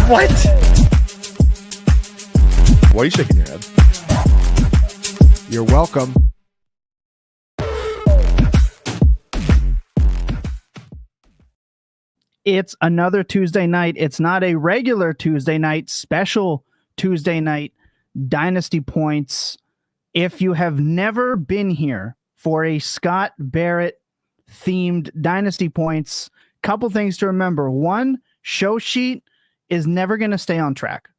What? Why are you shaking your head? You're welcome. It's another Tuesday night. It's not a regular Tuesday night, special Tuesday night Dynasty Points. If you have never been here for a Scott Barrett themed Dynasty Points, couple things to remember. One, show sheet is never going to stay on track.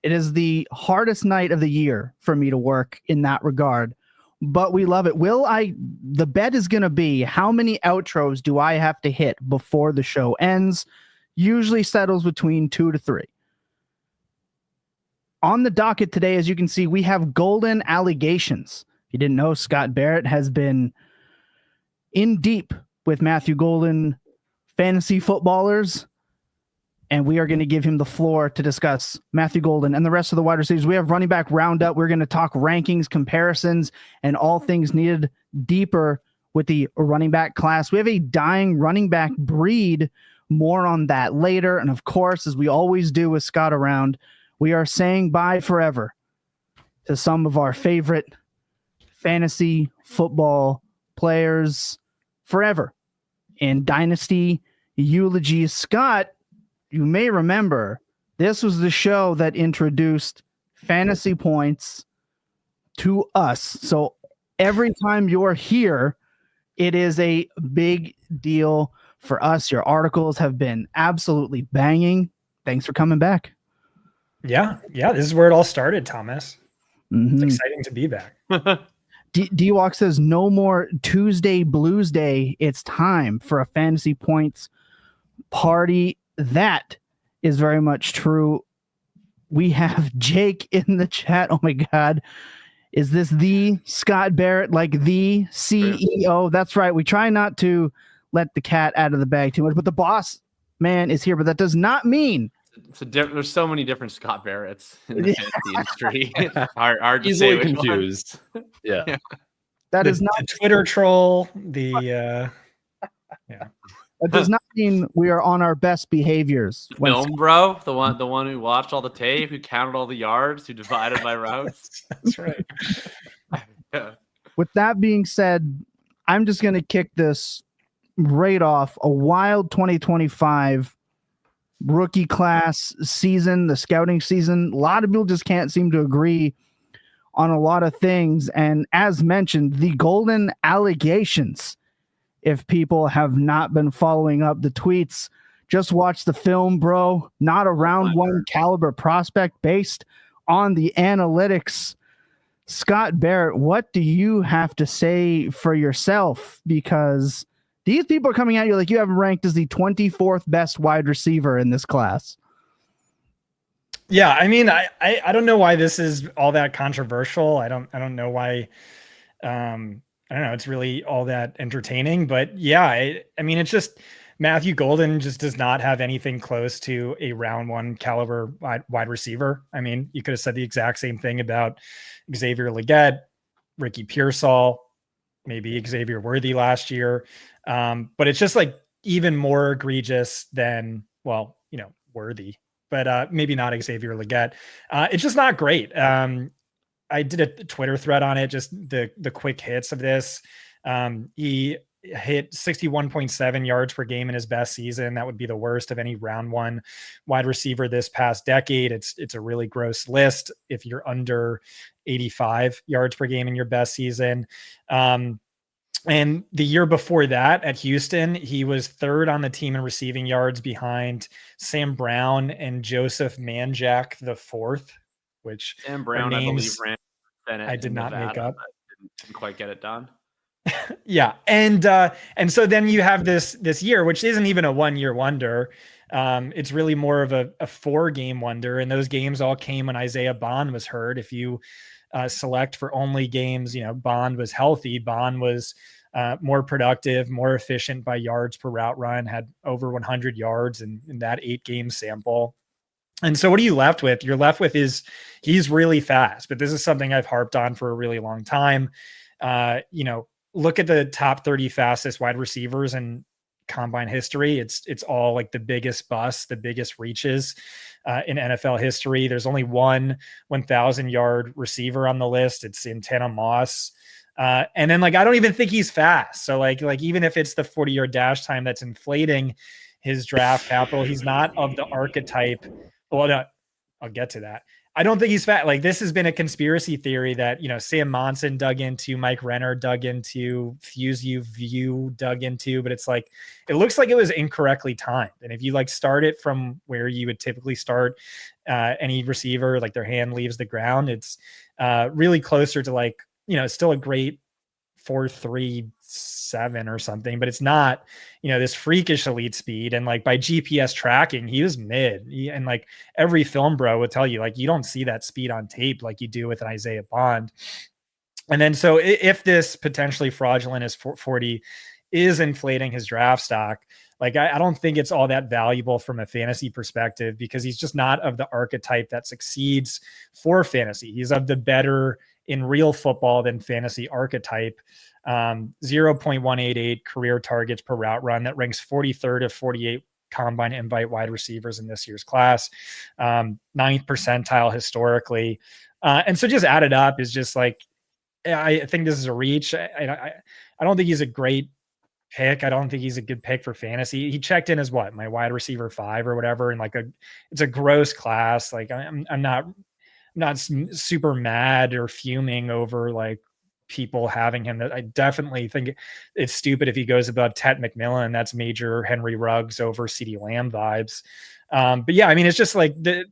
It is the hardest night of the year for me to work in that regard, but we love it. The bet is going to be how many outros do I have to hit before the show ends? Usually settles between 2 to 3. On the docket today, as you can see, we have golden allegations. If you didn't know, Scott Barrett has been in deep with Matthew Golden fantasy footballers, and we are going to give him the floor to discuss Matthew Golden and the rest of the wide receivers. We have running back roundup. We're going to talk rankings, comparisons, and all things needed deeper with the running back class. We have a dying running back breed. More on that later. And of course, as we always do with Scott around, we are saying bye forever to some of our favorite fantasy football players forever in Dynasty Eulogies. Scott, you may remember, this was the show that introduced Fantasy Points to us. So every time you're here, it is a big deal for us. Your articles have been absolutely banging. Thanks for coming back. Yeah. This is where it all started, Thomas. It's exciting to be back. D-Walk says, no more Tuesday Blues Day. It's time for a Fantasy Points party. That is very much true. We have Jake in the chat. Oh my God. Is this the Scott Barrett, like the CEO? That's right. We try not to let the cat out of the bag too much, but the boss man is here. But that does not mean there's so many different Scott Barretts in the fantasy industry. hard to Easily say which confused. Yeah. that is not the Twitter troll. Yeah. That does not mean we are on our best behaviors. Film bro, the one who watched all the tape, who counted all the yards, who divided by routes. That's right. Yeah. With that being said, I'm just going to kick this right off. A wild 2025 rookie class season, the scouting season. A lot of people just can't seem to agree on a lot of things. And as mentioned, the golden allegations. If people have not been following up the tweets, just watch the film, bro. Not a round one caliber prospect based on the analytics. Scott Barrett, what do you have to say for yourself? Because these people are coming at you like you have him ranked as the 24th best wide receiver in this class. Yeah, I mean, I don't know why this is all that controversial. I don't know why. I don't know. It's really all that entertaining, but yeah, I mean, it's just Matthew Golden just does not have anything close to a round one caliber wide receiver. I mean, you could have said the exact same thing about Xavier Legette, Ricky Pearsall, maybe Xavier Worthy last year. But it's just like even more egregious than, Worthy, but maybe not Xavier Legette. It's just not great. I did a Twitter thread on it, just the quick hits of this. He hit 61.7 yards per game in his best season. That would be the worst of any round one wide receiver this past decade. It's a really gross list if you're under 85 yards per game in your best season. And the year before that at Houston, he was third on the team in receiving yards behind Sam Brown and Joseph Manjack IV, which Sam Brown, I believe, ran Bennett. I did not Nevada, make up. Didn't quite get it done. Yeah. And so then you have this year, which isn't even a 1 year wonder. It's really more of a 4-game wonder. And those games all came when Isaiah Bond was hurt. If you select for only games, Bond was healthy. Bond was more productive, more efficient by yards per route run, had over 100 yards in that 8-game sample. And so what are you left with? You're left with he's really fast, but this is something I've harped on for a really long time. Look at the top 30 fastest wide receivers, and combine history. It's all like the biggest busts, the biggest reaches in NFL history. There's only one 1,000-yard receiver on the list. It's Santana Moss. And then like, I don't even think he's fast. So like even if it's the 40-yard dash time that's inflating his draft capital, he's not of the archetype. Well, no, I'll get to that. I don't think he's fat. Like, this has been a conspiracy theory that, Sam Monson dug into, Mike Renner dug into, View dug into, but it's like, it looks like it was incorrectly timed. And if you like start it from where you would typically start any receiver, like their hand leaves the ground, it's really closer to like, still a great 4.37 or something, but it's not, this freakish elite speed. And like by GPS tracking, he was mid. And like every film bro would tell you, like, you don't see that speed on tape like you do with an Isaiah Bond. And then so if this potentially fraudulent as 40 is inflating his draft stock, like I don't think it's all that valuable from a fantasy perspective, because he's just not of the archetype that succeeds for fantasy. He's of the better in real football than fantasy archetype. 0.188 career targets per route run. That ranks 43rd of 48 combine invite wide receivers in this year's class. 9th percentile historically. And so just added up is just like, I think this is a reach. I don't think he's a great pick. I don't think he's a good pick for fantasy. He checked in as what, my wide receiver 5 or whatever. And like it's a gross class. Like I'm not super mad or fuming over like people having him. That I definitely think it's stupid if he goes above Tet McMillan. That's major Henry Ruggs over CeeDee Lamb vibes. But yeah, I mean, it's just like the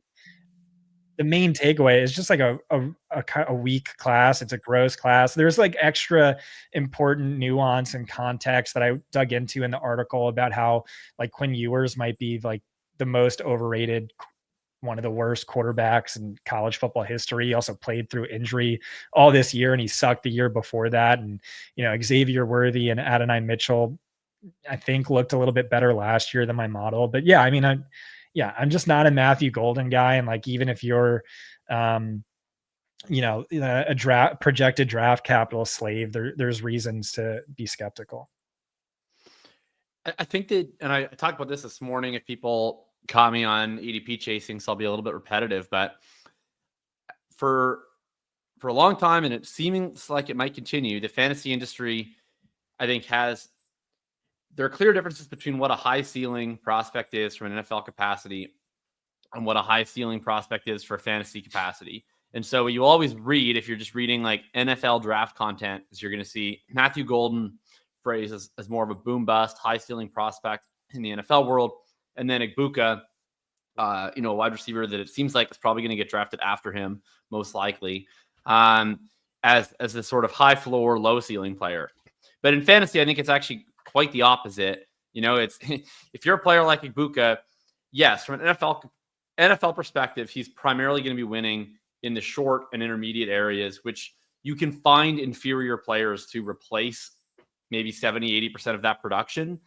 main takeaway is just like a weak class. It's a gross class. There's like extra important nuance and context that I dug into in the article about how like Quinn Ewers might be like the most overrated, one of the worst quarterbacks in college football history. He also played through injury all this year, and he sucked the year before that. And, Xavier Worthy and Adonai Mitchell, I think, looked a little bit better last year than my model. But yeah, I mean, I'm just not a Matthew Golden guy. And like, even if you're, a projected draft capital slave, there's reasons to be skeptical. I think that, and I talked about this morning, if people caught me on ADP chasing, so I'll be a little bit repetitive, but for a long time, and it seems like it might continue, the fantasy industry, I think, there are clear differences between what a high ceiling prospect is from an NFL capacity and what a high ceiling prospect is for a fantasy capacity. And so you always read, if you're just reading like NFL draft content, is you're going to see Matthew Golden phrased as more of a boom bust, high ceiling prospect in the NFL world. And then Egbuka, a wide receiver that it seems like is probably going to get drafted after him, most likely, as a sort of high floor, low ceiling player. But in fantasy, I think it's actually quite the opposite. It's if you're a player like Egbuka, yes, from an NFL perspective, he's primarily going to be winning in the short and intermediate areas, which you can find inferior players to replace maybe 70, 80% of that production.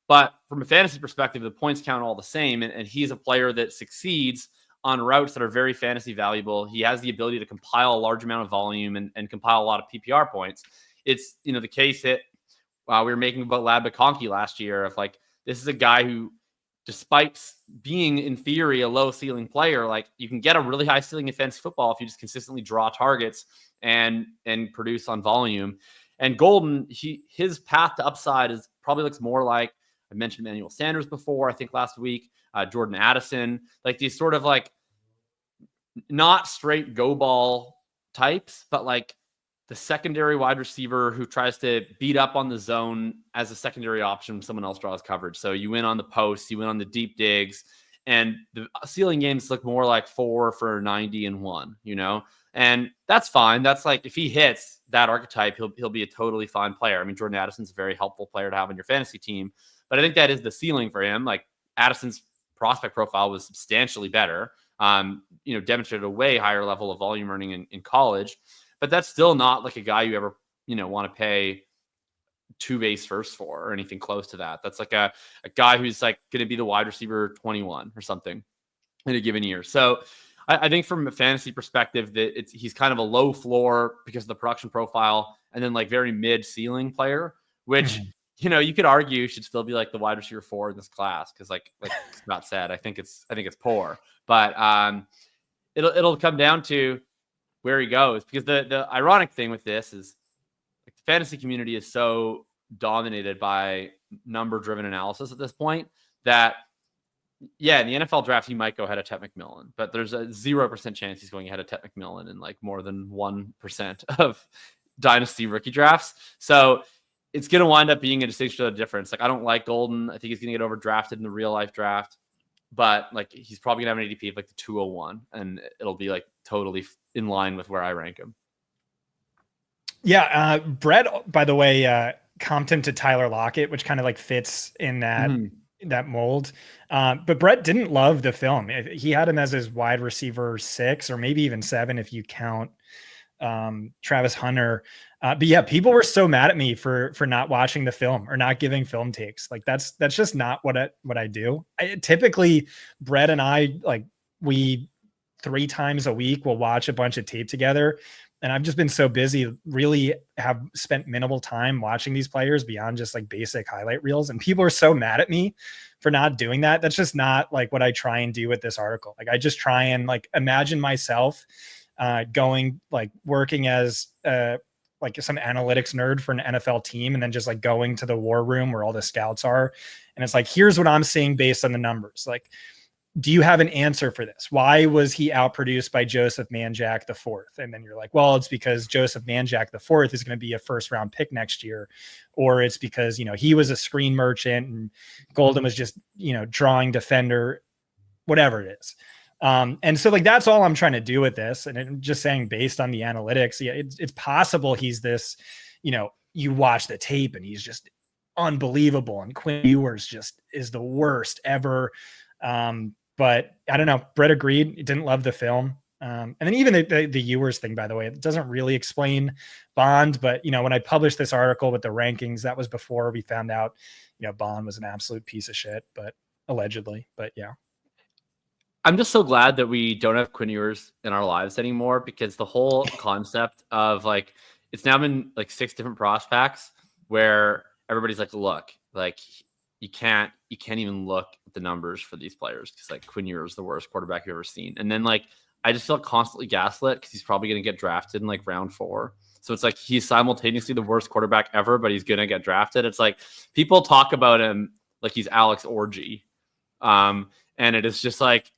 But from a fantasy perspective, the points count all the same. And he's a player that succeeds on routes that are very fantasy valuable. He has the ability to compile a large amount of volume and compile a lot of PPR points. It's, the case that we were making about Lad McConkey last year of like, this is a guy who, despite being in theory a low ceiling player, like you can get a really high ceiling in fantasy football if you just consistently draw targets and produce on volume. And Golden, his path to upside probably looks more like, I mentioned Emmanuel Sanders before, I think last week, Jordan Addison, like these sort of like not straight go ball types, but like the secondary wide receiver who tries to beat up on the zone as a secondary option. Someone else draws coverage. So you win on the post, you win on the deep digs, and the ceiling games look more like 4 for 90 and 1, and that's fine. That's like, if he hits that archetype, he'll be a totally fine player. I mean, Jordan Addison's a very helpful player to have on your fantasy team, but I think that is the ceiling for him. Like Addison's prospect profile was substantially better, demonstrated a way higher level of volume earning in college, but that's still not like a guy you ever, want to pay 2 base first for or anything close to that. That's like a guy who's like going to be the wide receiver 21 or something in a given year. So I think from a fantasy perspective that he's kind of a low floor because of the production profile, and then like very mid ceiling player, which you could argue should still be like the wide receiver 4 in this class because like Scott said, I think it's poor, but it'll come down to where he goes, because the ironic thing with this is like the fantasy community is so dominated by number driven analysis at this point that in the NFL draft he might go ahead of Ted McMillan, but there's a 0% chance he's going ahead of Ted McMillan in like more than 1% of dynasty rookie drafts. So it's going to wind up being a distinction of difference. Like, I don't like Golden. I think he's going to get overdrafted in the real life draft, but like he's probably gonna have an ADP of like the 201, and it'll be like totally in line with where I rank him. Yeah. Brett, by the way, comped him to Tyler Lockett, which kind of like fits in that mold. But Brett didn't love the film. He had him as his wide receiver 6 or maybe even 7 if you count Travis Hunter. But yeah, people were so mad at me for not watching the film or not giving film takes. Like that's just not what I do. Typically Brett and I, like, we 3 times a week will watch a bunch of tape together. And I've just been so busy, really have spent minimal time watching these players beyond just like basic highlight reels. And people are so mad at me for not doing that. That's just not like what I try and do with this article. Like, I just try and like imagine myself going, like, working as like some analytics nerd for an NFL team, and then just like going to the war room where all the scouts are. And it's like, here's what I'm seeing based on the numbers. Like, do you have an answer for this? Why was he outproduced by Joseph Manjack the 4th? And then you're like, well, it's because Joseph Manjack the 4th is going to be a first round pick next year. Or it's because, he was a screen merchant and Golden was just, drawing defender, whatever it is. And so like, that's all I'm trying to do with this. And I'm just saying, based on the analytics, it's possible he's this, you watch the tape and he's just unbelievable. And Quinn Ewers just is the worst ever. But I don't know. Brett agreed. He didn't love the film. And then even the Ewers thing, by the way, it doesn't really explain Bond. But, when I published this article with the rankings, that was before we found out, Bond was an absolute piece of shit, but allegedly. But yeah. I'm just so glad that we don't have Quinn Ewers in our lives anymore, because the whole concept of like, it's now been like 6 different prospects where everybody's like, look, like, you can't even look at the numbers for these players because like Quinn Ewers is the worst quarterback you've ever seen. And then like, I just feel constantly gaslit because he's probably going to get drafted in like round 4. So it's like, he's simultaneously the worst quarterback ever, but he's going to get drafted. It's like, people talk about him like he's Alex Orgy. And it is just like,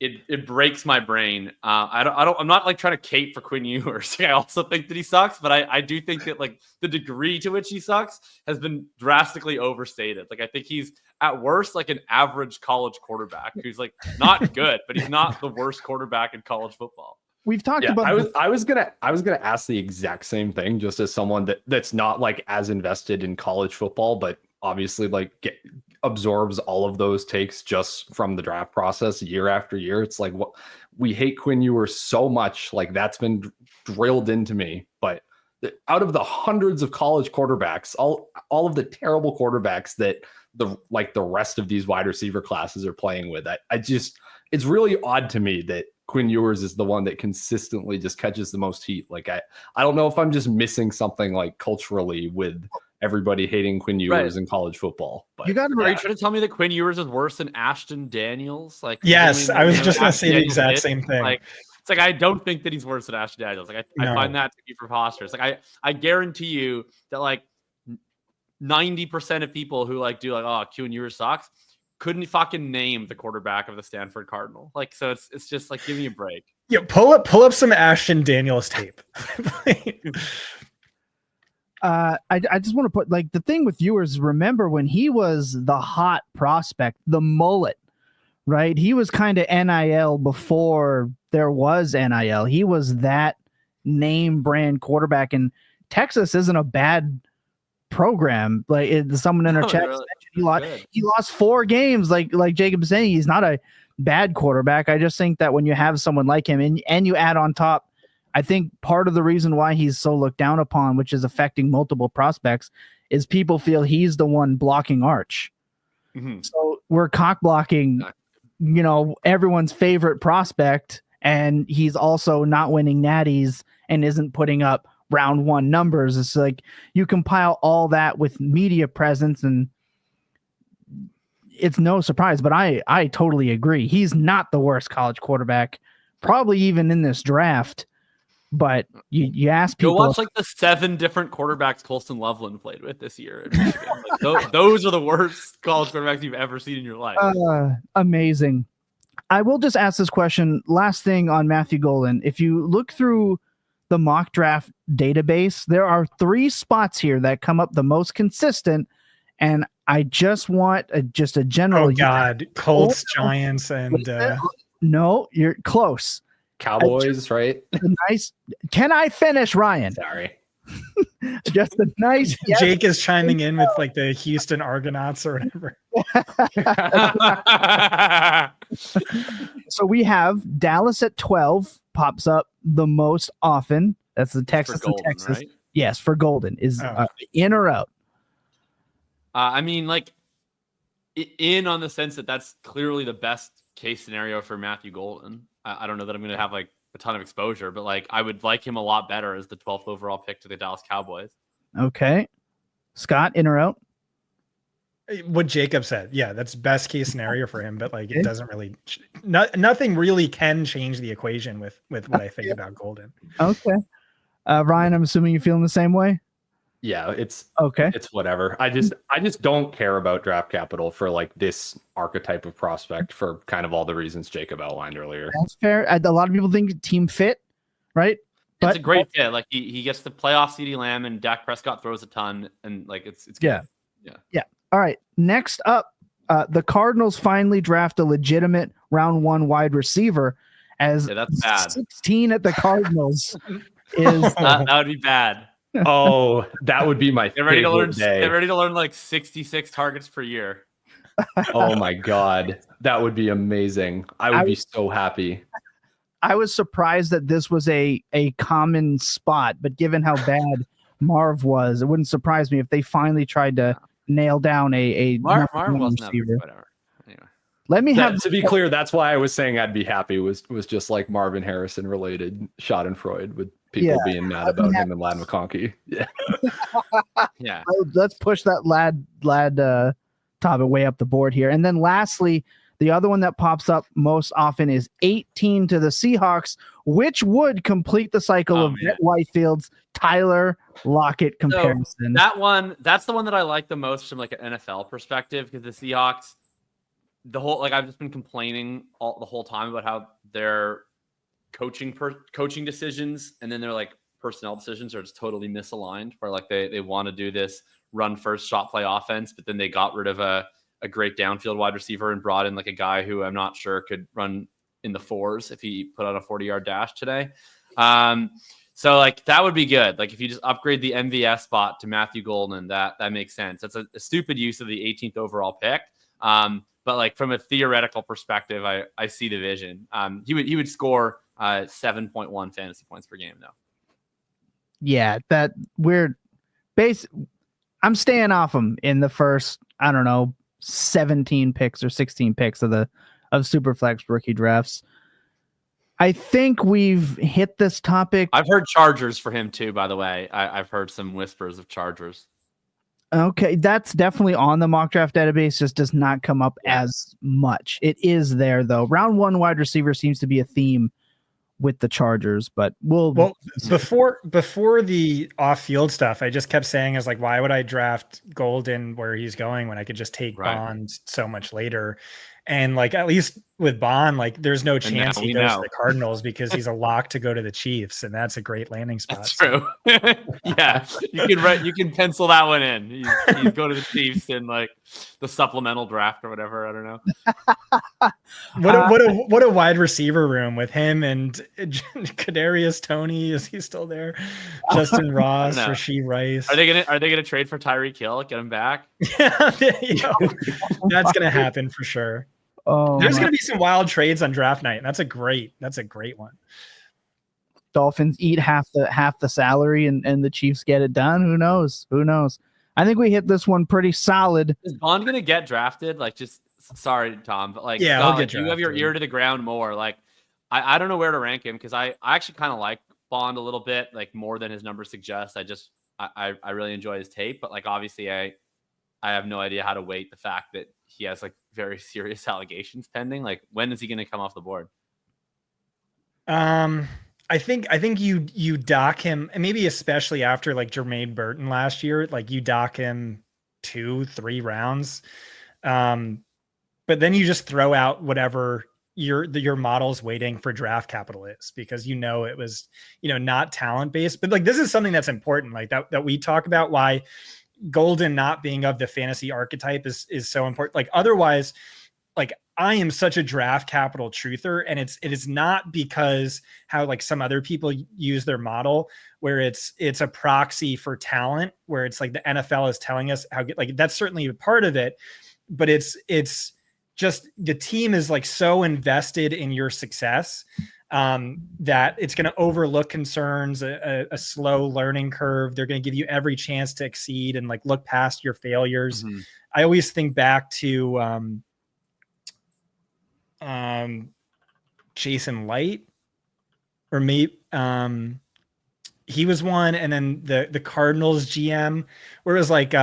it breaks my brain. I'm not like trying to cape for Quinn Ewers. I also think that he sucks, but I do think that like the degree to which he sucks has been drastically overstated. Like, I think he's at worst like an average college quarterback who's like not good, but he's not the worst quarterback in college football. We've talked about. I was gonna ask the exact same thing, just as someone that's not like as invested in college football, but obviously like absorbs all of those takes just from the draft process year after year. It's like, what, we hate Quinn Ewers so much, like that's been drilled into me. But out of the hundreds of college quarterbacks, all of the terrible quarterbacks that the rest of these wide receiver classes are playing with, it's really odd to me that Quinn Ewers is the one that consistently just catches the most heat. Like, I don't know if I'm just missing something like culturally with everybody hating Quinn Ewers in college football. But are you trying to tell me that Quinn Ewers is worse than Ashton Daniels? Like, yes, I was just going to say the exact same thing. Like, it's like, I don't think that he's worse than Ashton Daniels. Like, I find that to be preposterous. Like, I guarantee you that like 90% of people who like do like, oh, Quinn Ewers sucks, couldn't fucking name the quarterback of the Stanford Cardinal. Like, so it's just like, give me a break. Yeah, pull up some Ashton Daniels tape. I just want to put, like, the thing with Ewers, remember when he was the hot prospect, the mullet, right? He was kind of NIL before there was NIL. He was that name brand quarterback, and Texas isn't a bad program. Like, someone in our chat mentioned he lost 4 games. Like Jacob was saying, he's not a bad quarterback. I just think that when you have someone like him and you add on top, I think part of the reason why he's so looked down upon, which is affecting multiple prospects, is people feel he's the one blocking Arch. Mm-hmm. So we're cock blocking, everyone's favorite prospect, and he's also not winning natties and isn't putting up round one numbers. It's like you compile all that with media presence, and it's no surprise. But I totally agree. He's not the worst college quarterback, probably even in this draft. But you ask people. Go watch like the 7 different quarterbacks Colston Loveland played with this year. Like, those are the worst college quarterbacks you've ever seen in your life. Amazing. I will just ask this question. Last thing on Matthew Golden. If you look through the mock draft database, there are 3 spots here that come up the most consistent. And I just want a general. Oh God, Colts, Giants, and no, you're close. Cowboys, right? Nice. Can I finish, Ryan? Sorry. Just a nice. Yes. Jake is chiming in with like the Houston Argonauts or whatever. So we have Dallas at 12 pops up the most often. That's the Texas Golden, and Texas. right? Yes, for Golden is in or out. I mean, like in on the sense that that's clearly the best case scenario for Matthew Golden. I don't know that I'm going to have like a ton of exposure, but like I would like him a lot better as the 12th overall pick to the Dallas Cowboys. Okay. Scott, in or out? What Jacob said. Yeah, that's best case scenario for him, but like it doesn't really nothing really can change the equation with what I think about Golden. Okay. Ryan, I'm assuming you're feeling the same way? Yeah, it's okay. It's whatever. I just don't care about draft capital for like this archetype of prospect for kind of all the reasons Jacob outlined earlier. That's fair. A lot of people think team fit, right? It's a great fit. Like he gets to play off CeeDee Lamb, and Dak Prescott throws a ton, and like it's good. Yeah. All right. Next up, the Cardinals finally draft a legitimate round 1 wide receiver. As that's bad. 16 at the Cardinals is that would be bad. Oh, that would be my They're ready to learn. day. They're ready to learn like 66 targets per year. Oh my God, that would be amazing. I would be so happy. I was surprised that this was a common spot, but given how bad Marv was, it wouldn't surprise me if they finally tried to nail down a Marv wasn't receiver. Whatever. Anyway. Let me have to be clear. That's why I was saying I'd be happy was just like Marvin Harrison related Schadenfreude with people being mad about him and Lad McConkey. Yeah. Yeah. Let's push that lad topic way up the board here. And then lastly, the other one that pops up most often is 18 to the Seahawks, which would complete the cycle of Brett Whitefield's Tyler Lockett comparison. So that's the one that I like the most from like an NFL perspective, because the Seahawks, I've just been complaining the whole time about how their coaching decisions and then their like personnel decisions are just totally misaligned, where like they want to do this run first shot play offense, but then they got rid of a great downfield wide receiver and brought in like a guy who I'm not sure could run in the 4s if he put out a 40-yard dash today. So like that would be good. Like if you just upgrade the MVS spot to Matthew Golden, that makes sense. That's a stupid use of the 18th overall pick. But like from a theoretical perspective, I see the vision. He would score 7.1 fantasy points per game though. Yeah, that weird base. I'm staying off him in the first, 17 picks or 16 picks of Superflex rookie drafts. I think we've hit this topic. I've heard Chargers for him too, by the way. I've heard some whispers of Chargers. Okay, that's definitely on the mock draft database, just does not come up as much. It is there though. Round 1 wide receiver seems to be a theme with the Chargers, but before the off-field stuff, I just kept saying, why would I draft Golden where he's going when I could just take Bond so much later? And like, at least with Bond, like there's no chance he goes to the Cardinals because he's a lock to go to the Chiefs, and that's a great landing spot. That's true. Yeah, you can pencil that one in. He's go to the Chiefs in like the supplemental draft or whatever. I don't know. What a wide receiver room with him and Kadarius Toney. Is he still there? Justin Ross, Rashee Rice. Are they gonna trade for Tyreek Hill? Get him back? Yeah, that's gonna happen for sure. Oh, there's going to be some wild trades on draft night. And that's a great one. Dolphins eat half the salary and the Chiefs get it done. Who knows? I think we hit this one pretty solid. Is Bond going to get drafted? Like, just sorry, Tom, but like, Scott, you have your ear to the ground more. Like, I don't know where to rank him because I actually kind of like Bond a little bit, like more than his numbers suggest. I really enjoy his tape, but like obviously I have no idea how to weight the fact that he has like very serious allegations pending. Like when is he going to come off the board? I think you dock him, and maybe especially after like Jermaine Burton last year, like you dock him 2-3 rounds. But then you just throw out whatever your model's waiting for draft capital is, because it was, not talent based. But like this is something that's important, like that we talk about, why Golden not being of the fantasy archetype is so important. Like otherwise, like I am such a draft capital truther, and it is not because how like some other people use their model where it's a proxy for talent, where it's like the NFL is telling us how good, like that's certainly a part of it, but it's just the team is like so invested in your success that it's going to overlook concerns, a slow learning curve. They're going to give you every chance to exceed and like look past your failures. Mm-hmm. I always think back to Jason Light, or maybe he was one, and then the Cardinals GM, where it was like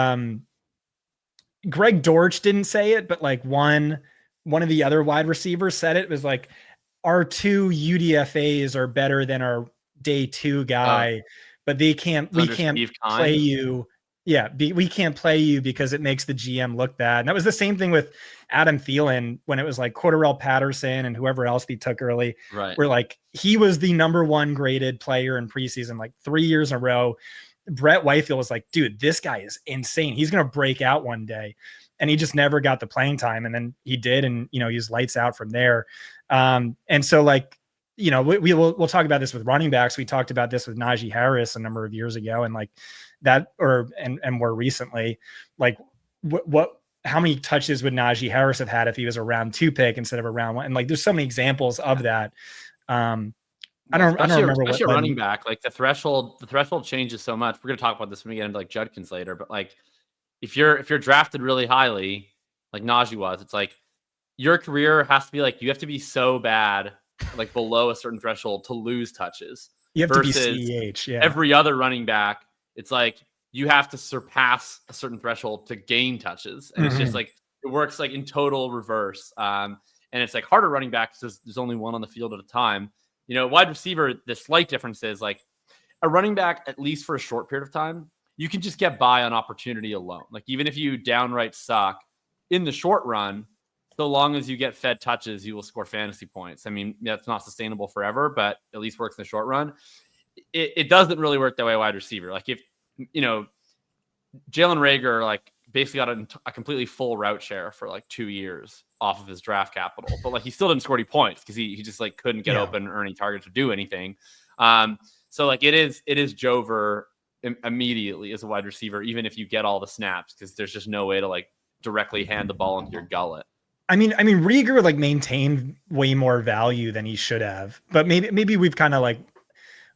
Greg Dortch didn't say it, but like one of the other wide receivers said it. It was like, our 2 UDFAs are better than our day 2 guy, but we can't play you. Yeah, we can't play you because it makes the GM look bad. And that was the same thing with Adam Thielen when it was like Cordarrelle Patterson and whoever else they took early. Right. Where like he was the number 1 graded player in preseason, like 3 years in a row. Brett Whitefield was like, dude, this guy is insane. He's going to break out one day. And he just never got the playing time. And then he did. And, he was lights out from there. And so like, we'll talk about this with running backs. We talked about this with Najee Harris a number of years ago. And like that, and more recently, like how many touches would Najee Harris have had if he was a round 2 pick instead of a round 1? And like, there's so many examples of that. I don't remember what running back, like the threshold changes so much. We're going to talk about this when we get into like Judkins later, but like if you're drafted really highly, like Najee was, it's like your career has to be like, you have to be so bad, like below a certain threshold to lose touches. You have to be CEH. Yeah. Every other running back, it's like you have to surpass a certain threshold to gain touches. And it's just like, it works like in total reverse. And it's like harder running back because there's only one on the field at a time. Wide receiver, the slight difference is like a running back, at least for a short period of time, you can just get by on opportunity alone. Like even if you downright suck in the short run, so long as you get fed touches, you will score fantasy points. I mean, that's not sustainable forever, but at least works in the short run. It doesn't really work that way wide receiver. Like if, Jalen Reagor like basically got a completely full route share for like 2 years off of his draft capital, but like he still didn't score any points because he just like couldn't get open, earn any targets, or do anything. So like it is Jover immediately as a wide receiver, even if you get all the snaps, because there's just no way to like directly hand the ball into your gullet. I mean, Reagor like maintained way more value than he should have, but maybe we've kind of like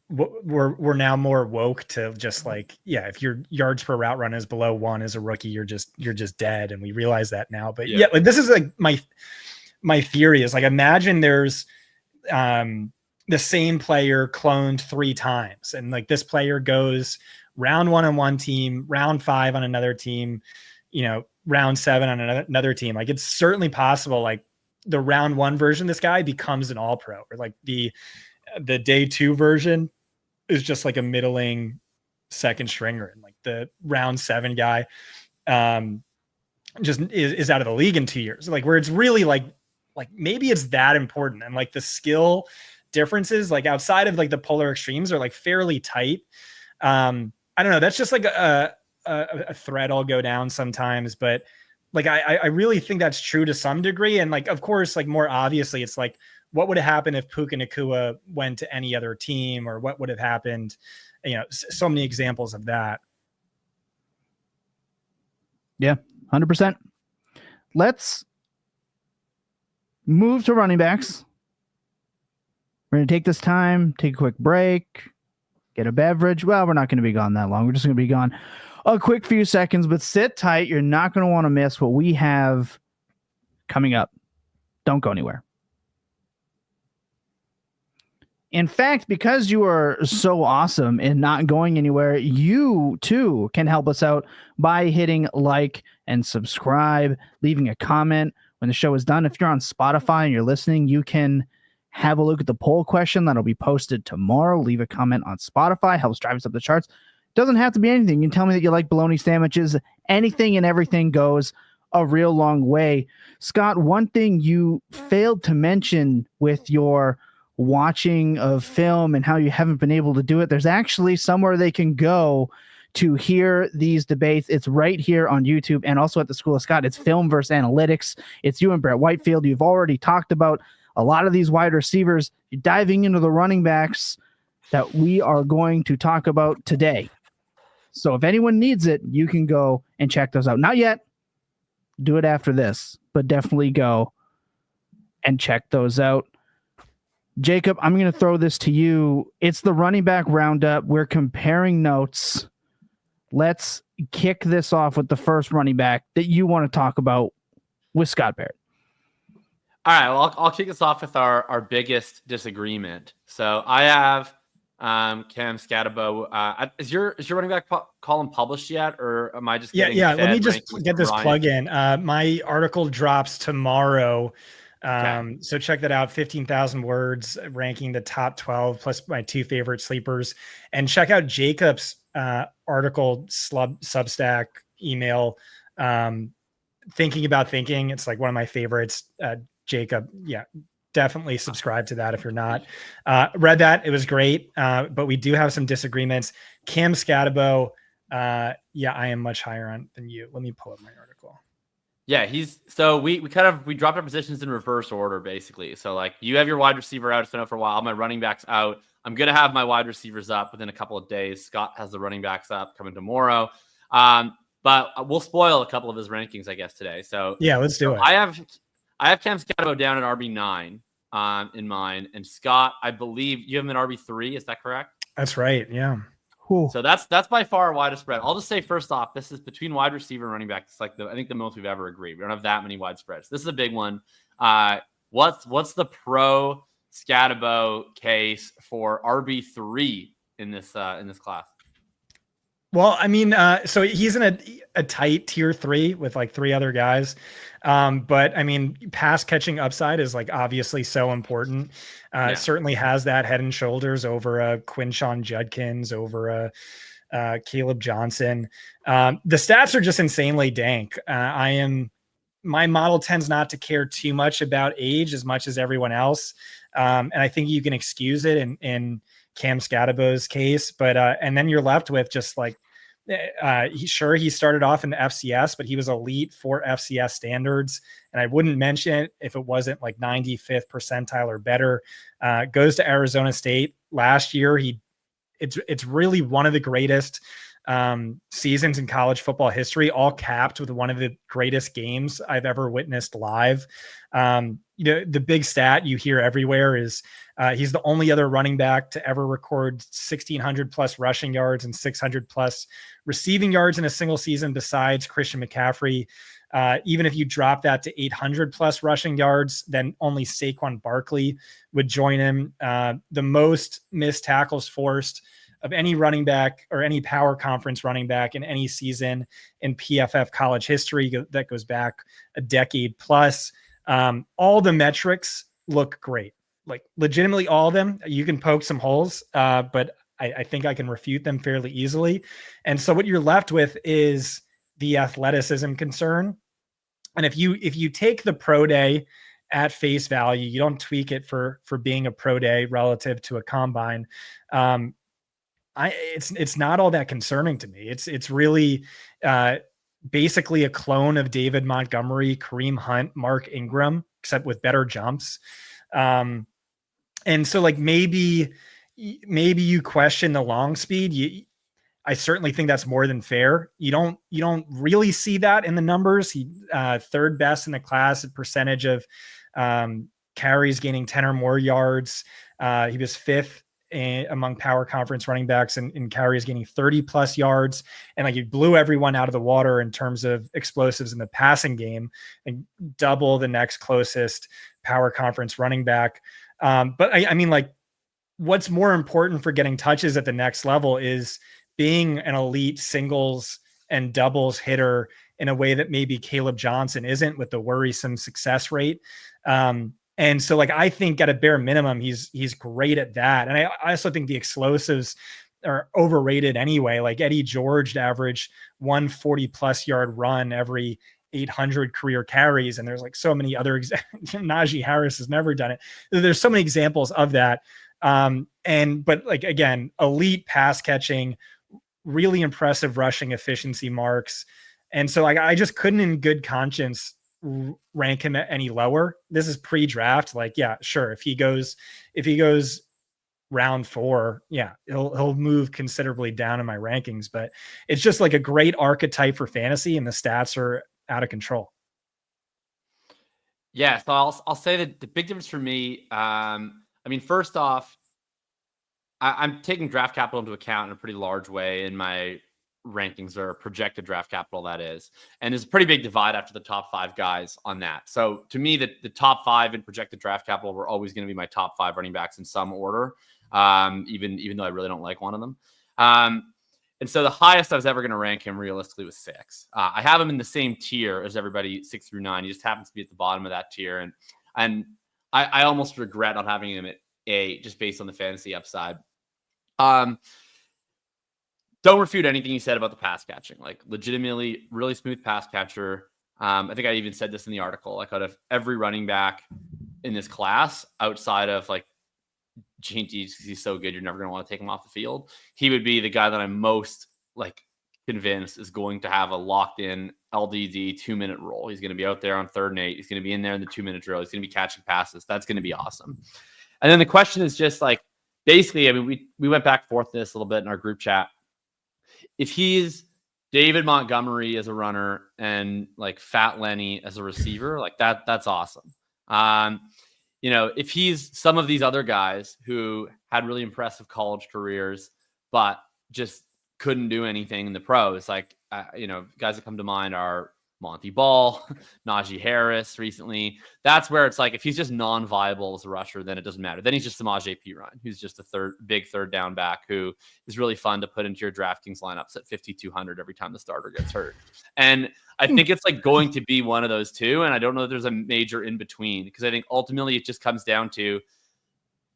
we're now more woke to just like, yeah, if your yards per route run is below 1 as a rookie, you're just dead, and we realize that now. But yeah, like this is like my theory is like, imagine there's the same player cloned 3 times, and like this player goes round 1 on one team, round 5 on another team, round 7 on another team. Like it's certainly possible like the round 1 version, this guy becomes an all-pro, or like the day 2 version is just like a middling second stringer, and like the round 7 guy just is out of the league in 2 years. Like where it's really like maybe it's that important, and like the skill differences like outside of like the polar extremes are like fairly tight. I don't know, that's just like a thread I'll go down sometimes, but like I really think that's true to some degree. And like of course, like more obviously, it's like what would have happened if Puka Nacua went to any other team, or what would have happened, so many examples of that. Yeah, 100%. Let's move to running backs. We're going to take this time, take a quick break, get a beverage. Well, we're not going to be gone that long. We're just going to be gone a quick few seconds, but sit tight. You're not going to want to miss what we have coming up. Don't go anywhere. In fact, because you are so awesome and not going anywhere, you too can help us out by hitting like and subscribe, leaving a comment when the show is done. If you're on Spotify and you're listening, you can have a look at the poll question that'll be posted tomorrow. Leave a comment on Spotify, helps drive us up the charts. Doesn't have to be anything. You can tell me that you like bologna sandwiches. Anything and everything goes a real long way. Scott, one thing you failed to mention with your watching of film and how you haven't been able to do it, there's actually somewhere they can go to hear these debates. It's right here on YouTube and also at the School of Scott. It's Film versus Analytics. It's you and Brett Whitefield. You've already talked about a lot of these wide receivers. You're diving into the running backs that we are going to talk about today. So if anyone needs it, you can go and check those out. Not yet. Do it after this, but definitely go and check those out. Jacob, I'm going to throw this to you. It's the running back roundup. We're comparing notes. Let's kick this off with the first running back that you want to talk about with Scott Barrett. All right, well, I'll kick us off with our biggest disagreement. So I have Cam Skattebo. Is your running back column published yet, or am I just getting yeah? Let me just rankings get this Ryan? plug in. My article drops tomorrow. Okay. So check that out. 15,000 words ranking the top 12 plus my two favorite sleepers, and check out Jacob's article Substack email. Thinking about thinking. It's like one of my favorites. Jacob. Yeah, definitely subscribe to that if you're not. Read that. It was great. But we do have some disagreements. Cam Skattebo. I am much higher on than you. Let me pull up my article. Yeah, we dropped our positions in reverse order, basically. So like you have your wide receiver out, it's been out for a while. My running backs out. I'm gonna have my wide receivers up within a couple of days. Scott has the running backs up coming tomorrow. But we'll spoil a couple of his rankings, I guess, today. So yeah, let's do it. I have Cam Skattebo down at RB9 in mine, and Scott, I believe you have him at RB3. Is that correct? That's right. Yeah. Cool. So that's by far our widest spread. I'll just say first off, this is between wide receiver and running back. It's like I think the most we've ever agreed. We don't have that many wide spreads. This is a big one. What's the pro Skattebo case for RB3 in this class? Well, I mean, so he's in a tight tier 3 with like 3 other guys. But I mean, pass catching upside is like obviously so important. It certainly has that head and shoulders over a Quinshon Judkins, over a Kaleb Johnson. The stats are just insanely dank. My model tends not to care too much about age as much as everyone else. And I think you can excuse it in Cam Skattebo's case, but and then you're left with just like he started off in the FCS, but he was elite for FCS standards, and I wouldn't mention it if it wasn't like 95th percentile or better. Goes to Arizona State last year. It's really one of the greatest seasons in college football history, all capped with one of the greatest games I've ever witnessed live. The big stat you hear everywhere is he's the only other running back to ever record 1,600 plus rushing yards and 600 plus receiving yards in a single season besides Christian McCaffrey. Even if you drop that to 800 plus rushing yards, then only Saquon Barkley would join him. The most missed tackles forced of any running back or any power conference running back in any season in PFF college history. That goes back a decade plus. All the metrics look great, like legitimately all of them. You can poke some holes, but I think I can refute them fairly easily. And so what you're left with is the athleticism concern. And if you take the pro day at face value, you don't tweak it for being a pro day relative to a combine. It's not all that concerning to me. It's really basically a clone of David Montgomery, Kareem Hunt, Mark Ingram, except with better jumps. And so like maybe you question the long speed. I certainly think that's more than fair. You don't really see that in the numbers. He third best in the class at percentage of carries gaining 10 or more yards. He was fifth among power conference running backs in carries gaining 30 plus yards. And like he blew everyone out of the water in terms of explosives in the passing game and double the next closest power conference running back. But I mean, like what's more important for getting touches at the next level is being an elite singles and doubles hitter in a way that maybe Kaleb Johnson isn't, with the worrisome success rate. And so like, I think at a bare minimum, he's great at that. And I also think the explosives are overrated anyway. Like Eddie George averaged 140 plus yard run every 800 career carries. And there's like so many other, Najee Harris has never done it. There's so many examples of that. But like, again, elite pass catching, really impressive rushing efficiency marks. And so I just couldn't in good conscience rank him any lower. This is pre-draft. Like, yeah, sure. If he goes round 4, yeah, he'll move considerably down in my rankings, but it's just like a great archetype for fantasy, and the stats are out of control. Yeah. So I'll say that the big difference for me, I mean, first off, I'm taking draft capital into account in a pretty large way in my rankings, or projected draft capital, that is. And there's a pretty big divide after the top 5 guys on that. So to me, the top 5 in projected draft capital were always going to be my top 5 running backs in some order, even though I really don't like one of them. And so the highest I was ever going to rank him realistically was 6. I have him in the same tier as everybody 6 through 9. He just happens to be at the bottom of that tier. And I almost regret not having him at 8 just based on the fantasy upside. Don't refute anything you said about the pass catching. Like, legitimately, really smooth pass catcher. I think I even said this in the article. Like, out of every running back in this class, outside of like he's so good, you're never going to want to take him off the field, he would be the guy that I'm most like convinced is going to have a locked in LDD 2-minute role. He's going to be out there on 3rd and 8. He's going to be in there in the 2-minute drill. He's going to be catching passes. That's going to be awesome. And then the question is just like, basically, I mean, we went back and forth this a little bit in our group chat. If he's David Montgomery as a runner and like Fat Lenny as a receiver, like that's awesome. If he's some of these other guys who had really impressive college careers, but just couldn't do anything in the pros, like, guys that come to mind are Monty Ball, Najee Harris recently. That's where it's like, if he's just non-viable as a rusher, then it doesn't matter. Then he's just Samaje Perine, who's just a big third down back who is really fun to put into your DraftKings lineups at 5,200 every time the starter gets hurt. And I think it's like going to be one of those two. And I don't know if there's a major in between, because I think ultimately it just comes down to,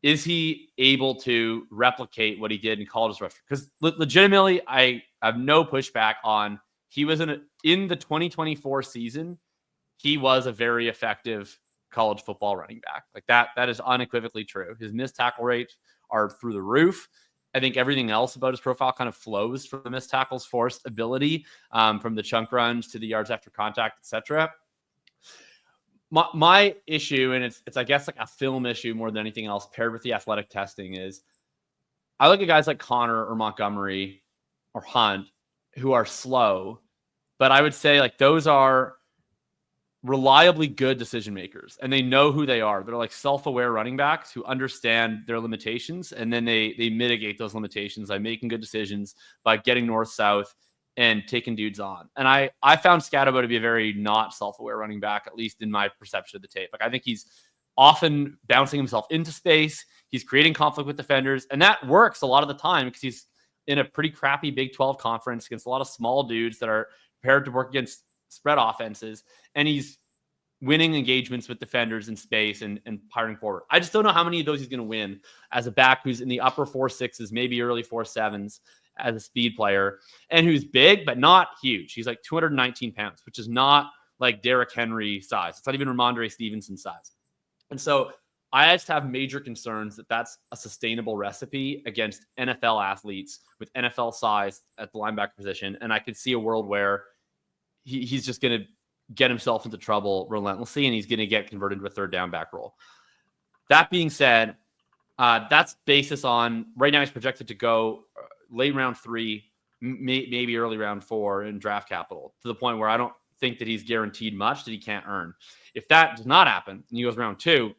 is he able to replicate what he did in college as a rusher? Because legitimately, I have no pushback on, he was in the 2024 season. He was a very effective college football running back. Like that is unequivocally true. His missed tackle rates are through the roof. I think everything else about his profile kind of flows from the missed tackles forced ability, from the chunk runs to the yards after contact, etc. My issue, and it's I guess like a film issue more than anything else, paired with the athletic testing, is I look at guys like Connor or Montgomery or Hunt who are slow, but I would say like those are reliably good decision makers, and they know who they are. They're like self-aware running backs who understand their limitations, and then they mitigate those limitations by making good decisions, by getting north-south and taking dudes on. And I found Skattebo to be a very not self-aware running back, at least in my perception of the tape. Like, I think he's often bouncing himself into space. He's creating conflict with defenders, and that works a lot of the time because he's in a pretty crappy Big 12 conference against a lot of small dudes that are prepared to work against spread offenses, and he's winning engagements with defenders in space and firing forward. I just don't know how many of those he's going to win as a back who's in the upper 4.6s, maybe early 4.7s as a speed player, and who's big but not huge. He's like 219 pounds, which is not like Derrick Henry size. It's not even Ramondre Stevenson size. And so I just have major concerns that that's a sustainable recipe against NFL athletes with NFL size at the linebacker position. And I could see a world where he's just going to get himself into trouble relentlessly, and he's going to get converted to a third down back role. That being said, that's basis on right now he's projected to go late round 3, maybe early round 4 in draft capital, to the point where I don't think that he's guaranteed much that he can't earn. If that does not happen and he goes round 2,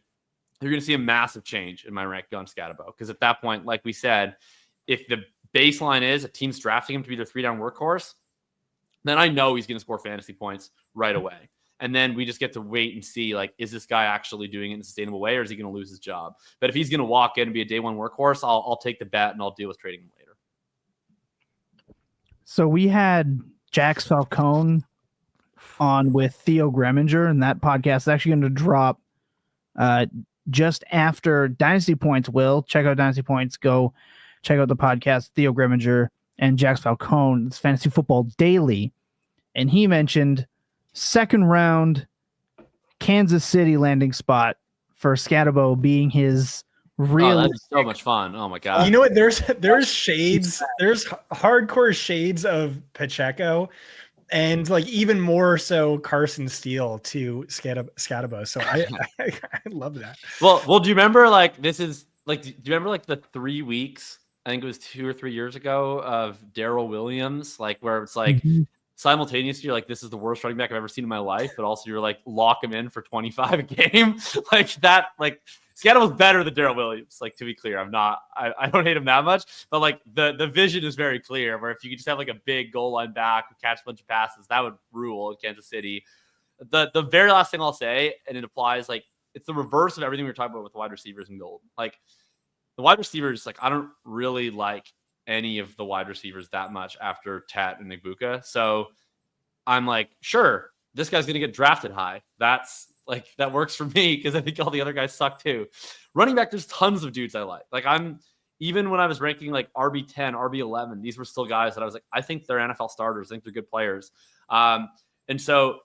you're going to see a massive change in my rank on Skattebo. Because at that point, like we said, if the baseline is a team's drafting him to be their 3-down workhorse, then I know he's going to score fantasy points right away. And then we just get to wait and see, like, is this guy actually doing it in a sustainable way, or is he going to lose his job? But if he's going to walk in and be a day one workhorse, I'll take the bet and I'll deal with trading him later. So we had Jax Falcone on with Theo Greminger, and that podcast is actually going to drop just after Dynasty Points. Will check out Dynasty Points. Go check out the podcast, Theo Greminger and Jax Falcone. It's Fantasy Football Daily. And he mentioned second round Kansas City landing spot for Skattebo being his real. That's so much fun. Oh my God. You know what? There's shades. There's hardcore shades of Pacheco, and like even more so Carson Steele to Skattebo. So I love that. Well, do you remember like this is like, do you remember like the 3 weeks? I think it was 2 or 3 years ago of Darrell Williams, like where it's like simultaneously you're like, this is the worst running back I've ever seen in my life, but also you're like lock him in for 25 a game. Like that, like Skattebo's better than Darrell Williams. Like, to be clear, I don't hate him that much, but like the vision is very clear where if you could just have like a big goal line back who catch a bunch of passes, that would rule in Kansas City. The very last thing I'll say, and it applies, like it's the reverse of everything we were talking about with wide receivers and gold. Like the wide receivers, like I don't really like any of the wide receivers that much after Tat and Igbuka. So I'm like, sure, this guy's going to get drafted high. That's like, that works for me because I think all the other guys suck too. Running back, there's tons of dudes I like. Like even when I was ranking like RB10, RB11, these were still guys that I was like, I think they're NFL starters. I think they're good players. And so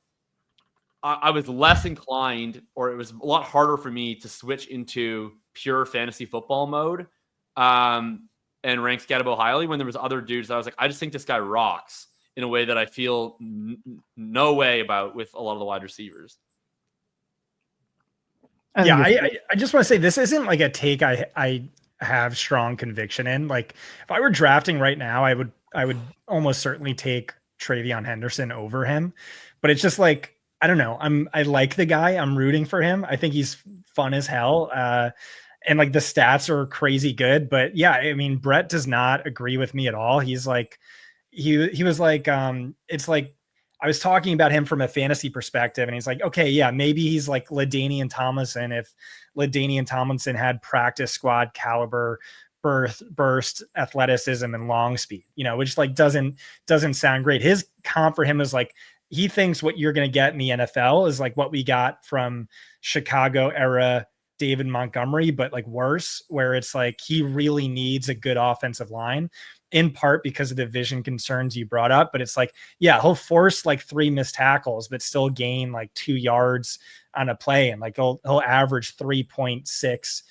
I was less inclined, or it was a lot harder for me to switch into pure fantasy football mode and rank Skattebo highly when there was other dudes that I was like, I just think this guy rocks in a way that I feel no way about with a lot of the wide receivers. I just want to say this isn't like a take I have strong conviction in. Like if I were drafting right now, I would almost certainly take Travion Henderson over him, but it's just like, I don't know. I like the guy. I'm rooting for him. I think he's fun as hell. And like the stats are crazy good, but yeah, I mean, Brett does not agree with me at all. He's like, he was like, it's like, I was talking about him from a fantasy perspective, and he's like, okay, yeah, maybe he's like LaDainian Tomlinson if LaDainian Tomlinson had practice squad caliber burst athleticism and long speed, you know, which like doesn't sound great. His comp for him is like, he thinks what you're going to get in the NFL is like what we got from Chicago era David Montgomery, but like worse, where it's like he really needs a good offensive line, in part because of the vision concerns you brought up. But it's like, yeah, he'll force like 3 missed tackles, but still gain like 2 yards on a play. And like he'll average 3.6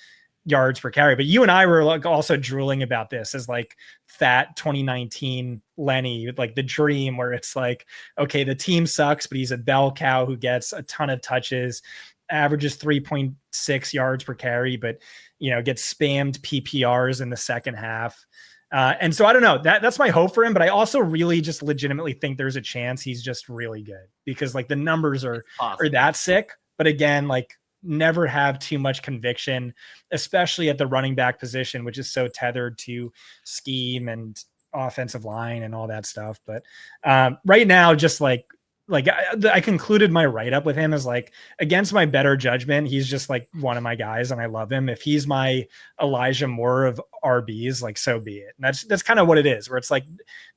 yards per carry. But you and I were like also drooling about this as like fat 2019 Lenny, like the dream where it's like, okay, the team sucks, but he's a bell cow who gets a ton of touches, averages 3.6 yards per carry, but you know, gets spammed PPRs in the second half. And so I don't know, that's my hope for him, but I also really just legitimately think there's a chance he's just really good because like the numbers are that sick. But again, like never have too much conviction, especially at the running back position, which is so tethered to scheme and offensive line and all that stuff. But right now, just like I concluded my write-up with him as like, against my better judgment, he's just like one of my guys and I love him. If he's my Elijah Moore of RBs, like so be it. And that's kind of what it is, where it's like,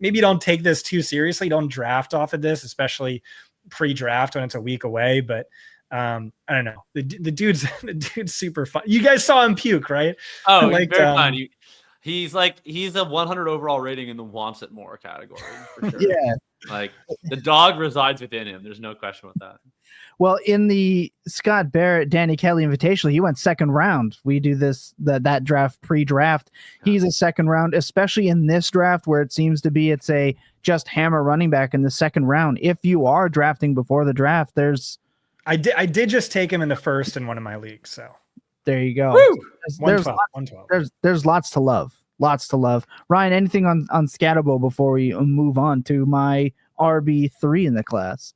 maybe don't take this too seriously. Don't draft off of this, especially pre-draft when it's a week away. But I don't know. The dude's super fun. You guys saw him puke, right? Oh, like, very fun. He's a 100 overall rating in the wants it more category for sure. Yeah. Like the dog resides within him. There's no question with that. Well, in the Scott Barrett, Danny Kelly Invitational, he went second round. We do that draft pre-draft. He's a second round, especially in this draft where it seems to be it's a just hammer running back in the second round. If you are drafting before the draft, I did just take him in the first in one of my leagues. So there you go. There's 112. There's lots to love. Lots to love. Ryan, anything on Skattebo before we move on to my RB3 in the class?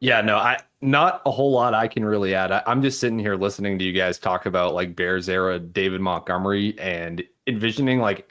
Yeah, no, not a whole lot I can really add. I'm just sitting here listening to you guys talk about like Bears era David Montgomery, and envisioning like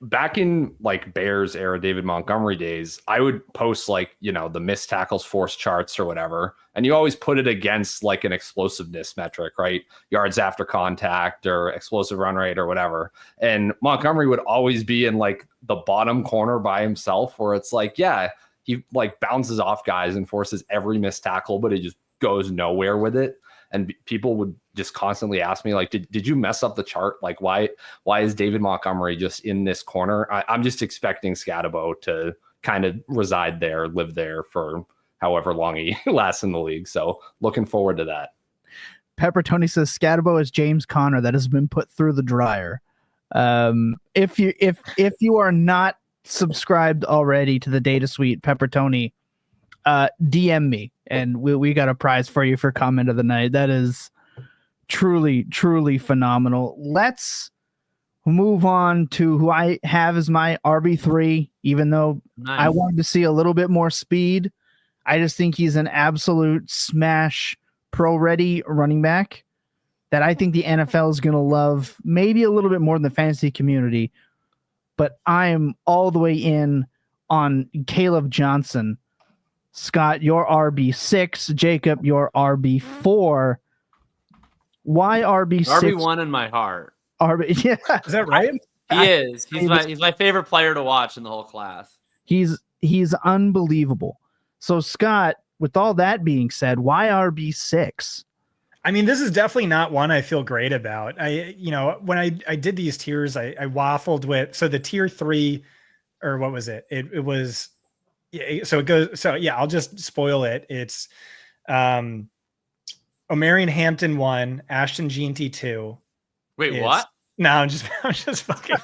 back in like Bears era, David Montgomery days, I would post like, the missed tackles force charts or whatever. And you always put it against like an explosiveness metric, right? Yards after contact or explosive run rate or whatever. And Montgomery would always be in like the bottom corner by himself, where it's like, yeah, he like bounces off guys and forces every missed tackle, but it just goes nowhere with it. And people would just constantly ask me, like, did you mess up the chart? Like, why is David Montgomery just in this corner? I'm just expecting Skattebo to kind of reside there, live there for however long he lasts in the league. So looking forward to that. Pepper Tony says Skattebo is James Conner that has been put through the dryer. If you are not subscribed already to the Data Suite, Pepper Tony, DM me and we got a prize for you for comment of the night. That is truly phenomenal. Let's move on to who I have as my RB3, even though nice. I wanted to see a little bit more speed. I just think he's an absolute smash pro ready running back that I think the NFL is going to love maybe a little bit more than the fantasy community, but I am all the way in on Caleb Johnson. Scott, your RB6. Jacob, your RB4. Why RB6? RB1 in my heart. Yeah. Is that right? He is. He's my favorite player to watch in the whole class. He's unbelievable. So, Scott, with all that being said, why RB6? I mean, this is definitely not one I feel great about. When I did these tiers, I waffled with, so the tier 3, or what was it? It was, so it goes, so yeah, I'll just spoil it. It's Omarion Hampton 1, Ashton Jeanty 2. Wait, what? No, I'm just fucking.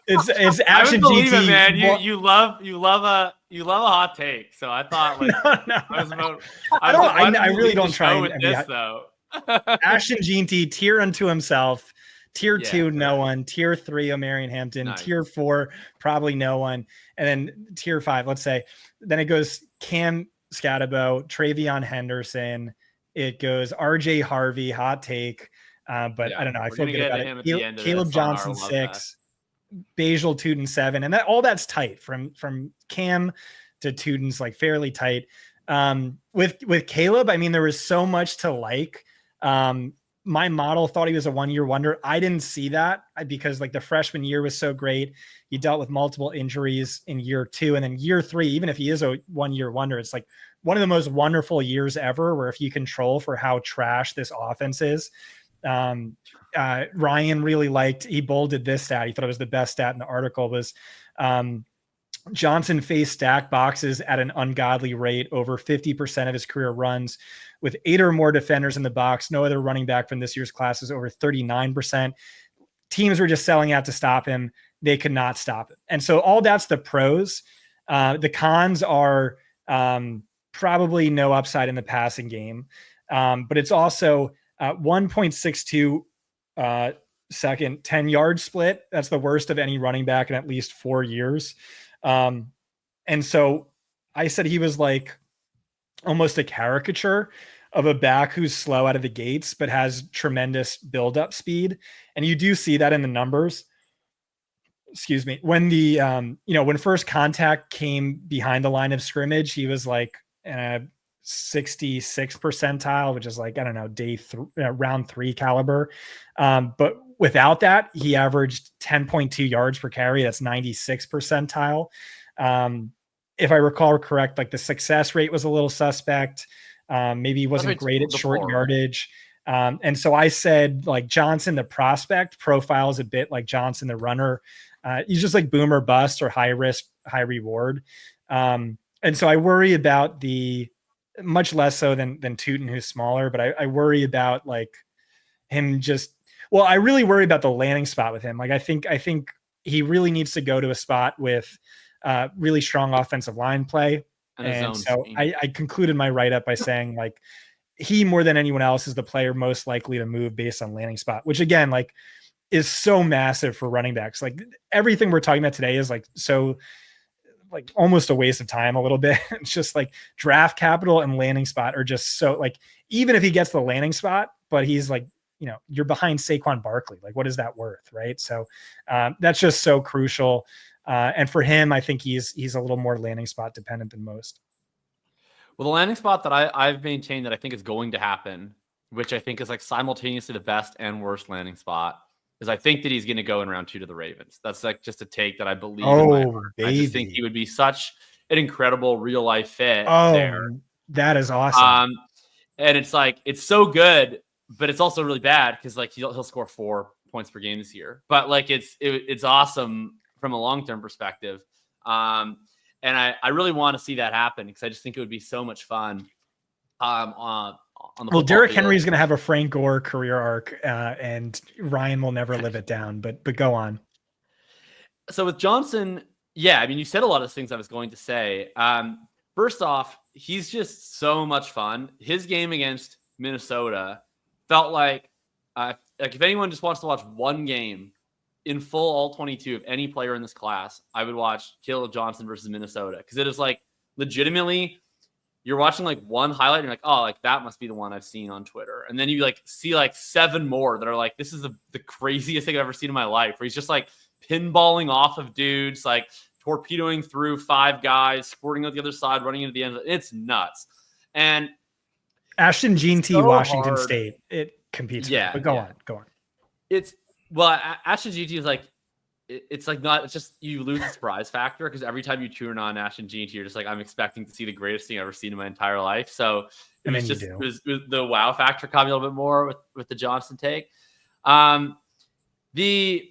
It's Ashton Jeanty. It, man. You love a hot take. So I thought like no. I really don't try with this though. Ashton Jeanty, tier unto himself. Tier 2, no one. Tier 3, Omarion Hampton. Nice. Tier 4, probably no one. And then tier 5, let's say. Then it goes Cam Skattebo, Travion Henderson. It goes RJ Harvey, hot take. But I don't know. I feel good about it. Caleb Johnson 6, Bhayshul Tuten 7, and all that's tight from Cam to Tuten's like fairly tight. With Caleb, I mean, there was so much to like. My model thought he was a 1-year wonder. I didn't see that because like the freshman year was so great. He dealt with multiple injuries in year 2, and then year 3, even if he is a 1-year wonder, it's like one of the most wonderful years ever, where if you control for how trash this offense is. Ryan really liked, he bolded this stat. He thought it was the best stat in the article, was Johnson faced stack boxes at an ungodly rate over 50% of his career runs with 8 or more defenders in the box. No other running back from this year's class is over 39%. Teams were just selling out to stop him. They could not stop him. And so all that's the pros. The cons are probably no upside in the passing game. But it's also 1.62 second 10-yard split. That's the worst of any running back in at least 4 years. And so I said he was like almost a caricature of a back who's slow out of the gates, but has tremendous build-up speed. And you do see that in the numbers. Excuse me. When the, when first contact came behind the line of scrimmage, he was like 66th percentile, which is like, I don't know, round 3 caliber. But without that, he averaged 10.2 yards per carry. That's 96th percentile. If I recall correct, like the success rate was a little suspect. Maybe he wasn't great at short yardage. And so I said, like, Johnson, the prospect, profiles a bit like Johnson, the runner. He's just like boom or bust, or high risk, high reward. And so I worry about the, much less so than Tuten, who's smaller, but I worry about like him I really worry about the landing spot with him. Like, I think he really needs to go to a spot with really strong offensive line play. And so I concluded my write-up by saying, like, he more than anyone else is the player most likely to move based on landing spot, which again, like, is so massive for running backs. Like, everything we're talking about today is like, so like almost a waste of time a little bit. It's just like draft capital and landing spot are just so, like, even if he gets the landing spot, but he's like, you're behind Saquon Barkley. Like, what is that worth? Right. So that's just so crucial. And for him, I think he's a little more landing spot dependent than most. Well, the landing spot that I've maintained that I think is going to happen, which I think is like simultaneously the best and worst landing spot, is I think that he's going to go in round 2 to the Ravens. That's like just a take that I believe in my heart. I just think he would be such an incredible real life fit there. That is awesome. And it's like, it's so good, but it's also really bad because like he'll score 4 points per game this year. But like it's awesome from a long-term perspective. And I really want to see that happen because I just think it would be so much fun. On the Derrick Henry is going to have a Frank Gore career arc, and Ryan will never live it down. But go on. So with Johnson, yeah, I mean, you said a lot of things I was going to say. First off, he's just so much fun. His game against Minnesota felt like if anyone just wants to watch one game in full, all 22 of any player in this class, I would watch Caleb Johnson versus Minnesota because it is like legitimately. You're watching like one highlight and you're like, oh, like that must be the one I've seen on Twitter. And then you like see like 7 more that are like, this is the craziest thing I've ever seen in my life, where he's just like pinballing off of dudes, like torpedoing through 5 guys, squirting out the other side, running into the end. It's nuts. And Ashton Jean T, so Washington hard. State, it competes. Yeah. But go on. Ashton GT is like, it's like not, it's just, you lose the surprise factor because every time you tune on Ashton GT, you're just like, I'm expecting to see the greatest thing I've ever seen in my entire life. So it was the wow factor caught me a little bit more with the Johnson take. The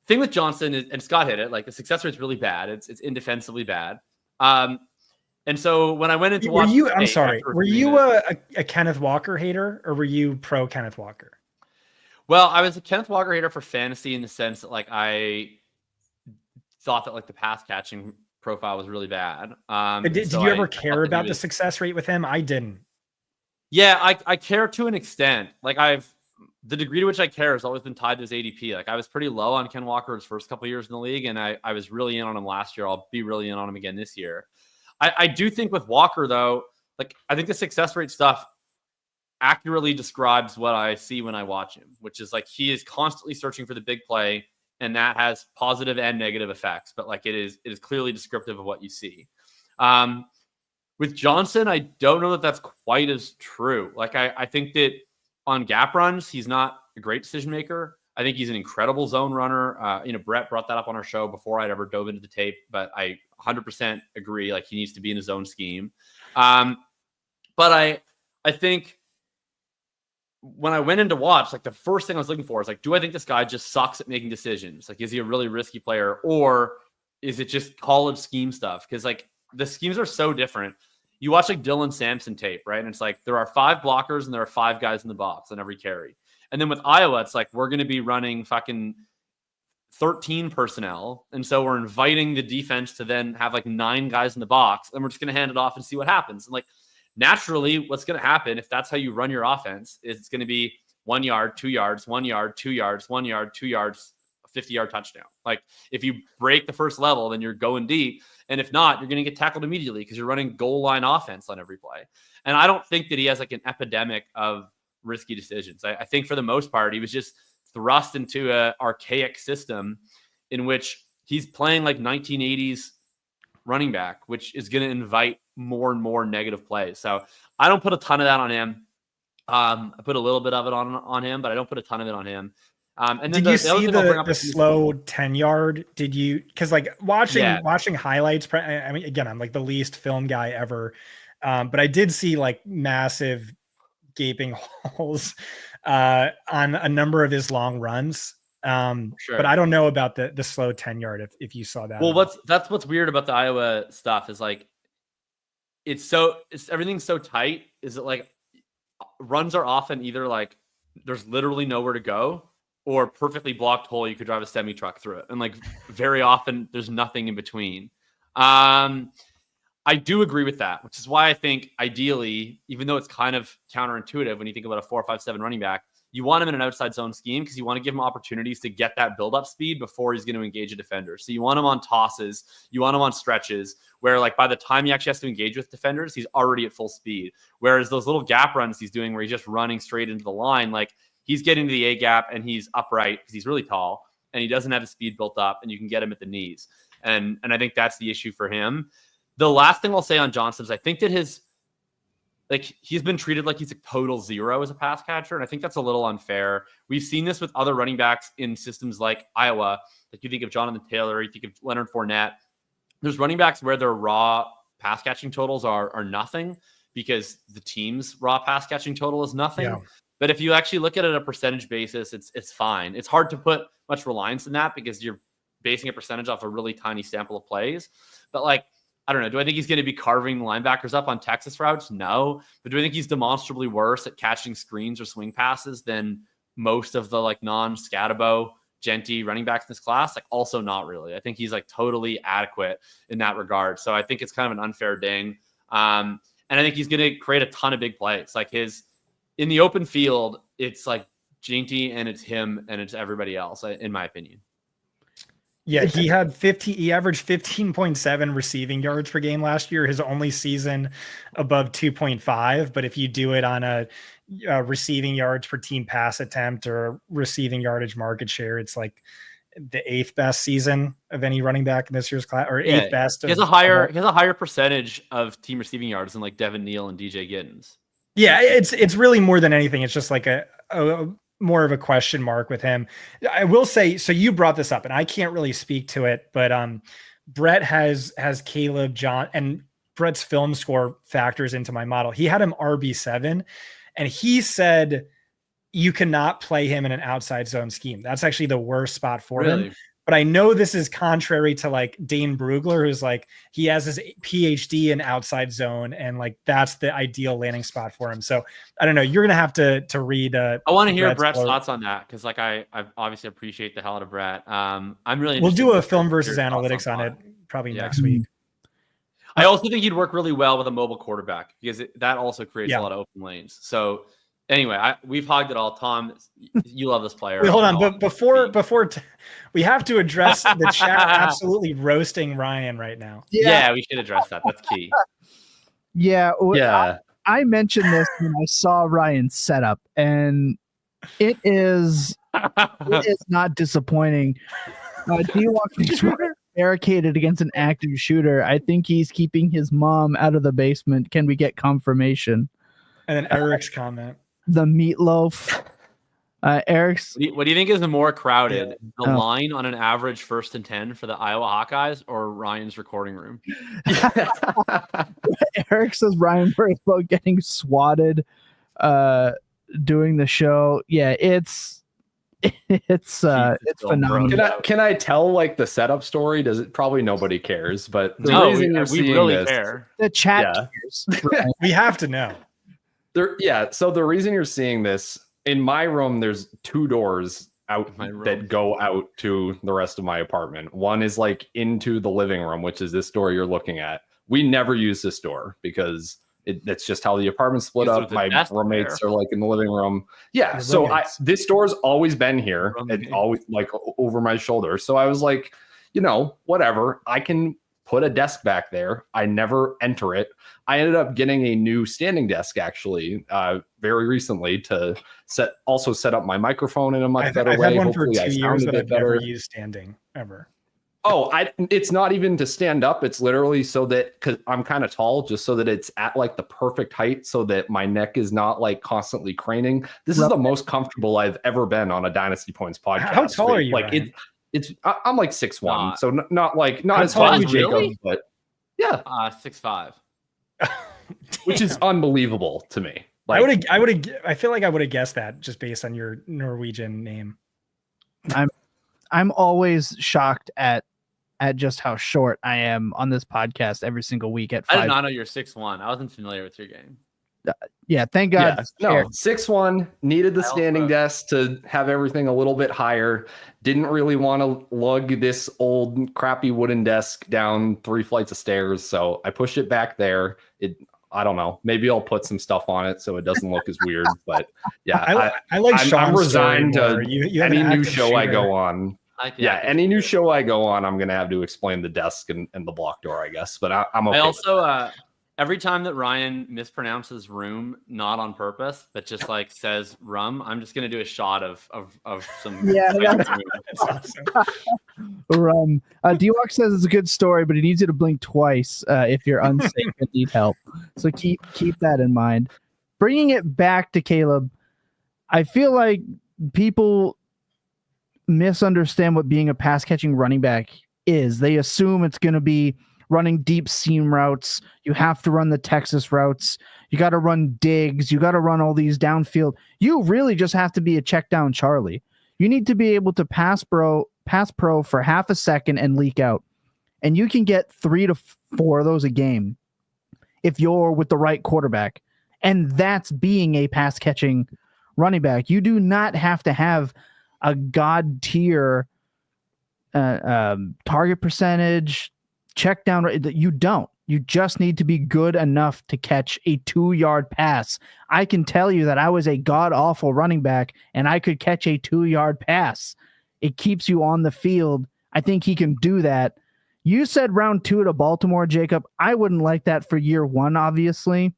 thing with Johnson is, and Scott hit it, like the success rate's really bad. It's indefensibly bad. And so when I went into were you a Kenneth Walker hater or were you pro Kenneth Walker? Well, I was a Kenneth Walker hater for fantasy in the sense that like I thought that like the pass catching profile was really bad. Did you ever care about the success rate with him? I didn't. Yeah, I care to an extent. Like the degree to which I care has always been tied to his ADP. Like I was pretty low on Ken Walker his first couple of years in the league, and I was really in on him last year. I'll be really in on him again this year. I do think with Walker though, like I think the success rate stuff accurately describes what I see when I watch him, which is like he is constantly searching for the big play, and that has positive and negative effects. But like it is clearly descriptive of what you see. With Johnson, I don't know that that's quite as true. Like I think that on gap runs, he's not a great decision maker. I think he's an incredible zone runner. Brett brought that up on our show before I'd ever dove into the tape, but I 100% agree. Like he needs to be in his own scheme. But I think when I went in to watch, like the first thing I was looking for is like, do I think this guy just sucks at making decisions? Like, is he a really risky player, or is it just college scheme stuff? Because like the schemes are so different. You watch like Dylan Sampson tape, right? And it's like there are 5 blockers and there are 5 guys in the box on every carry. And then with Iowa, it's like we're going to be running fucking 13 personnel. And so we're inviting the defense to then have like 9 guys in the box, and we're just going to hand it off and see what happens. And like naturally, what's going to happen if that's how you run your offense is it's going to be 1 yard, 2 yards, 1 yard, 2 yards, 1 yard, 2 yards, a 50-yard touchdown. Like if you break the first level, then you're going deep. And if not, you're going to get tackled immediately because you're running goal line offense on every play. And I don't think that he has like an epidemic of risky decisions. I think for the most part, he was just thrust into an archaic system in which he's playing like 1980s running back, which is going to invite more and more negative plays. So I don't put a ton of that on him. I put a little bit of it on him, but I don't put a ton of it on him. And then did you see the slow 10-yard? Did you, because like watching highlights, I mean, again, I'm like the least film guy ever. But I did see like massive gaping holes on a number of his long runs. Sure. But I don't know about the slow 10-yard if you saw that. Well, that's what's weird about the Iowa stuff is like everything's so tight. Is it like runs are often either like there's literally nowhere to go or perfectly blocked hole you could drive a semi truck through it, and like very often there's nothing in between. I do agree with that, which is why I think ideally, even though it's kind of counterintuitive when you think about a 4-5-7 running back, you want him in an outside zone scheme because you want to give him opportunities to get that build-up speed before he's going to engage a defender. So you want him on tosses, you want him on stretches where like by the time he actually has to engage with defenders, he's already at full speed. Whereas those little gap runs he's doing where he's just running straight into the line, like he's getting to the A gap and he's upright because he's really tall and he doesn't have the speed built up, and you can get him at the knees. And I think that's the issue for him. The last thing I'll say on Johnson is I think that he's been treated like he's a total zero as a pass catcher, and I think that's a little unfair. We've seen this with other running backs in systems like Iowa. Like you think of Jonathan Taylor, you think of Leonard Fournette. There's running backs where their raw pass catching totals are nothing because the team's raw pass catching total is nothing. Yeah. But if you actually look at it on a percentage basis, it's fine. It's hard to put much reliance in that because you're basing a percentage off a really tiny sample of plays. But like, I don't know. Do I think he's going to be carving linebackers up on Texas routes? No. But do I think he's demonstrably worse at catching screens or swing passes than most of the like non-Skattebo, Genty running backs in this class? Like also not really. I think he's like totally adequate in that regard. So I think it's kind of an unfair ding. And I think he's going to create a ton of big plays. Like in the open field, it's like Genty and it's him and it's everybody else, in my opinion. Yeah, he averaged 15.7 receiving yards per game last year, his only season above 2.5. But if you do it on a receiving yards per team pass attempt or receiving yardage market share, it's like the 8th best season of any running back in this year's class, or 8th best. He has a higher percentage of team receiving yards than like Devin Neal and DJ Giddens. Yeah, it's really more than anything. It's just like a more of a question mark with him. I will say, so you brought this up and I can't really speak to it, but Brett has Kaleb, John, and Brett's film score factors into my model. He had him RB7 and he said you cannot play him in an outside zone scheme. That's actually the worst spot for him. But I know this is contrary to like Dane Brugler, who's like, he has his PhD in outside zone and like, that's the ideal landing spot for him. So I don't know. You're going to have to read. I want to hear Brett's thoughts on that. Cause like, I obviously appreciate the hell out of Brett. I'm really, we'll do a film versus analytics on it probably next week. I also think he'd work really well with a mobile quarterback because that also creates a lot of open lanes. So anyway, we've hogged it all. Tom, you love this player. Wait, hold on, but before we have to address the chat absolutely roasting Ryan right now. Yeah, we should address that. That's key. Yeah. I mentioned this when I saw Ryan's setup, and it is not disappointing. D-Walk barricaded against an active shooter. I think he's keeping his mom out of the basement. Can we get confirmation? And then Eric's comment. The meatloaf. Eric's. What do you think is the more crowded? The line on an average 1st and 10 for the Iowa Hawkeyes or Ryan's recording room? Eric says Ryan worries about getting swatted doing the show. Yeah, it's phenomenal. Can I tell like the setup story? Does it? Probably nobody cares, but the reason we really care. The chat cares. We have to know. So the reason you're seeing this in my room, there's 2 doors out that go out to the rest of my apartment. One is like into the living room, which is this door you're looking at. We never use this door because that's just how the apartment's split up. My roommates are like in the living room. Yeah. So this door's always been here and always like over my shoulder. So I was like, whatever, I can put a desk back there. I never enter it. I ended up getting a new standing desk actually very recently to set up my microphone in a much better way. I've had one for 2 years, but I've never used standing ever. Oh, it's not even to stand up. It's literally so that, because I'm kind of tall, just so that it's at like the perfect height so that my neck is not like constantly craning. This is the most comfortable I've ever been on a Dynasty Points podcast. How tall are you? Like I'm like 6'1", so not as tall as Jacob, but yeah, 6'5", which is unbelievable to me. Like, I feel like I would have guessed that just based on your Norwegian name. I'm always shocked at just how short I am on this podcast every single week at 5. I did not know you're 6'1". I wasn't familiar with your game. Yeah, thank God. Yeah, no, 6'1", needed the standing desk to have everything a little bit higher. Didn't really want to lug this old crappy wooden desk down 3 flights of stairs, so I pushed it back there. I don't know. Maybe I'll put some stuff on it so it doesn't look as weird. But yeah, I'm resigned to any new show I go on. Any new show I go on, I'm gonna have to explain the desk and the block door, I guess. But I'm okay. every time that Ryan mispronounces room, not on purpose, but just like says rum, I'm just gonna do a shot of some. Yeah, That's awesome. D-Walk says it's a good story, but he needs you to blink twice if you're unsafe and need help. So keep that in mind. Bringing it back to Kaleb, I feel like people misunderstand what being a pass catching running back is. They assume it's going to be running deep seam routes. You have to run the Texas routes. You got to run digs. You got to run all these downfield. You really just have to be a check down Charlie. You need to be able to pass pro for half a second and leak out. And you can get 3 to 4 of those a game if you're with the right quarterback. And that's being a pass catching running back. You do not have to have a god tier target percentage, check down. You don't. You just need to be good enough to catch a 2-yard pass. I can tell you that I was a god awful running back and I could catch a 2-yard pass. It keeps you on the field. I think he can do that. You said round 2 to Baltimore, Jacob. I wouldn't like that for year 1, obviously,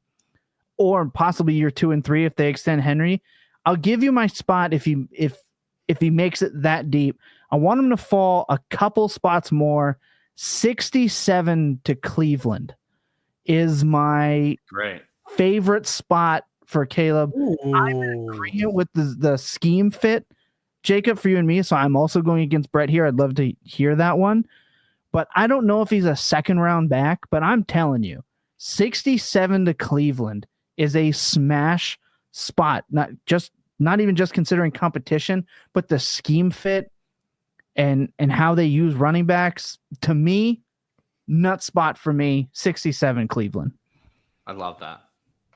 or possibly year 2 and 3 if they extend Henry. I'll give you my spot if he makes it that deep. I want him to fall a couple spots more. 67 to Cleveland is my favorite spot for Kaleb. Ooh. I'm in agreement with the scheme fit, Jacob, for you and me. So I'm also going against Brett here. I'd love to hear that one. But I don't know if he's a second round back, but I'm telling you, 67 to Cleveland is a smash spot. Not even just considering competition, but the scheme fit and how they use running backs. To me, nut spot for me, 67 Cleveland. I love that.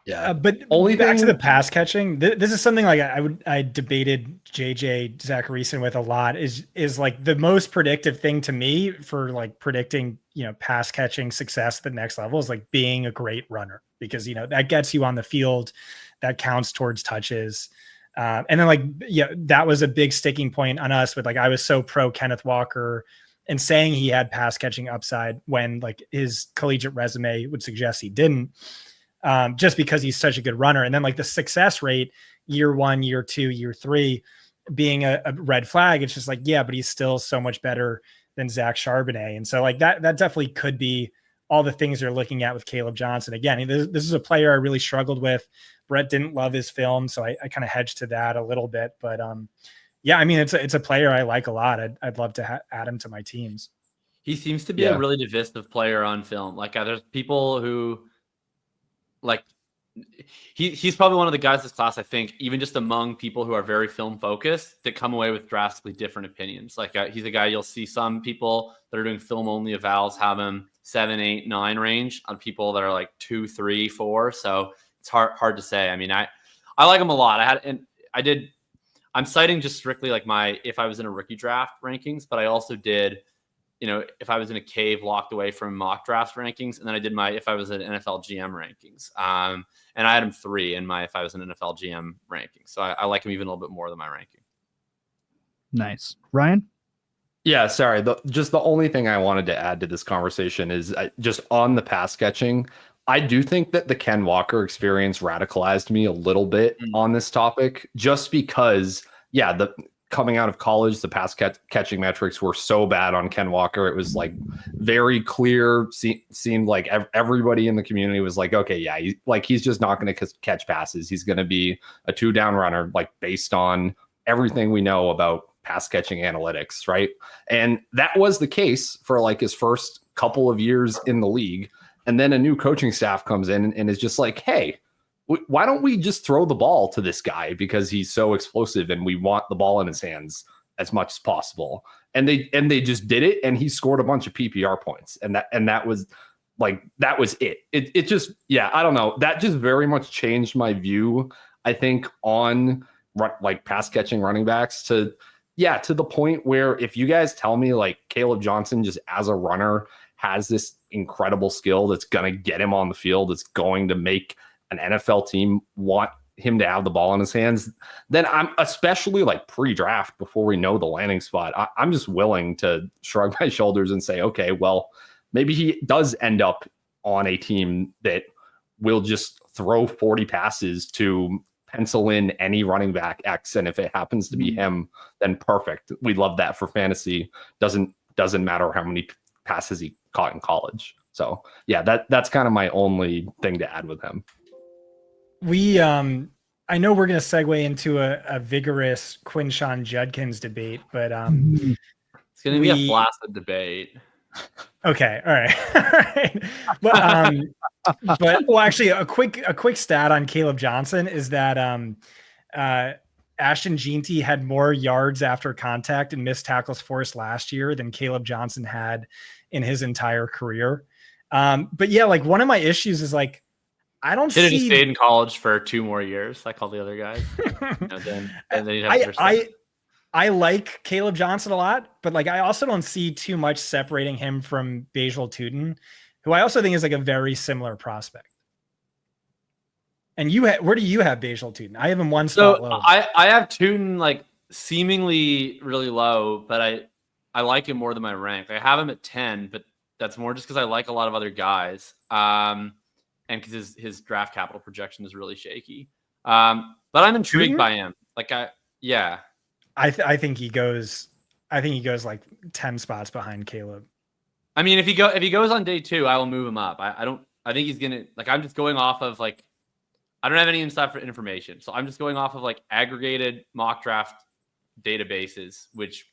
Yeah, but only back thing to the pass catching. This is something like I debated JJ Zacharyson with a lot. Is like the most predictive thing to me for like predicting pass catching success at the next level is like being a great runner, because that gets you on the field, that counts towards touches. And then that was a big sticking point on us with I was so pro Kenneth Walker and saying he had pass catching upside when his collegiate resume would suggest he didn't, just because he's such a good runner. And then the success rate year 1, year 2, year 3 being a red flag. It's just but he's still so much better than Zach Charbonnet. And so that definitely could be all the things they're looking at with Kaleb Johnson. Again, this is a player I really struggled with. Brett didn't love his film, so I kind of hedged to that a little bit. But it's a player I like a lot. I'd love to add him to my teams. He seems to be a really divisive player on film. There's people who he's probably one of the guys this class, I think, even just among people who are very film focused, that come away with drastically different opinions. He's a guy you'll see some people that are doing film only evals have him 7, 8, 9 range on people that are 2, 3, 4. So it's hard to say. I mean, I like him a lot. I'm citing just strictly my if I was in a rookie draft rankings, but I also did, if I was in a cave locked away from mock draft rankings, and then I did my if I was an NFL GM rankings. And I had him 3 in my if I was an NFL GM ranking. So I like him even a little bit more than my ranking. Nice. Ryan? Yeah, sorry. The only thing I wanted to add to this conversation is just on the pass catching. I do think that the Ken Walker experience radicalized me a little bit on this topic, just because, the coming out of college, the pass catching metrics were so bad on Ken Walker. It was very clear. Seemed like everybody in the community was okay, he's just not going to catch passes. He's going to be a 2-down runner, based on everything we know about pass catching analytics, right? And that was the case for his first couple of years in the league. And then a new coaching staff comes in and is just hey, why don't we just throw the ball to this guy, because he's so explosive and we want the ball in his hands as much as possible. And they just did it, and he scored a bunch of PPR points. And that was that was it. It just, I don't know. That just very much changed my view, I think, on pass catching running backs to the point where if you guys tell me Kaleb Johnson just as a runner has this incredible skill that's going to get him on the field, that's going to make an NFL team want him to have the ball in his hands, then I'm, especially pre-draft, before we know the landing spot, I'm just willing to shrug my shoulders and say, okay, well, maybe he does end up on a team that will just throw 40 passes to pencil in any running back X, and if it happens to be him, then perfect. We love that for fantasy. Doesn't matter how many passes he caught in college. So yeah, that's kind of my only thing to add with him. We I know we're going to segue into a vigorous Quinshon Judkins debate, but it's going to be a flaccid debate. Okay, all right, all right. But well, actually, a quick stat on Caleb Johnson is that Ashton Jeanty had more yards after contact and missed tackles forced last year than Caleb Johnson had in his entire career. But yeah, like one of my issues is like I don't Should have see. just stayed in college for 2 more years, like all the other guys. And then you'd have I like Caleb Johnson a lot, but like I also don't see too much separating him from Bhayshul Tuten, who I also think is like a very similar prospect. And where do you have Bhayshul Tuten? I have him one spot low. I have Tuten like seemingly really low, but I like him more than my rank. I have him at 10, but that's more just because I like a lot of other guys. And because his draft capital projection is really shaky. But I'm intrigued by him. Like I think he goes like 10 spots behind Caleb. I mean, if he goes on day 2, I will move him up. I think he's gonna like. I'm just going off of like. I don't have any inside information, so I'm just going off of like aggregated mock draft databases. Which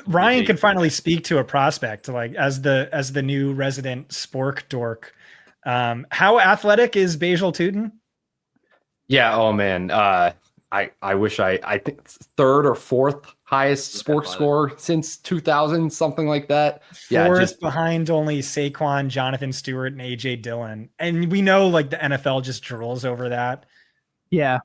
Ryan can finally speak to a prospect, like as the new resident SPORQ dork. How athletic is Bhayshul Tuten? Yeah. Oh man. I wish I think it's 3rd or 4th highest SPORQ score since 2000, something like that. 4th just behind only Saquon, Jonathan Stewart, and AJ Dillon. And we know like the NFL just drools over that. Yeah.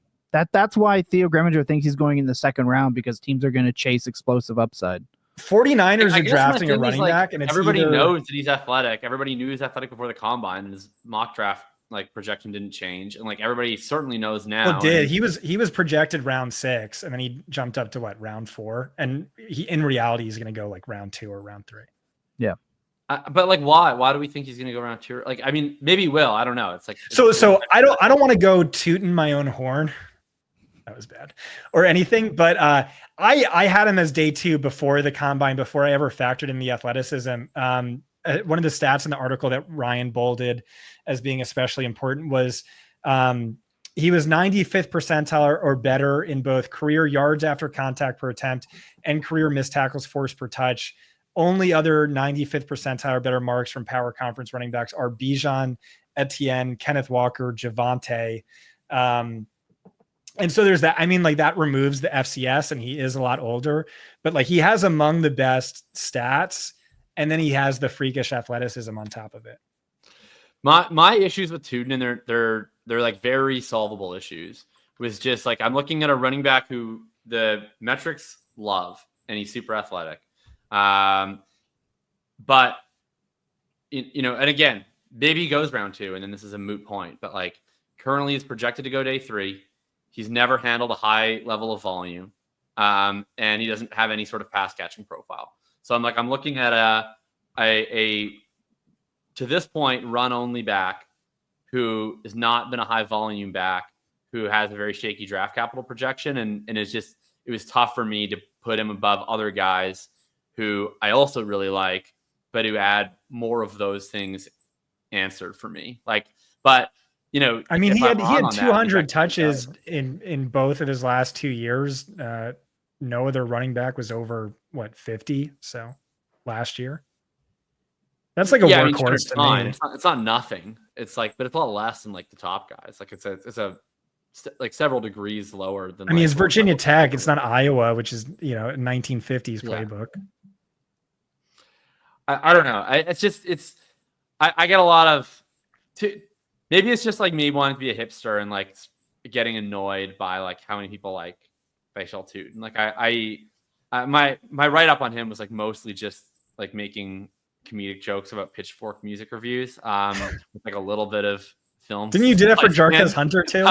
That's why Theo Greminger thinks he's going in the 2nd round, because teams are going to chase explosive upside. 49ers are drafting a running back, and everybody knows that he's athletic. Everybody knew he's athletic before the combine, and his mock draft like projection didn't change, and like everybody certainly knows now. Well, he was projected round 6, and then he jumped up to round 4, and in reality he's going to go like round 2 or round 3. Yeah, but like why do we think he's going to go round 2? Like I mean, maybe he will. I don't know. It's like so I don't want to go tooting my own horn. That was bad or anything, but I had him as day 2 before the combine, before I ever factored in the athleticism. One of the stats in the article that Ryan bolded as being especially important was he was 95th percentile or better in both career yards after contact per attempt and career missed tackles forced per touch. Only other 95th percentile or better marks from power conference running backs are Bijan, Etienne, Kenneth Walker, Javonte. And so there's that. I mean, like that removes the FCS, and he is a lot older, but like he has among the best stats, and then he has the freakish athleticism on top of it. My issues with Tuten, and they're like very solvable issues, was just like I'm looking at a running back who the metrics love, and he's super athletic. But and again, maybe he goes round 2, and then this is a moot point. But like currently, he's projected to go day 3. He's never handled a high level of volume, and he doesn't have any sort of pass catching profile. So I'm looking at a to this point run only back who has not been a high volume back, who has a very shaky draft capital projection, and it was tough for me to put him above other guys who I also really like, but who add more of those things answered for me. But. I mean, he had 200 touches in both of his last 2 years. No other running back was over 50. So last year, that's like a workhorse to me. It's not nothing. It's like, but it's a lot less than like the top guys. Like it's a like several degrees lower than. I mean, it's Virginia Tech. It's not Iowa, which is 1950s playbook. I don't know. I get a lot of. Maybe it's just like me wanting to be a hipster and like getting annoyed by like how many people like Bhayshul Tuten. Like my write up on him was like mostly just like making comedic jokes about Pitchfork music reviews, with like a little bit of film. Didn't you do that for Jarquez Hunter too?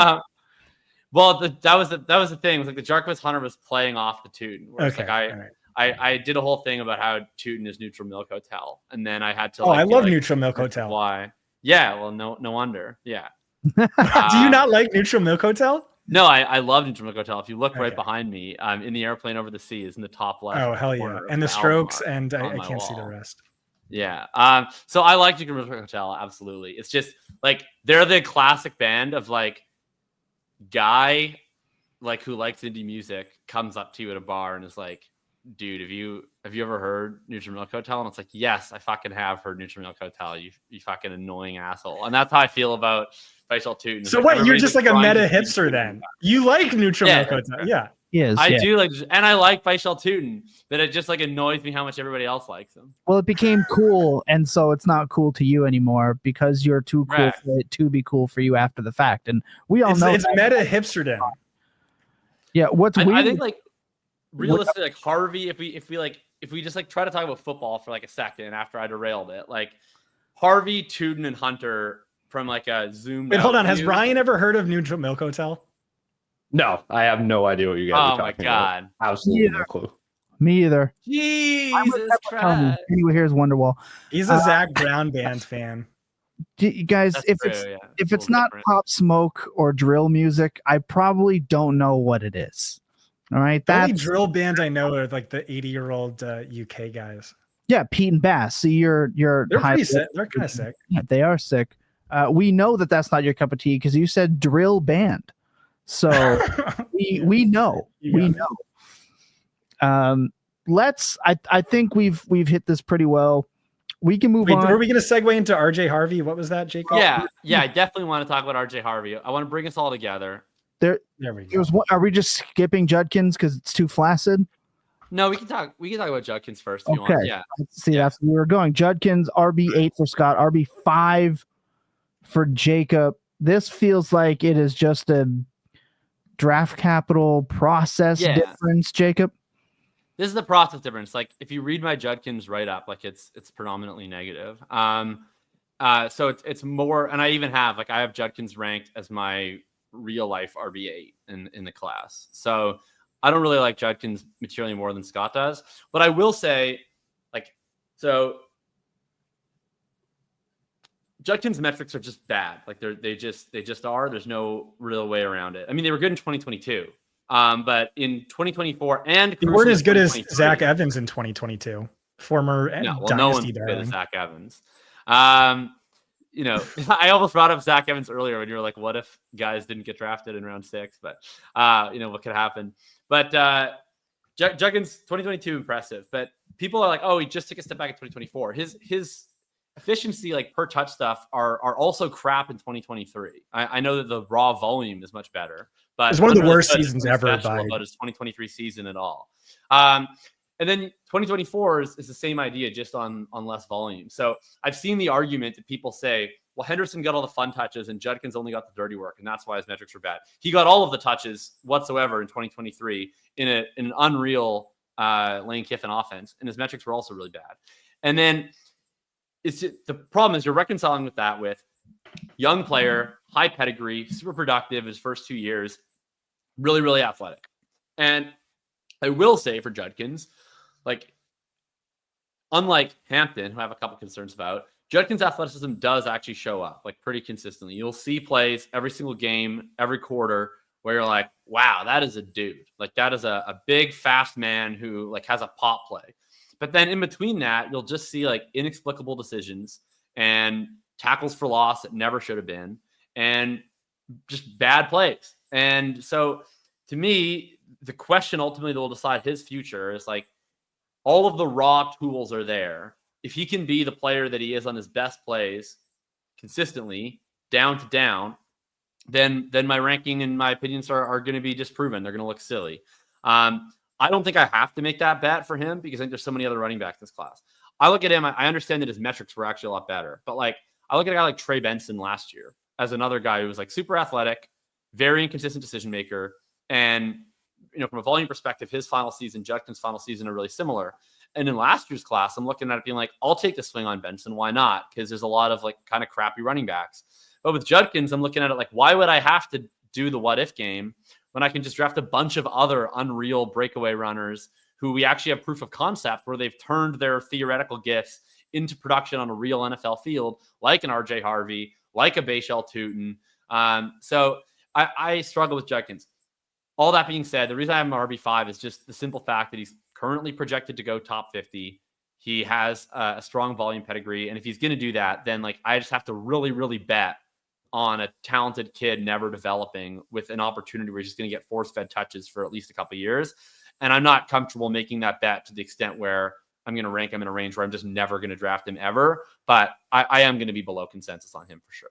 Well, that was the thing. It was like the Jarquez Hunter was playing off the Tuten. Okay. Like I did a whole thing about how Tuten is Neutral Milk Hotel, and then I had to. I love Neutral Milk Hotel. Why? Yeah, well, no wonder. Yeah. Do you not like Neutral Milk Hotel? No, I love Neutral Milk Hotel. If you look right Okay. behind me, in the airplane over the sea is in the top left. Oh, hell yeah. corner of And the my Strokes, album and art I on my can't see the wall. rest. Yeah. So I like Neutral Milk Hotel. Absolutely. It's just like they're the classic band of like guy like who likes indie music comes up to you at a bar and is like, dude, have you ever heard Neutral Milk Hotel? And it's like, yes, I fucking have heard Neutral Milk Hotel. You fucking annoying asshole. And that's how I feel about Bhayshul Tuten. So what? You're just like a meta hipster then. You like Neutral Milk Hotel? Yeah. I do like, and I like Bhayshul Tuten, but it just like annoys me how much everybody else likes him. Well, it became cool, and so it's not cool to you anymore because you're too cool Right. for it to be cool for you after the fact. And we all know It's meta hipsterdom. Yeah, what's weird? I think like realistically, like Harvey, if we just like try to talk about football for like a second after I derailed it, like Harvey, Tuten, and Hunter from like a Zoom. Wait, hold on. Has Brian ever heard of Neutral Milk Hotel? No, I have no idea what you guys are Oh my talking god. about. Absolutely no clue. Me either. Jesus Christ. Anyway, here's Wonderwall. He's a Zach Brown band fan. You guys, That's if true, it's yeah. if a it's little not different. Pop Smoke or drill music, I probably don't know what it is. All right, The only that's drill band I know are like the 80-year-old UK guys. yeah, Pete and Bass. See, you're They're pretty sick. They're kind of sick. Yeah, they are sick. We know that that's not your cup of tea because you said drill band. So we know. We know. I think we've hit this pretty well. We can move Wait, on. are we going to segue into RJ Harvey? What was that, Jacob? Yeah, I definitely want to talk about RJ Harvey. I want to bring us all together. There we go. There's one, are we just skipping Judkins because it's too flaccid? No, we can talk about Judkins first if you Okay. want. Yeah. See, that's where we were going. Judkins, RB8 for Scott, RB5 for Jacob. This feels like it is just a draft capital process difference, Jacob. This is the process difference. Like if you read my Judkins write up, like it's predominantly negative. So it's more, and I even have I have Judkins ranked as my real life RB8 in the class. So I don't really like Judkins materially more than Scott does. But I will say, Judkins metrics are just bad. Like they just are. There's no real way around it. I mean, they were good in 2022. But in 2024 and they weren't as good as Zach Evans in 2022. Former Dynasty no one's good as Zach Evans. I almost brought up Zach Evans earlier when you were like, what if guys didn't get drafted in round 6? But what could happen? But Judkins 2022 impressive. But people are like, oh, he just took a step back in 2024. His efficiency, like per touch stuff, are also crap in 2023. I know that the raw volume is much better, but it's one of the worst seasons ever about his 2023 season at all. And then 2024 is the same idea, just on less volume. So I've seen the argument that people say, well, Henderson got all the fun touches and Judkins only got the dirty work, and that's why his metrics were bad. He got all of the touches whatsoever in 2023 in an unreal Lane Kiffin offense, and his metrics were also really bad. And then the problem is you're reconciling with that with young player, high pedigree, super productive his first 2 years, really, really athletic. And I will say for Judkins, unlike Hampton, who I have a couple concerns about, Judkins' athleticism does actually show up pretty consistently. You'll see plays every single game, every quarter, where you're like, wow, that is a dude. That is a big, fast man who has a pop play. But then in between that, you'll just see inexplicable decisions and tackles for loss that never should have been, and just bad plays. And so to me, the question ultimately that will decide his future is all of the raw tools are there. If he can be the player that he is on his best plays consistently, down to down, then my ranking and my opinions are going to be disproven. They're going to look silly. I don't think I have to make that bet for him because I think there's so many other running backs in this class. I look at him, I understand that his metrics were actually a lot better, but I look at a guy like Trey Benson last year as another guy who was super athletic, very inconsistent decision maker. And, from a volume perspective, his final season, Judkins' final season are really similar. And in last year's class, I'm looking at it being I'll take the swing on Benson. Why not? Because there's a lot of kind of crappy running backs. But with Judkins, I'm looking at it why would I have to do the what if game when I can just draft a bunch of other unreal breakaway runners who we actually have proof of concept where they've turned their theoretical gifts into production on a real NFL field, like an RJ Harvey, like a Bhayshul Tuten. So I struggle with Judkins. All that being said, the reason I have him RB5 is just the simple fact that he's currently projected to go top 50. He has a strong volume pedigree. And if he's going to do that, then like I just have to really, really bet on a talented kid never developing with an opportunity where he's just going to get force-fed touches for at least a couple of years. And I'm not comfortable making that bet to the extent where I'm going to rank him in a range where I'm just never going to draft him ever. But I am going to be below consensus on him for sure.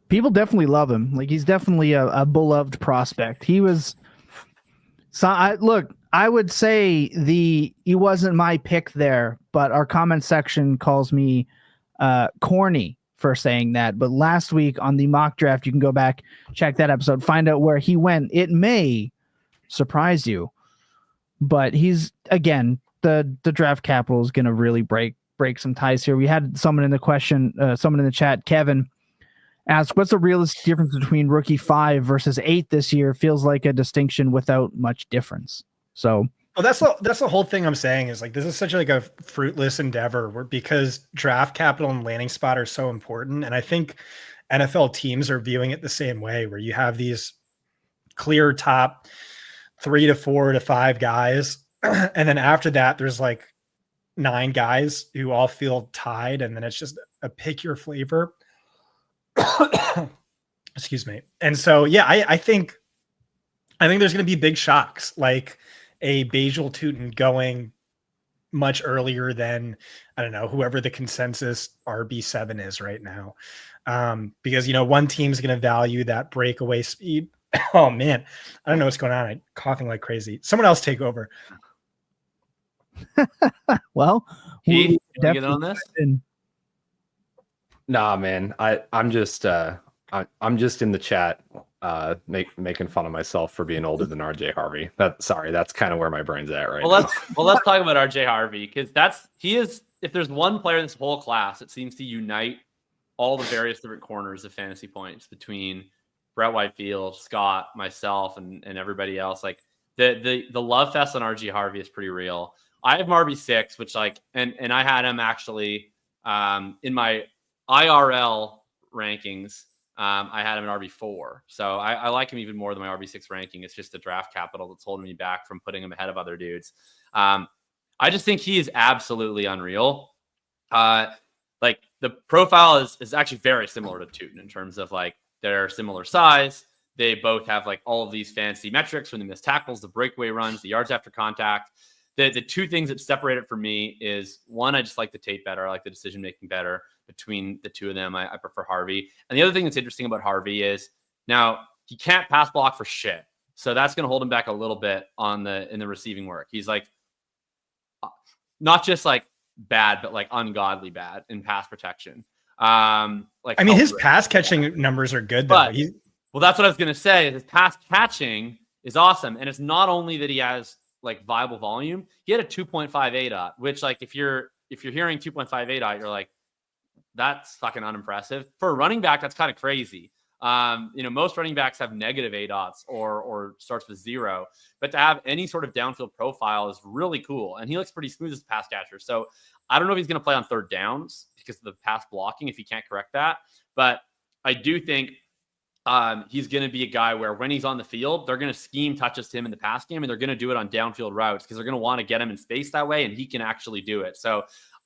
People definitely love him. Like, he's definitely a beloved prospect. He was, I would say he wasn't my pick there, but our comment section calls me corny for saying that. But last week on the mock draft, you can go back, check that episode, find out where he went. It may surprise you, but he's, again, the draft capital is going to really break some ties here. We had someone in the chat, Kevin, ask, what's the realistic difference between rookie 5 versus 8 this year? Feels like a distinction without much difference. So, well, that's the whole thing I'm saying is like, this is such like a fruitless endeavor because draft capital and landing spot are so important. And I think NFL teams are viewing it the same way, where you have these clear top 3 to 4 to 5 guys. And then after that, there's like 9 guys who all feel tied. And then it's just a pick your flavor. Excuse me. And so, yeah, I think there's going to be big shocks, like a Bhayshul Tuten going much earlier than, I don't know, whoever the consensus RB7 is right now. Because, you know, one team's going to value that breakaway speed. Oh man, I don't know what's going on. I'm coughing like crazy. Someone else take over. Well, we get on this. Nah, man. I'm just in the chat making fun of myself for being older than RJ Harvey. That's kind of where my brain's at right now. Let's talk about RJ Harvey, because if there's one player in this whole class that seems to unite all the various different corners of fantasy points between Brett Whitefield, Scott, myself, and everybody else, like the love fest on RJ Harvey is pretty real. I have him RB6, which and I had him actually in my IRL rankings. I had him in RB4. So I like him even more than my RB6 ranking. It's just the draft capital that's holding me back from putting him ahead of other dudes. I just think he is absolutely unreal. Like the profile is actually very similar to Tuten in terms of like they're similar size. They both have like all of these fancy metrics from the missed tackles, the breakaway runs, the yards after contact. The two things that separate it for me is, one, I just like the tape better. I like the decision making better between the two of them. I prefer Harvey. And the other thing that's interesting about Harvey is now he can't pass block for shit. So that's going to hold him back a little bit in the receiving work. He's like not just like bad, but like ungodly bad in pass protection. His pass catching numbers are good though. Well, that's what I was going to say. His pass catching is awesome. And it's not only that he has like viable volume, he had a 2.5 ADOT, which like if you're hearing 2.5 ADOT, you're like, that's fucking unimpressive. For a running back, that's kind of crazy. Most running backs have negative ADOTs or starts with 0, but to have any sort of downfield profile is really cool. And he looks pretty smooth as a pass catcher. So I don't know if he's going to play on third downs because of the pass blocking, if he can't correct that. But I do think he's going to be a guy where when he's on the field, they're going to scheme touches to him in the pass game, and they're going to do it on downfield routes because they're going to want to get him in space that way, and he can actually do it. So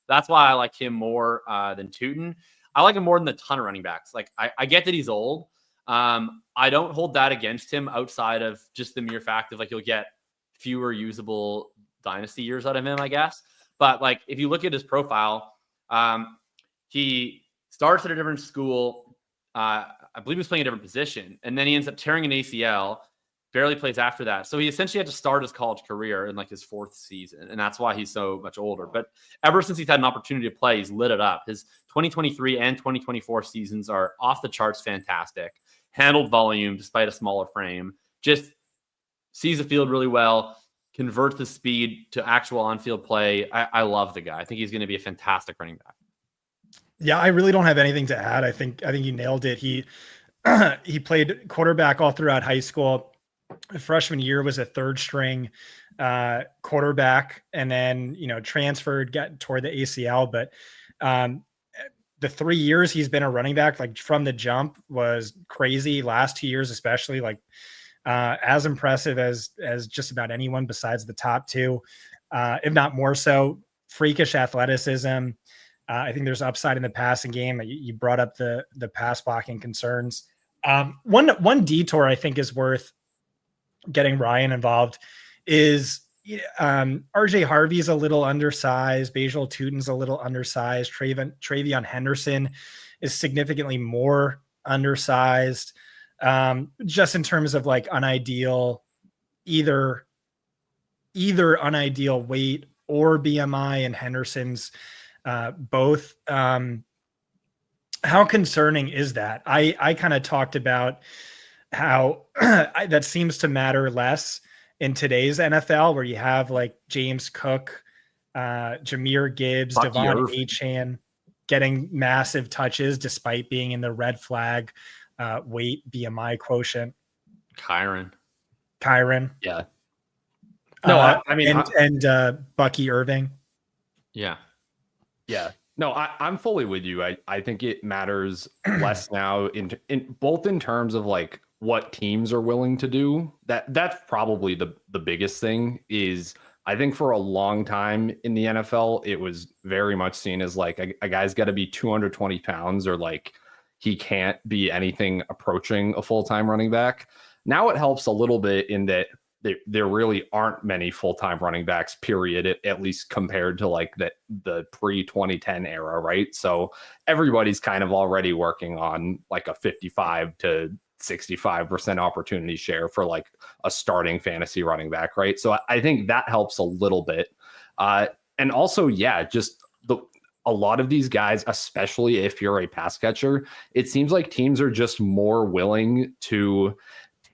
that's why I like him more than Tuten. I like him more than the ton of running backs. Like I get that he's old. I don't hold that against him outside of just the mere fact of like, you'll get fewer usable dynasty years out of him, I guess. But like, if you look at his profile, he starts at a different school. I believe he was playing a different position, and then he ends up tearing an ACL, barely plays after that. So he essentially had to start his college career in like his 4th season, and that's why he's so much older. But ever since he's had an opportunity to play, he's lit it up. His 2023 and 2024 seasons are off the charts fantastic. Handled volume despite a smaller frame, just sees the field really well, converts the speed to actual on-field play. I love the guy. I think he's going to be a fantastic running back. Yeah, I really don't have anything to add. I think you nailed it. He played quarterback all throughout high school. Freshman year was a 3rd string quarterback, and then, transferred, got toward the ACL. But the 3 years he's been a running back, like from the jump, was crazy. Last 2 years, especially, like as impressive as just about anyone besides the top two, if not more so. Freakish athleticism. I think there's upside in the passing game. You brought up the pass blocking concerns. One detour I think is worth getting Ryan involved is RJ Harvey's a little undersized. Bhayshul Tuten's a little undersized. Travion Henderson is significantly more undersized. Just in terms of like unideal, either unideal weight or BMI, and Henderson's both. How concerning is that? I kind of talked about how that seems to matter less in today's NFL, where you have like James Cook, Jahmyr Gibbs, Devon Achane getting massive touches despite being in the red flag weight BMI quotiont. Kyron. Yeah. No, I mean, Bucky Irving. Yeah. Yeah. No, I'm fully with you. I think it matters less now in both in terms of like what teams are willing to do. That's probably the biggest thing. Is I think for a long time in the NFL, it was very much seen as like a guy's got to be 220 pounds or like he can't be anything approaching a full-time running back. Now it helps a little bit in that there really aren't many full-time running backs, period, at least compared to like the pre-2010 era, right? So everybody's kind of already working on like a 55 to 65% opportunity share for like a starting fantasy running back, right? So I think that helps a little bit. And also, yeah, just a lot of these guys, especially if you're a pass catcher, it seems like teams are just more willing to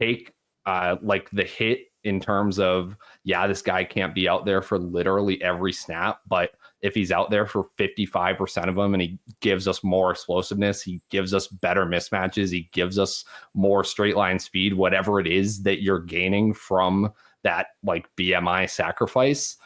take like the hit in terms of, yeah, this guy can't be out there for literally every snap, but if he's out there for 55% of them and he gives us more explosiveness, he gives us better mismatches, he gives us more straight line speed, whatever it is that you're gaining from that like BMI sacrifice,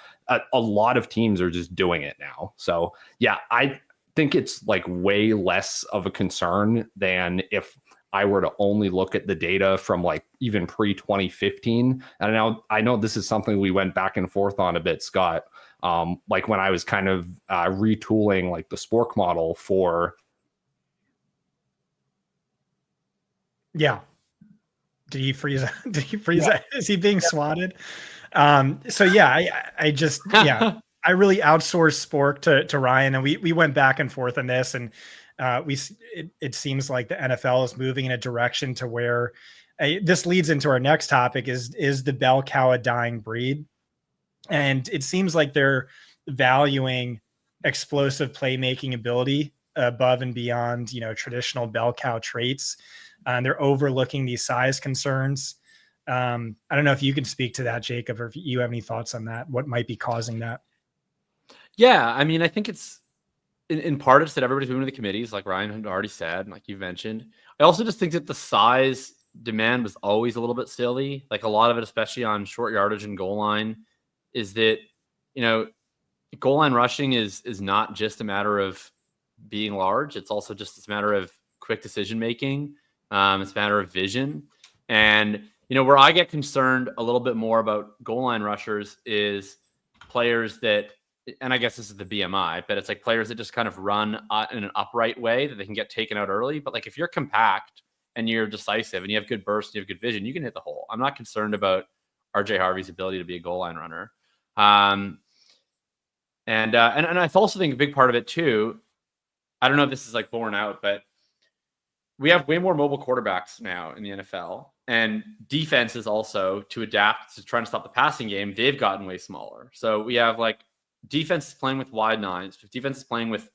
a lot of teams are just doing it now. So yeah, I think it's like way less of a concern than if I were to only look at the data from like even pre-2015. And I know this is something we went back and forth on a bit, Scott. Like when I was kind of retooling like the SPORQ model for. Yeah. Did he freeze? Yeah. Is he being swatted? So yeah, I just, yeah, I really outsourced SPORQ to Ryan, and we went back and forth on this, and it seems like the NFL is moving in a direction to where this leads into our next topic is the bell cow a dying breed? And it seems like they're valuing explosive playmaking ability above and beyond, traditional bell cow traits. And they're overlooking these size concerns. I don't know if you can speak to that, Jacob, or if you have any thoughts on that, what might be causing that? Yeah. I mean, I think it's in part it's that everybody's moving to the committees, like Ryan had already said, like you mentioned. I also just think that the size demand was always a little bit silly. Like a lot of it, especially on short yardage and goal line, is that, goal line rushing is not just a matter of being large. It's also just a matter of quick decision making. It's a matter of vision. And, where I get concerned a little bit more about goal line rushers is players that, and I guess this is the BMI, but it's like players that just kind of run in an upright way that they can get taken out early. But like if you're compact and you're decisive and you have good burst, and you have good vision, you can hit the hole. I'm not concerned about RJ Harvey's ability to be a goal line runner. And I also think a big part of it too, I don't know if this is like borne out, but we have way more mobile quarterbacks now in the NFL, and defenses also, to adapt to trying to stop the passing game, they've gotten way smaller. So we have like defense is playing with wide nines, defense is playing with,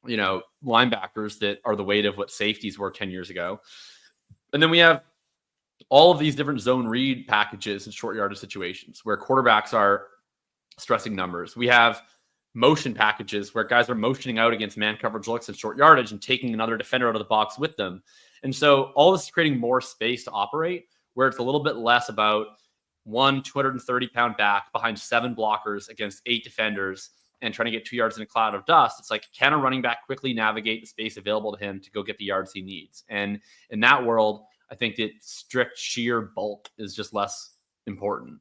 linebackers that are the weight of what safeties were 10 years ago. And then we have all of these different zone read packages in short yardage situations where quarterbacks are stressing numbers. We have motion packages where guys are motioning out against man coverage looks in short yardage and taking another defender out of the box with them. And so all this is creating more space to operate, where it's a little bit less about one 230-pound back behind 7 blockers against 8 defenders and trying to get 2 yards in a cloud of dust. It's like, can a running back quickly navigate the space available to him to go get the yards he needs? And in that world, I think that strict sheer bulk is just less important.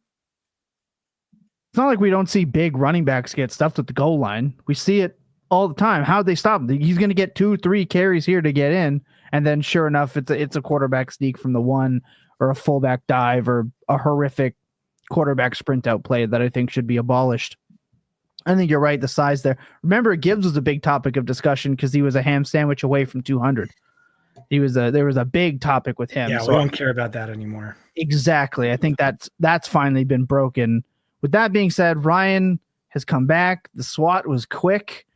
It's not like we don't see big running backs get stuffed at the goal line. We see it all the time. How'd they stop him? He's going to get 2-3 carries here to get in. And then sure enough, it's a quarterback sneak from the one, or a fullback dive, or a horrific quarterback sprint out play that I think should be abolished. I think you're right. The size there. Remember, Gibbs was a big topic of discussion because he was a ham sandwich away from 200. There was a big topic with him. Yeah, so we don't care about that anymore. Exactly. I think that's finally been broken. With that being said, Ryan has come back. The SWAT was quick.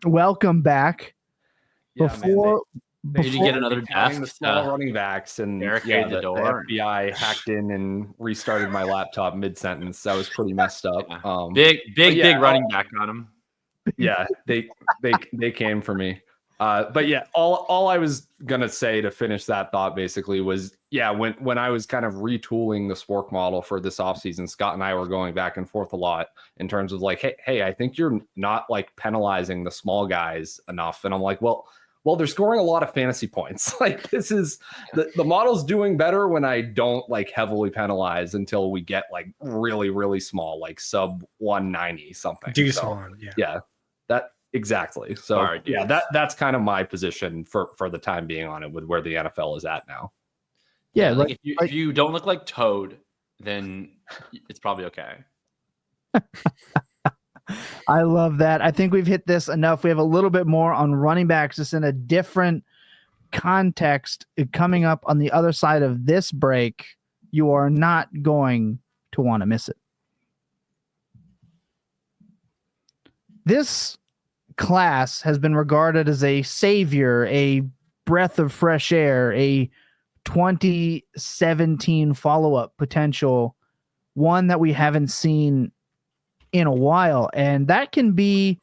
Welcome back. Yeah, before Did you get another counting the desk? small running backs, and barricade the door. The FBI hacked in and restarted my laptop mid-sentence. That was pretty messed up. Big running back on him. Yeah, they came for me. But yeah, all I was gonna say to finish that thought basically was, yeah, when I was kind of retooling the SPORQ model for this offseason, Scott and I were going back and forth a lot in terms of like, hey, I think you're not like penalizing the small guys enough. And I'm like, well, they're scoring a lot of fantasy points. Like, this is the model's doing better when I don't like heavily penalize until we get like really, really small, like sub 190 something. Yeah, that exactly. So All right, yeah, that's kind of my position for the time being on it with where the NFL is at now. Yeah, like if you don't look like Toad, then it's probably okay. I love that. I think we've hit this enough. We have a little bit more on running backs, just in a different context coming up on the other side of this break. You are not going to want to miss it. This class has been regarded as a savior, a breath of fresh air, a 2017 follow-up potential, one that we haven't seen in a while. And that can be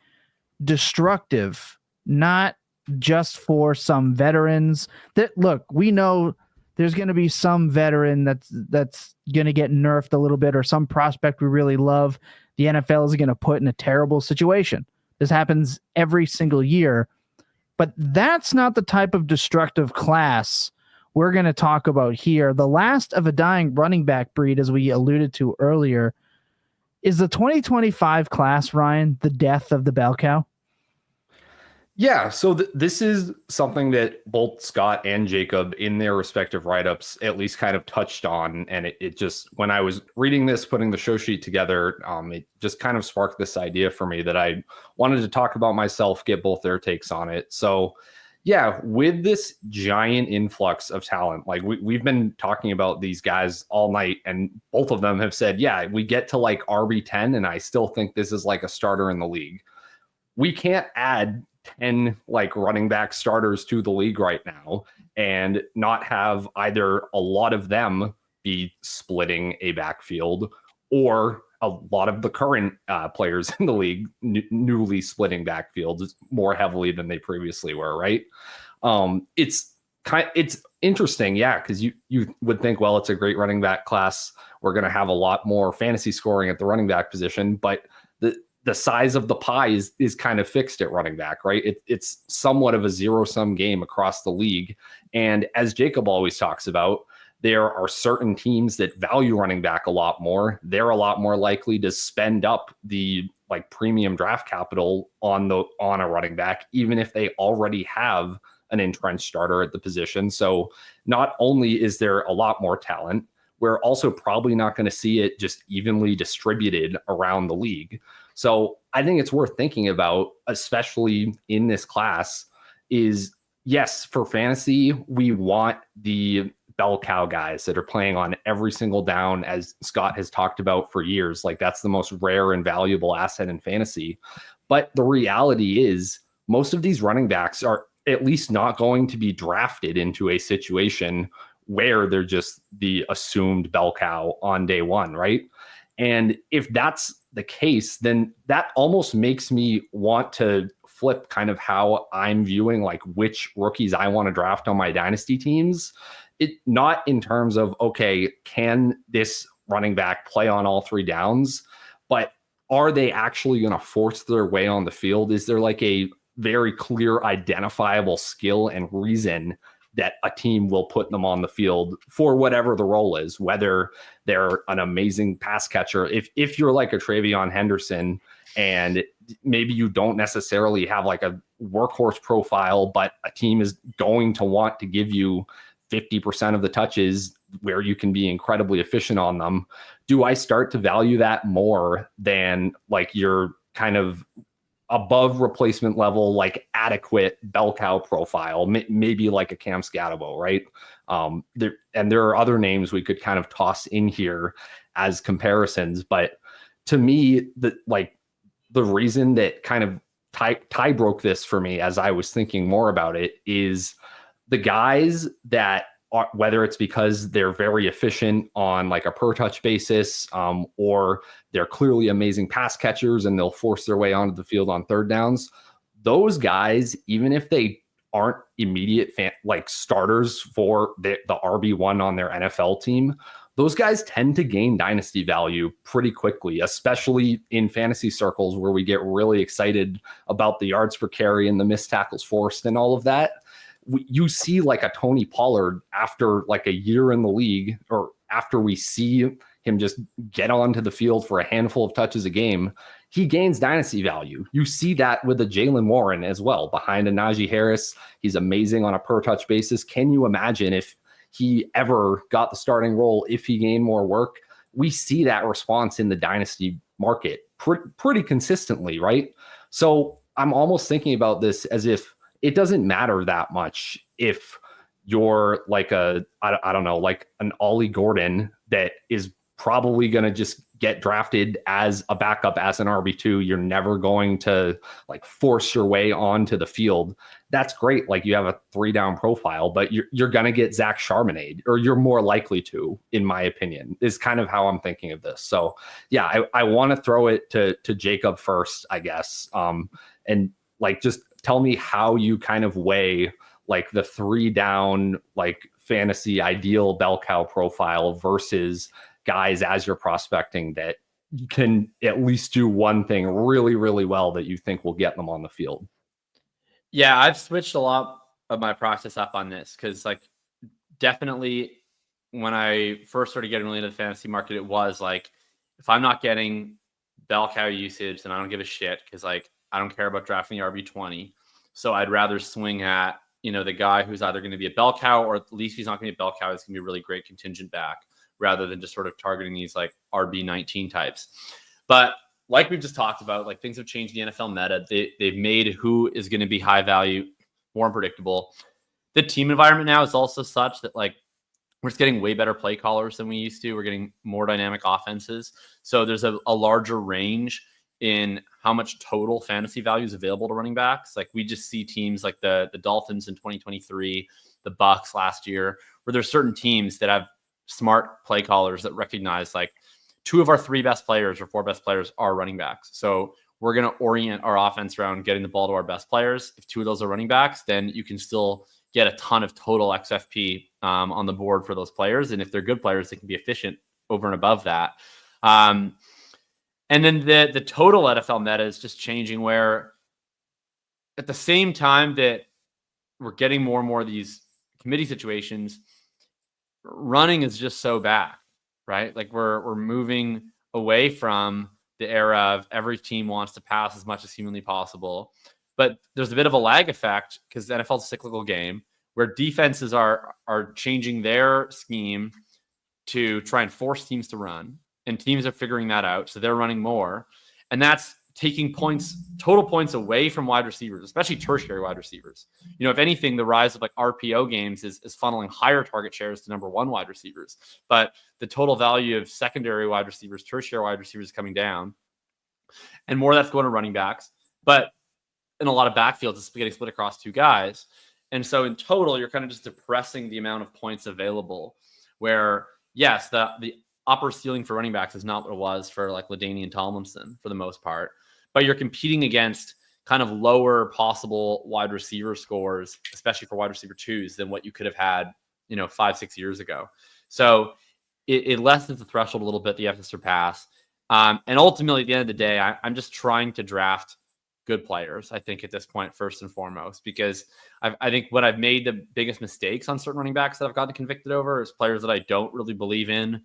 destructive, not just for some veterans. That, look, we know there's going to be some veteran that's going to get nerfed a little bit, or some prospect we really love the NFL is going to put in a terrible situation. This happens every single year. But that's not the type of destructive class we're going to talk about here. The last of a dying running back breed, as we alluded to earlier. Is the 2025 class, Ryan, the death of the bell cow? Yeah, so this is something that both Scott and Jacob in their respective write-ups at least kind of touched on. And it just, when I was reading this, putting the show sheet together, it just kind of sparked this idea for me that I wanted to talk about myself, get both their takes on it. So yeah, with this giant influx of talent, like we've been talking about these guys all night, and both of them have said, yeah, we get to like RB10 and I still think this is like a starter in the league. We can't add 10 like running back starters to the league right now and not have either a lot of them be splitting a backfield, or a lot of the current players in the league newly splitting backfields more heavily than they previously were, right? It's interesting, yeah, because you would think, well, it's a great running back class. We're going to have a lot more fantasy scoring at the running back position, but the size of the pie is kind of fixed at running back, right? It's somewhat of a zero-sum game across the league. And as Jacob always talks about, there are certain teams that value running back a lot more. They're a lot more likely to spend up the like premium draft capital on a running back, even if they already have an entrenched starter at the position. So not only is there a lot more talent, we're also probably not going to see it just evenly distributed around the league. So I think it's worth thinking about, especially in this class, is yes, for fantasy, we want the bell cow guys that are playing on every single down, as Scott has talked about for years. Like, that's the most rare and valuable asset in fantasy. But the reality is most of these running backs are at least not going to be drafted into a situation where they're just the assumed bell cow on day one, right? And if that's the case, then that almost makes me want to flip kind of how I'm viewing like which rookies I want to draft on my dynasty teams. It not in terms of, okay, can this running back play on all 3 downs, but are they actually going to force their way on the field? Is there like a very clear identifiable skill and reason that a team will put them on the field for whatever the role is, whether they're an amazing pass catcher? If you're like a Travion Henderson and maybe you don't necessarily have like a workhorse profile, but a team is going to want to give you 50% of the touches where you can be incredibly efficient on them, do I start to value that more than like your kind of above replacement level, like adequate bell cow profile, maybe like a Cam Skattebo, right? There are other names we could kind of toss in here as comparisons, but to me, the reason that kind of tie broke this for me as I was thinking more about it is the guys that are, whether it's because they're very efficient on like a per touch basis, or they're clearly amazing pass catchers and they'll force their way onto the field on 3rd downs. Those guys, even if they aren't immediate starters for the RB1 on their NFL team, those guys tend to gain dynasty value pretty quickly, especially in fantasy circles where we get really excited about the yards per carry and the missed tackles forced and all of that. You see like a Tony Pollard after like a year in the league, or after we see him just get onto the field for a handful of touches a game, he gains dynasty value. You see that with a Jaylen Warren as well, behind a Najee Harris. He's amazing on a per touch basis. Can you imagine if he ever got the starting role, if he gained more work? We see that response in the dynasty market pretty consistently, right? So I'm almost thinking about this as if it doesn't matter that much if you're like I don't know, like an Ollie Gordon that is probably going to just get drafted as a backup as an RB2. You're never going to like force your way onto the field. That's great. Like you have a 3-down profile, but you're going to get Zach Charbonnet, or you're more likely to, in my opinion, is kind of how I'm thinking of this. So yeah, I want to throw it to Jacob first, I guess. And like, just tell me how you kind of weigh like the 3-down, like fantasy ideal bell cow profile versus guys as you're prospecting that can at least do one thing really, really well that you think will get them on the field. Yeah, I've switched a lot of my process up on this because, like, definitely when I first started getting really into the fantasy market, it was like, if I'm not getting bell cow usage, then I don't give a shit because, like, I don't care about drafting the RB20. So I'd rather swing at, the guy who's either going to be a bell cow, or at least he's not going to be a bell cow. It's going to be a really great contingent back, rather than just sort of targeting these like RB19 types. But like we've just talked about, like things have changed the NFL meta. They've made who is going to be high value more unpredictable. The team environment now is also such that like we're just getting way better play callers than we used to. We're getting more dynamic offenses. So there's a larger range in how much total fantasy value is available to running backs. Like we just see teams like the Dolphins in 2023, the Bucks last year, where there's certain teams that have smart play callers that recognize like 2 of our 3 best players or 4 best players are running backs. So we're going to orient our offense around getting the ball to our best players. If 2 of those are running backs, then you can still get a ton of total XFP on the board for those players. And if they're good players, they can be efficient over and above that. And then the total NFL meta is just changing, where at the same time that we're getting more and more of these committee situations, running is just so bad, right? Like we're moving away from the era of every team wants to pass as much as humanly possible. But there's a bit of a lag effect because the NFL is a cyclical game where defenses are changing their scheme to try and force teams to run, and teams are figuring that out. So they're running more, and that's taking total points away from wide receivers, especially tertiary wide receivers. If anything, the rise of like RPO games is funneling higher target shares to number 1 wide receivers, but the total value of secondary wide receivers, tertiary wide receivers is coming down, and more of that's going to running backs. But in a lot of backfields, it's getting split across 2 guys. And so in total, you're kind of just depressing the amount of points available, where yes, the upper ceiling for running backs is not what it was for like LaDainian Tomlinson for the most part, but you're competing against kind of lower possible wide receiver scores, especially for wide receiver 2s, than what you could have had, 5-6 years ago. So it lessens the threshold a little bit that you have to surpass. And ultimately, at the end of the day, I'm just trying to draft good players, I think, at this point, first and foremost, because I think what I've made the biggest mistakes on certain running backs that I've gotten convicted over is players that I don't really believe in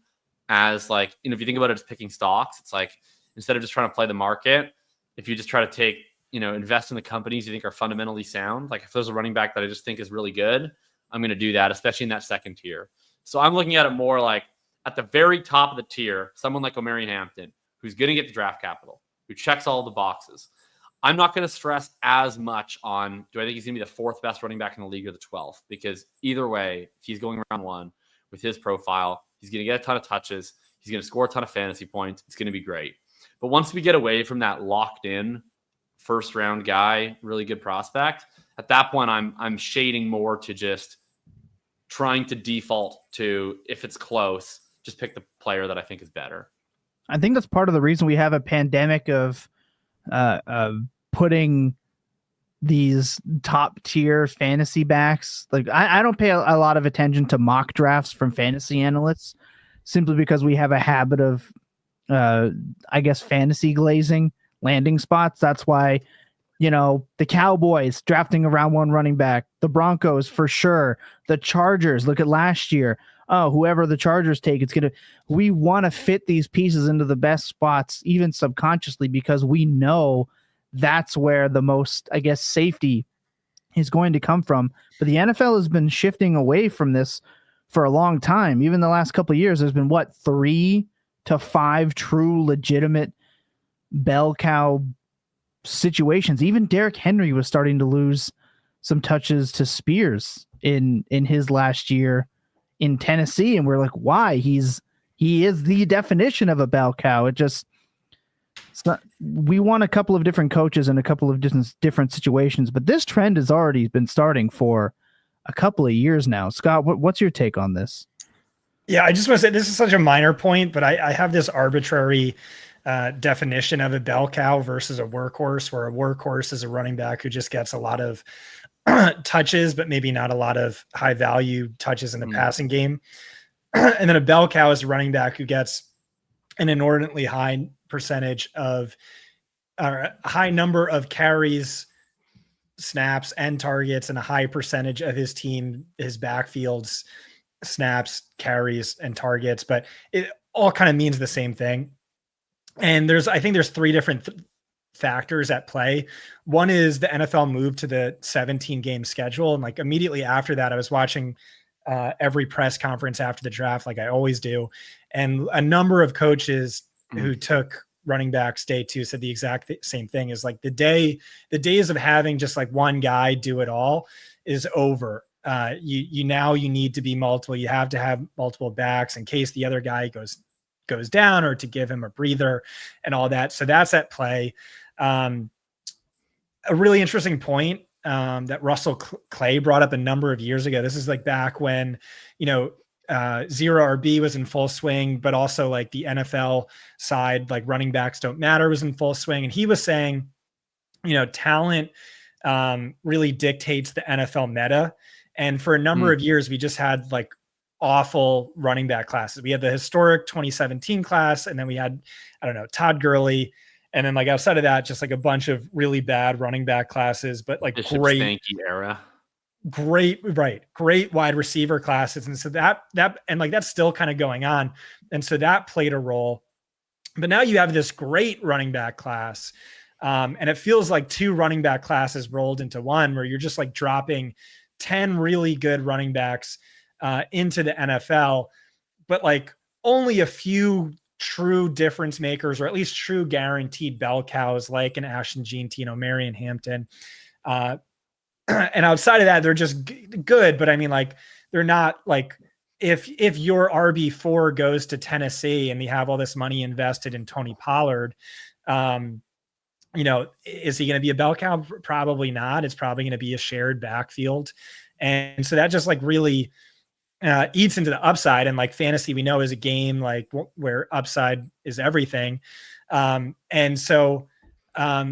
as, like, if you think about it as picking stocks, it's like, instead of just trying to play the market, if you just try to take, invest in the companies you think are fundamentally sound, like if there's a running back that I just think is really good, I'm going to do that, especially in that second tier. So I'm looking at it more like at the very top of the tier, someone like Omarion Hampton, who's going to get the draft capital, who checks all the boxes. I'm not going to stress as much on, do I think he's going to be the fourth best running back in the league or the 12th? Because either way, if he's going round one with his profile, he's going to get a ton of touches. He's going to score a ton of fantasy points. It's going to be great. But once we get away from that locked in first round guy, really good prospect, at that point, I'm shading more to just trying to default to, if it's close, just pick the player that I think is better. I think that's part of the reason we have a pandemic of putting these top tier fantasy backs. Like I don't pay a lot of attention to mock drafts from fantasy analysts simply because we have a habit of, I guess, fantasy glazing landing spots. That's why, the Cowboys drafting a round one running back, the Broncos for sure, the Chargers, look at last year. Oh, whoever the Chargers take, we want to fit these pieces into the best spots, even subconsciously, because we know that's where the most, I guess, safety is going to come from. But the NFL has been shifting away from this for a long time. Even the last couple of years, there's been 3 to 5 true legitimate bell cow situations. Even Derrick Henry was starting to lose some touches to Spears in his last year in Tennessee, and we're like, why? He is the definition of a bell cow. It's not. We want a couple of different coaches in a couple of different situations, but this trend has already been starting for a couple of years now. Scott, what's your take on this? Yeah, I just want to say this is such a minor point, but I have this arbitrary definition of a bell cow versus a workhorse, where a workhorse is a running back who just gets a lot of touches, but maybe not a lot of high value touches in the passing game. And then a bell cow is a running back who gets an inordinately high percentage of a high number of carries, snaps, and targets, and a high percentage of his backfield's snaps, carries, and targets. But it all kind of means the same thing. And I think there's 3 different factors at play. One is the NFL moved to the 17 game schedule. And like immediately after that, I was watching every press conference after the draft, like I always do. And a number of coaches who took running backs day 2 said the exact same thing, is like the days of having just like one guy do it all is over. You need to be multiple. You have to have multiple backs in case the other guy goes down, or to give him a breather and all that. So that's at play. A really interesting point that Russell Clay brought up a number of years ago. This is like back when, zero RB was in full swing, but also like the NFL side, like running backs don't matter, was in full swing. And he was saying, talent really dictates the NFL meta. And for a number of years, we just had like awful running back classes. We had the historic 2017 class, and then we had, Todd Gurley. And then like outside of that, just like a bunch of really bad running back classes, but like great Stanky era. Great wide receiver classes. And so that's still kind of going on. And so that played a role. But now you have this great running back class. And it feels like 2 running back classes rolled into one, where you're just like dropping 10 really good running backs into the NFL, but like only a few true difference makers, or at least true guaranteed bell cows, like an Ashton Jean, Marion Hampton. And outside of that, they're just good. But I mean, like, they're not like, if your RB4 goes to Tennessee and they have all this money invested in Tony Pollard, is he going to be a bell cow? Probably not. It's probably going to be a shared backfield. And so that just like really eats into the upside. And like fantasy, we know, is a game like where upside is everything. And so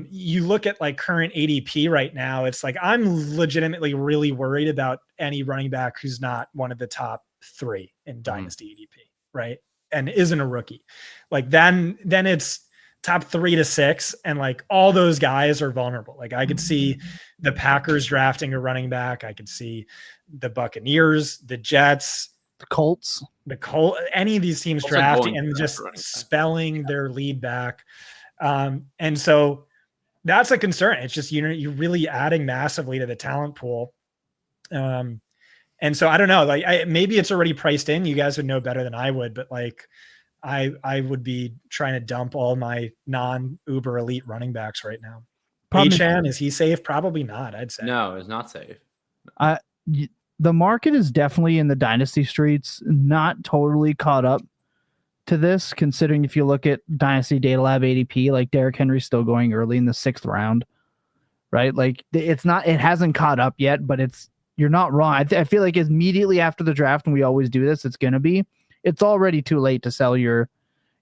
you look at like current ADP right now, it's like, I'm legitimately really worried about any running back who's not one of the top 3 in Dynasty ADP. right, and isn't a rookie, like then it's top 3 to 6, and like all those guys are vulnerable. Like I could see the Packers drafting a running back. I could see the Buccaneers, the Jets, The Colts. any of these teams Also drafting going and for just running back. spelling their lead back. And so that's a concern. It's just, you're really adding massively to the talent pool. And so I don't know, like maybe it's already priced in. You guys would know better than I would, but like I would be trying to dump all my non-uber elite running backs right now. Chan, is he safe? Probably not, I'd say. No, it's not safe. The market is definitely in the dynasty streets, not totally caught up to this, considering if you look at Dynasty Data Lab ADP, like Derrick Henry's still going early in the 6th round, right? Like it hasn't caught up yet, but you're not wrong. I feel like immediately after the draft, and we always do this, it's already too late to sell your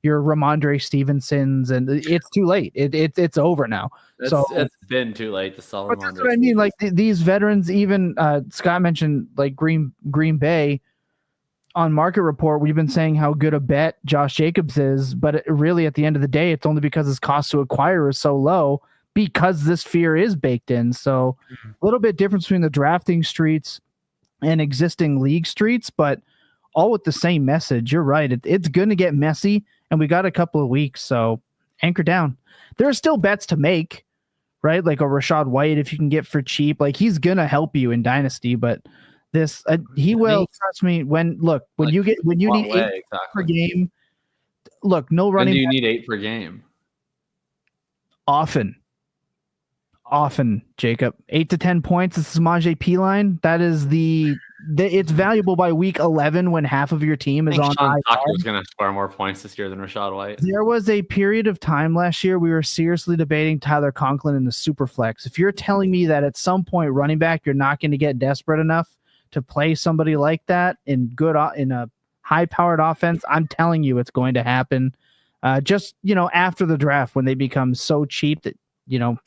Ramondre Stevensons, and it's too late. It's over now. It's been too late to sell. But that's what I mean. Like these veterans, even Scott mentioned, like Green Bay on Market Report, we've been saying how good a bet Josh Jacobs is, but really at the end of the day, it's only because his cost to acquire is so low because this fear is baked in. So a little bit difference between the drafting streets and existing league streets, but all with the same message. You're right. It's going to get messy, and we got a couple of weeks, so anchor down. There are still bets to make, right? Like a Rashad White, if you can get for cheap, like he's going to help you in Dynasty, but this, he will, trust me, when you need 8 per game, look, no running. When do you need 8 per game? Often, Jacob. 8 to 10 points. This is Samaje P-line. That is it's valuable by week 11 when half of your team is on. Sean Tucker is going to score more points this year than Rashad White. There was a period of time last year we were seriously debating Tyler Conklin in the Superflex. If you're telling me that at some point running back you're not going to get desperate enough to play somebody like that in a high-powered offense, I'm telling you it's going to happen. Just after the draft when they become so cheap that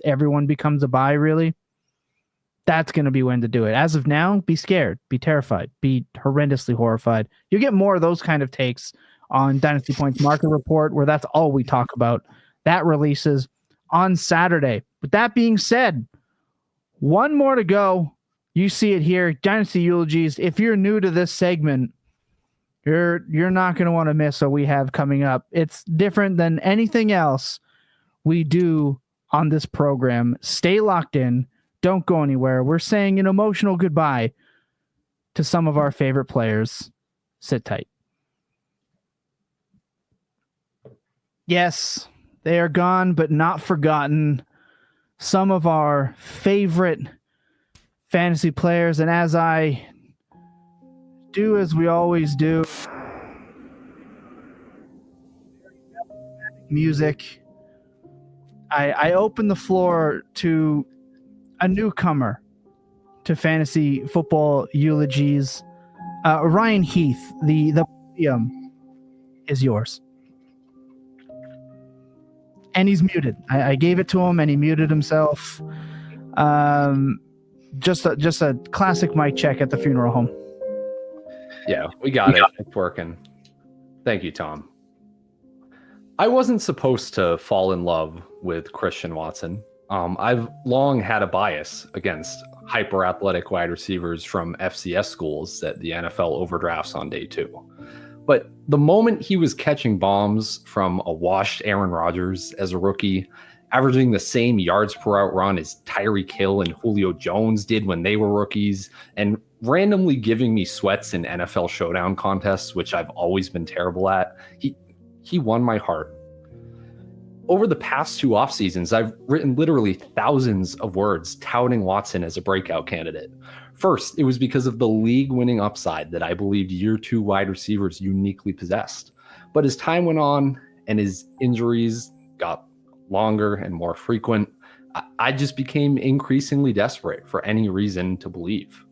everyone becomes a buy, really. That's going to be when to do it. As of now, be scared, be terrified, be horrendously horrified. You get more of those kind of takes on Dynasty Points Market Report, where that's all we talk about. That releases on Saturday. With that being said, one more to go. You see it here, Dynasty Eulogies. If you're new to this segment, you're not going to want to miss what we have coming up. It's different than anything else we do on this program. Stay locked in. Don't go anywhere. We're saying an emotional goodbye to some of our favorite players. Sit tight. Yes, they are gone, but not forgotten. Some of our favorite fantasy players. And as I do, as we always do, music, I open the floor to a newcomer to fantasy football eulogies. Ryan Heath, the podium is yours. And he's muted. I gave it to him and he muted himself. Just a classic mic check at the funeral home. Yeah, we got it. It's working. Thank you, Tom. I wasn't supposed to fall in love with Christian Watson. I've long had a bias against hyper athletic wide receivers from FCS schools that the NFL overdrafts on day 2. But the moment he was catching bombs from a washed Aaron Rodgers as a rookie, averaging the same yards per route run as Tyreek Hill and Julio Jones did when they were rookies, and randomly giving me sweats in NFL showdown contests, which I've always been terrible at, he won my heart. Over the past 2 off seasons, I've written literally thousands of words touting Watson as a breakout candidate. First, it was because of the league-winning upside that I believed year 2 wide receivers uniquely possessed. But as time went on and his injuries got longer and more frequent, I just became increasingly desperate for any reason to believe.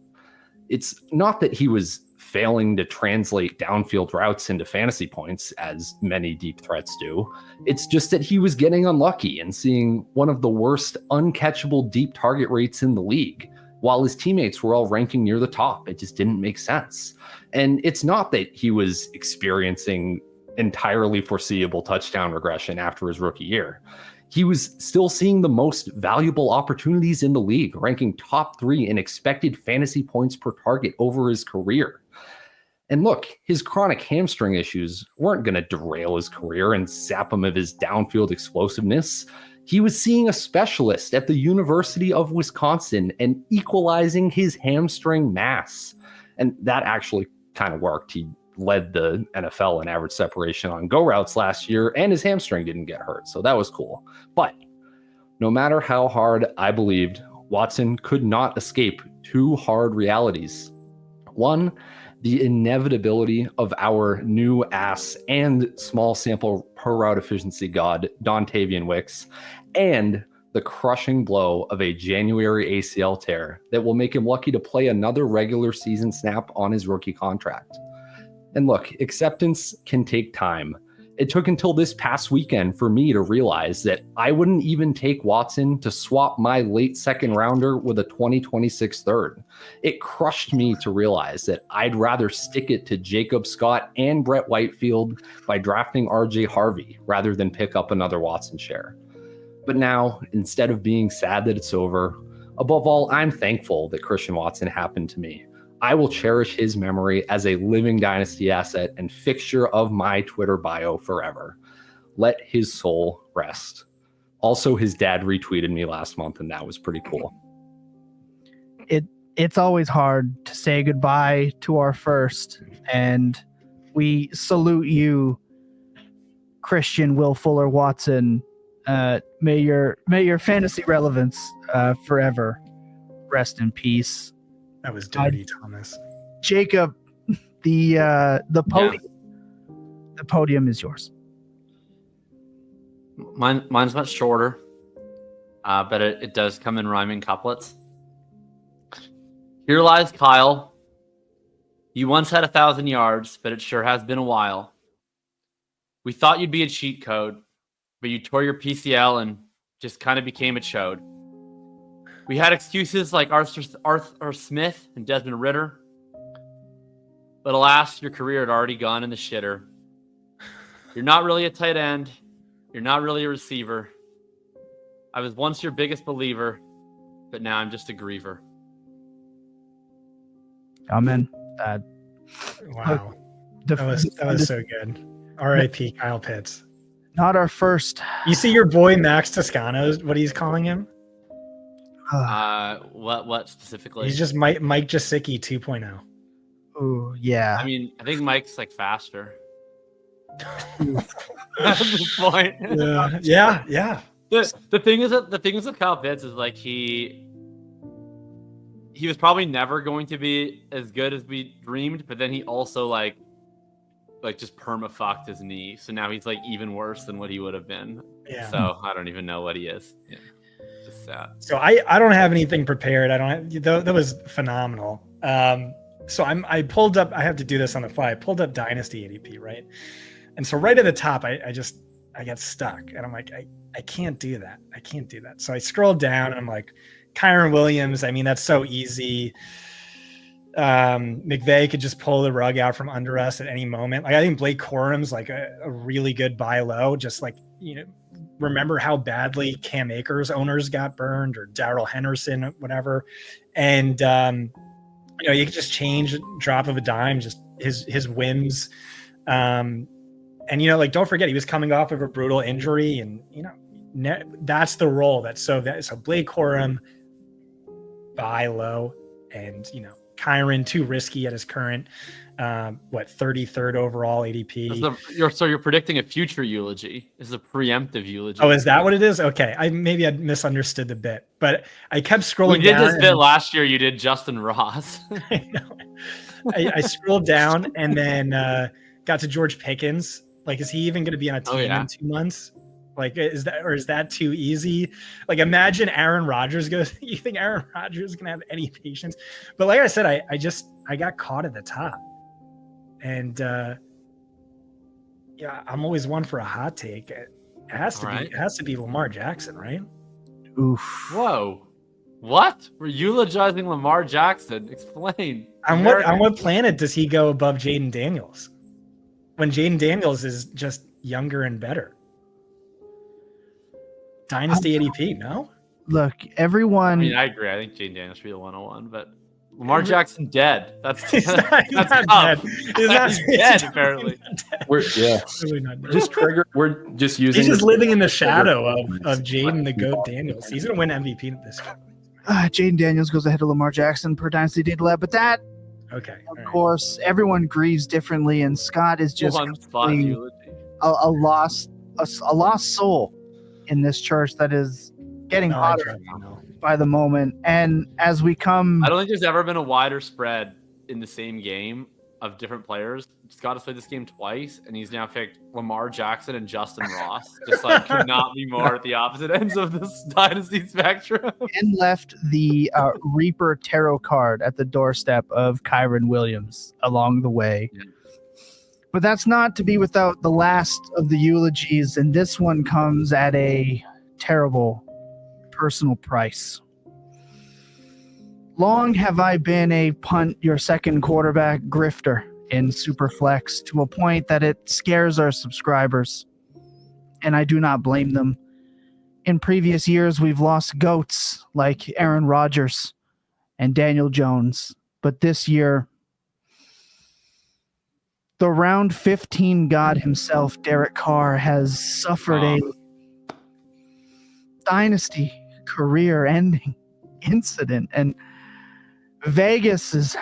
It's not that he was failing to translate downfield routes into fantasy points, as many deep threats do. It's just that he was getting unlucky and seeing one of the worst uncatchable deep target rates in the league. while his teammates were all ranking near the top. It just didn't make sense. And it's not that he was experiencing entirely foreseeable touchdown regression after his rookie year. He was still seeing the most valuable opportunities in the league, ranking top 3 in expected fantasy points per target over his career. And look, his chronic hamstring issues weren't going to derail his career and sap him of his downfield explosiveness. He was seeing a specialist at the University of Wisconsin and equalizing his hamstring mass. And that actually kind of worked. He led the NFL in average separation on go routes last year, and his hamstring didn't get hurt. So that was cool. But no matter how hard I believed, Watson could not escape 2 hard realities. One, the inevitability of our new ass and small sample per route efficiency god, Dontavian Wicks, and the crushing blow of a January ACL tear that will make him lucky to play another regular season snap on his rookie contract. And look, acceptance can take time. It took until this past weekend for me to realize that I wouldn't even take Watson to swap my late second rounder with a 2026 third. It crushed me to realize that I'd rather stick it to Jacob Scott and Brett Whitefield by drafting RJ Harvey rather than pick up another Watson share. But now, instead of being sad that it's over, above all, I'm thankful that Christian Watson happened to me. I will cherish his memory as a living Dynasty asset and fixture of my Twitter bio forever. Let his soul rest. Also, his dad retweeted me last month, and that was pretty cool. It's always hard to say goodbye to our first, and we salute you, Christian Will Fuller Watson. May your fantasy relevance forever rest in peace. That was dirty, Thomas. Jacob, the podium is yours. Mine's much shorter, but it does come in rhyming couplets. Here lies Kyle. You once had 1,000 yards, but it sure has been a while. We thought you'd be a cheat code, but you tore your PCL and just kind of became a chode. We had excuses like Arthur Smith and Desmond Ritter. But alas, your career had already gone in the shitter. You're not really a tight end. You're not really a receiver. I was once your biggest believer, but now I'm just a griever. Amen. Wow. That was so good. R.I.P. Kyle Pitts. Not our first. You see your boy Max Toscano, what he's calling him? What specifically? He's just Mike Gesicki 2.0. Oh yeah. I mean, I think Mike's like faster. At this point. Yeah. The thing is with Kyle Pitts is like he was probably never going to be as good as we dreamed, but then he also like just perma-fucked his knee, so now he's like even worse than what he would have been. Yeah. So I don't even know what he is. Yeah. Just sad. So I don't have anything prepared. That was phenomenal. So I pulled up. I have to do this on the fly. I pulled up Dynasty ADP, right? And so right at the top, I got stuck, and I'm like, I can't do that. I can't do that. So I scrolled down, and I'm like, Kyron Williams. I mean, that's so easy. McVay could just pull the rug out from under us at any moment. Like I think Blake Corum's like a really good buy low. Just like, remember how badly Cam Akers owners got burned, or Darrell Henderson, whatever. And you could just change, drop of a dime, just his whims. And don't forget, he was coming off of a brutal injury, and that's the role. So Blake Corum, buy low, and Kyron too risky at his current 33rd overall ADP. So you're predicting a future eulogy. This is a preemptive eulogy. Oh, is that what it is? Okay, I misunderstood the bit, but I kept scrolling. You did this bit last year. You did Justin Ross. I know. I scrolled down and then got to George Pickens. Like, is he even going to be on a team in 2 months? Like, is that too easy? Like, imagine Aaron Rodgers goes. You think Aaron Rodgers is going to have any patience? But like I said, I got caught at the top, and I'm always one for a hot take. It has to be Lamar Jackson, right? Oof. Whoa. What? We're eulogizing Lamar Jackson. Explain. On what planet does he go above Jayden Daniels? When Jayden Daniels is just younger and better. Dynasty ADP, no? Look, everyone. I mean, I agree. I think Jayden Daniels should be the 101, but Lamar Jackson dead. That's He's not that's dead. tough. He's not dead, apparently. We're Really not dead. just trigger. We're just using. He's just living in the shadow of Jayden the GOAT Daniels. He's going to win MVP this year. Jayden Daniels goes ahead of Lamar Jackson per Dynasty Data Lab, but that, Okay. of course, everyone grieves differently, and Scott is just One spot completely eulogy. a lost soul in this church that is getting hotter by the moment. And as we come, I don't think there's ever been a wider spread in the same game of different players. Scott has played this game twice, and he's now picked Lamar Jackson and Justin Ross. Just like could not be more at the opposite ends of this dynasty spectrum. and left the Reaper tarot card at the doorstep of Kyron Williams along the way. Yeah. But that's not to be without the last of the eulogies, and this one comes at a terrible personal price. Long have I been a punt your second quarterback grifter in Superflex to a point that it scares our subscribers, and I do not blame them. In previous years, we've lost GOATs like Aaron Rodgers and Daniel Jones, but this year, the round 15 god himself, Derek Carr, has suffered a dynasty career-ending incident, and Vegas is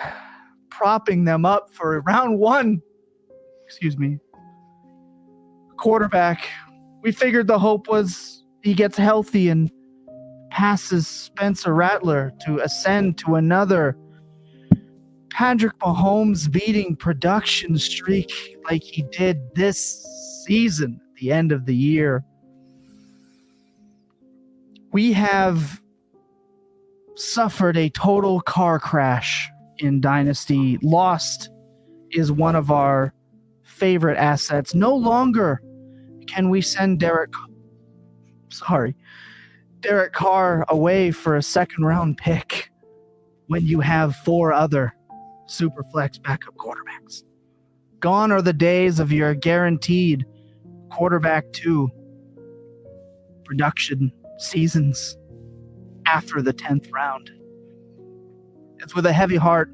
propping them up for round one. Quarterback. We figured the hope was he gets healthy and passes Spencer Rattler to ascend to another Patrick Mahomes beating production streak like he did this season at the end of the year. We have suffered a total car crash in Dynasty. Lost is one of our favorite assets. No longer can we send Derek Carr away for a second round pick when you have 4 other Superflex backup quarterbacks. Gone are the days of your guaranteed quarterback 2 production seasons after the 10th round. It's with a heavy heart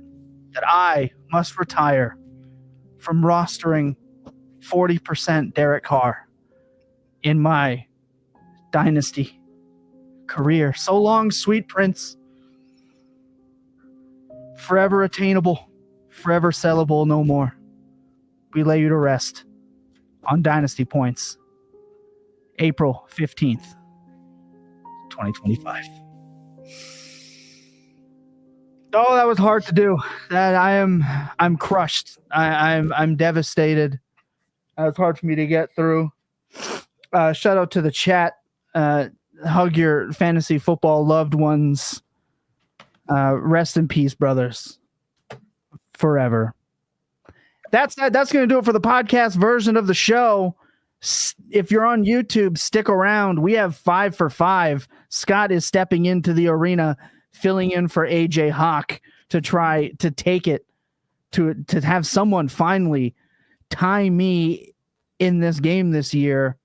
that I must retire from rostering 40% Derek Carr in my dynasty career. So long, sweet prince. Forever attainable, forever sellable, no more. We lay you to rest on Dynasty Points, April 15th, 2025. Oh, that was hard to do. That I'm crushed. I'm devastated. That was hard for me to get through. Shout out to the chat. Hug your fantasy football loved ones. Rest in peace, brothers. Forever. That's going to do it for the podcast version of the show. If you're on YouTube, stick around. We have 5 for 5. Scott is stepping into the arena, filling in for AJ Hawk to try to take it, to have someone finally tie me in this game this year.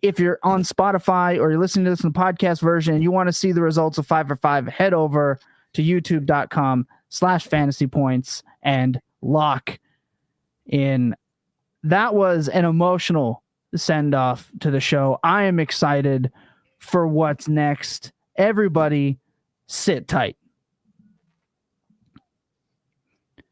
If you're on Spotify or you're listening to this in the podcast version and you want to see the results of 5 for 5, head over to youtube.com/fantasypoints and lock in. That was an emotional send off to the show. I am excited for what's next. Everybody sit tight.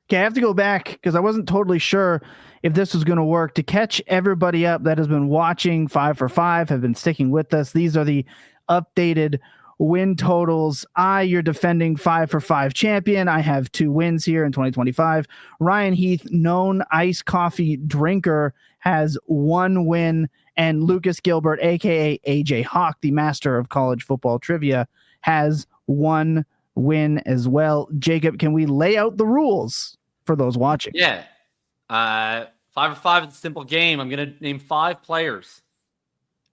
Okay, I have to go back because I wasn't totally sure if this was going to work. To catch everybody up that has been watching 5 for 5, have been sticking with us, these are the updated win totals. Your defending 5 for 5 champion. I have 2 wins here in 2025. Ryan Heath, known iced coffee drinker, has 1 win. And Lucas Gilbert, a.k.a. AJ Hawk, the master of college football trivia, has 1 win as well. Jacob, can we lay out the rules for those watching? Yeah. 5 for 5 is a simple game. I'm going to name 5 players.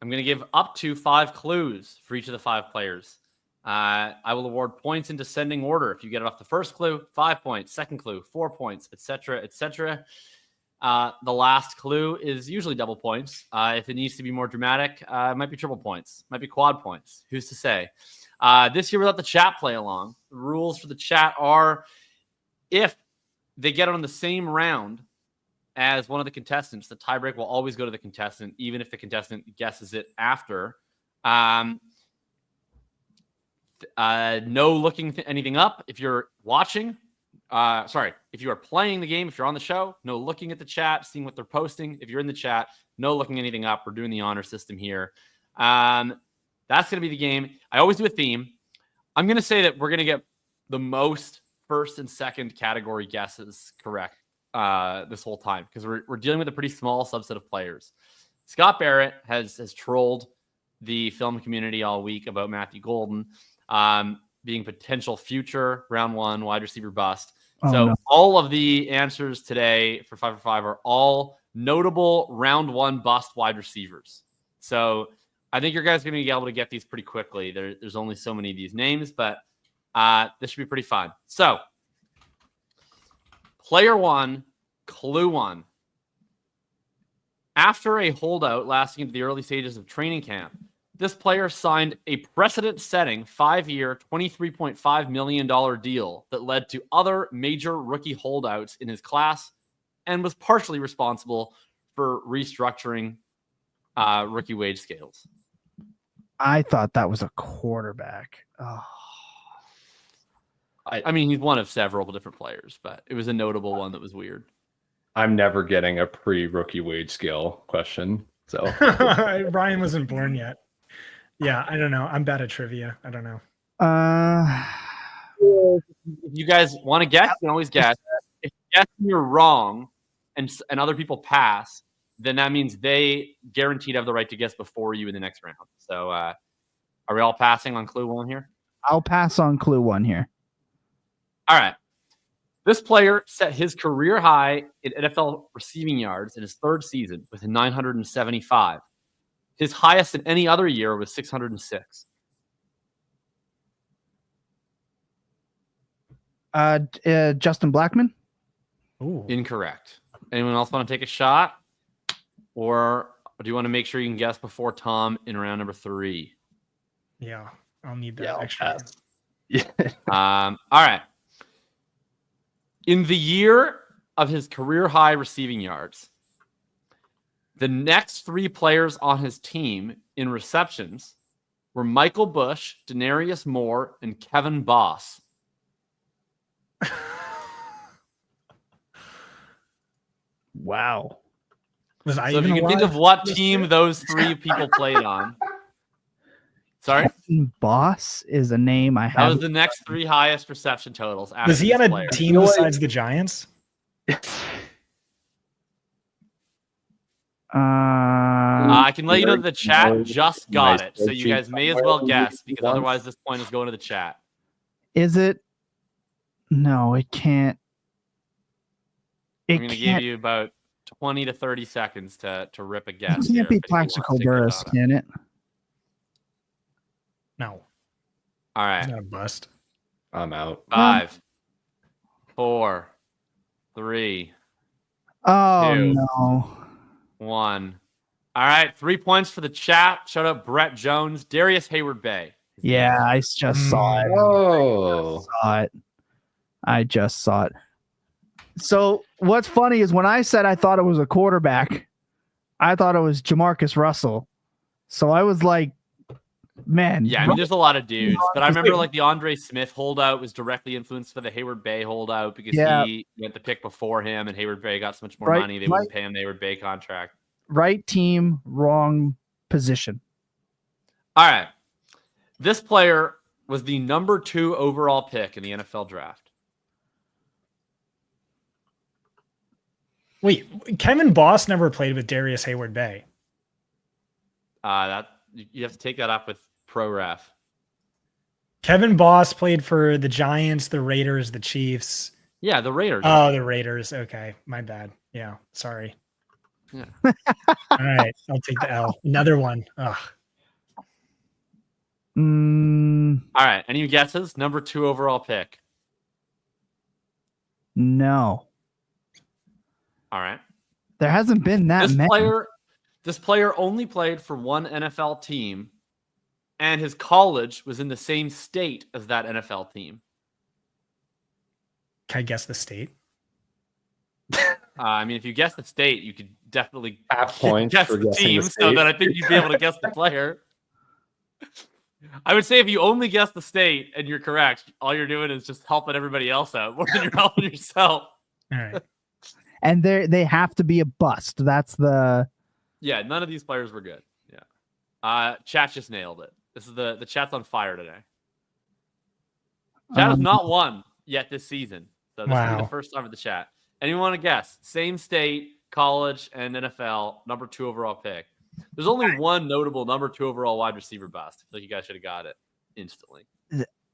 I'm going to give up to 5 clues for each of the 5 players. I will award points in descending order. If you get it off the first clue, 5 points. Second clue, 4 points, etc., etc. The last clue is usually double points. If it needs to be more dramatic, it might be triple points, might be quad points. Who's to say? This year, we'll let the chat play along. The rules for the chat are if they get it on the same round as one of the contestants, the tiebreak will always go to the contestant, even if the contestant guesses it after. No looking anything up. If you're watching, if you are playing the game, if you're on the show, no looking at the chat, seeing what they're posting. If you're in the chat, no looking anything up. We're doing the honor system here. That's going to be the game. I always do a theme. I'm going to say that we're going to get the most first and second category guesses correct this whole time because we're dealing with a pretty small subset of players. Scott Barrett has trolled the film community all week about Matthew Golden being potential future round 1 wide receiver bust. All of the answers today for 5 for 5 are all notable round 1 bust wide receivers. So I think your guys are going to be able to get these pretty quickly. There's only so many of these names, but this should be pretty fun. So player 1, clue 1. After a holdout lasting into the early stages of training camp, this player signed a precedent-setting 5-year, $23.5 million deal that led to other major rookie holdouts in his class and was partially responsible for restructuring rookie wage scales. I thought that was a quarterback. Oh. I mean, he's one of several different players, but it was a notable one that was weird. I'm never getting a pre-rookie wage scale question. So Ryan wasn't born yet. Yeah, I don't know. I'm bad at trivia. I don't know. If you guys want to guess, you can always guess. If you guess you're wrong and other people pass, then that means they guaranteed have the right to guess before you in the next round. So are we all passing on clue 1 here? I'll pass on clue 1 here. All right. This player set his career high in NFL receiving yards in his 3rd season with 975. His highest in any other year was 606. Justin Blackman? Ooh. Incorrect. Anyone else want to take a shot? Or do you want to make sure you can guess before Tom in round number 3? Yeah, I'll need that extra. Yeah. All right. In the year of his career high receiving yards, the next 3 players on his team in receptions were Michael Bush, Denarius Moore, and Kevin Boss. Wow. Was I So if even you can think alive? of what team those 3 people played on. Sorry? Boss is a name I That have. was the next 3 highest reception totals. Was he on a player. team besides the Giants? I can let you know that the chat just got it, so you guys may as well guess because otherwise this point is going to the chat. Is it? No, it can't. I'm going to give you about 20 to 30 seconds to rip a guess. It can't be Plaxico Burress, can it? No. All right. He's not a bust. I'm out. 5, 4, 3, Oh, 2, no. 1. All right. 3 points for the chat. Shout out Brett Jones, Darius Hayward-Bay. Yeah, I just saw it. Oh. I just saw it. So what's funny is when I said I thought it was a quarterback, I thought it was Jamarcus Russell. So I was like, man. Yeah, I mean, there's a lot of dudes, but I remember like the Andre Smith holdout was directly influenced by the Hayward-Bay holdout because he went the pick before him and Hayward-Bay got so much more money. They wouldn't pay him the Hayward-Bay contract. Right team, wrong position. All right. This player was the number 2 overall pick in the NFL draft. Wait, Kevin Boss never played with Darius Hayward-Bay. That you have to take that up with ProRef. Kevin Boss played for the Giants, the Raiders, the Chiefs. Yeah, the Raiders. Oh, the Raiders. Okay, my bad. Yeah, sorry. Yeah. All right, I'll take the L. Another one. Ugh. All right. Any guesses? Number 2 overall pick. No. All right. There hasn't been that many. This player only played for one NFL team, and his college was in the same state as that NFL team. Can I guess the state? I mean, if you guess the state, you could definitely Half points guess for the guessing team, the so state. that I think you'd be able to guess the player. I would say if you only guess the state and you're correct, all you're doing is just helping everybody else out more than you're helping yourself. All right. And they have to be a bust. That's the Yeah, none of these players were good. Yeah. Chat just nailed it. This is the chat's on fire today. Chat has not won yet this season. So this will be the first time for the chat. Anyone want to guess? Same state, college, and NFL, number 2 overall pick. There's only one notable number 2 overall wide receiver bust. I feel like you guys should have got it instantly.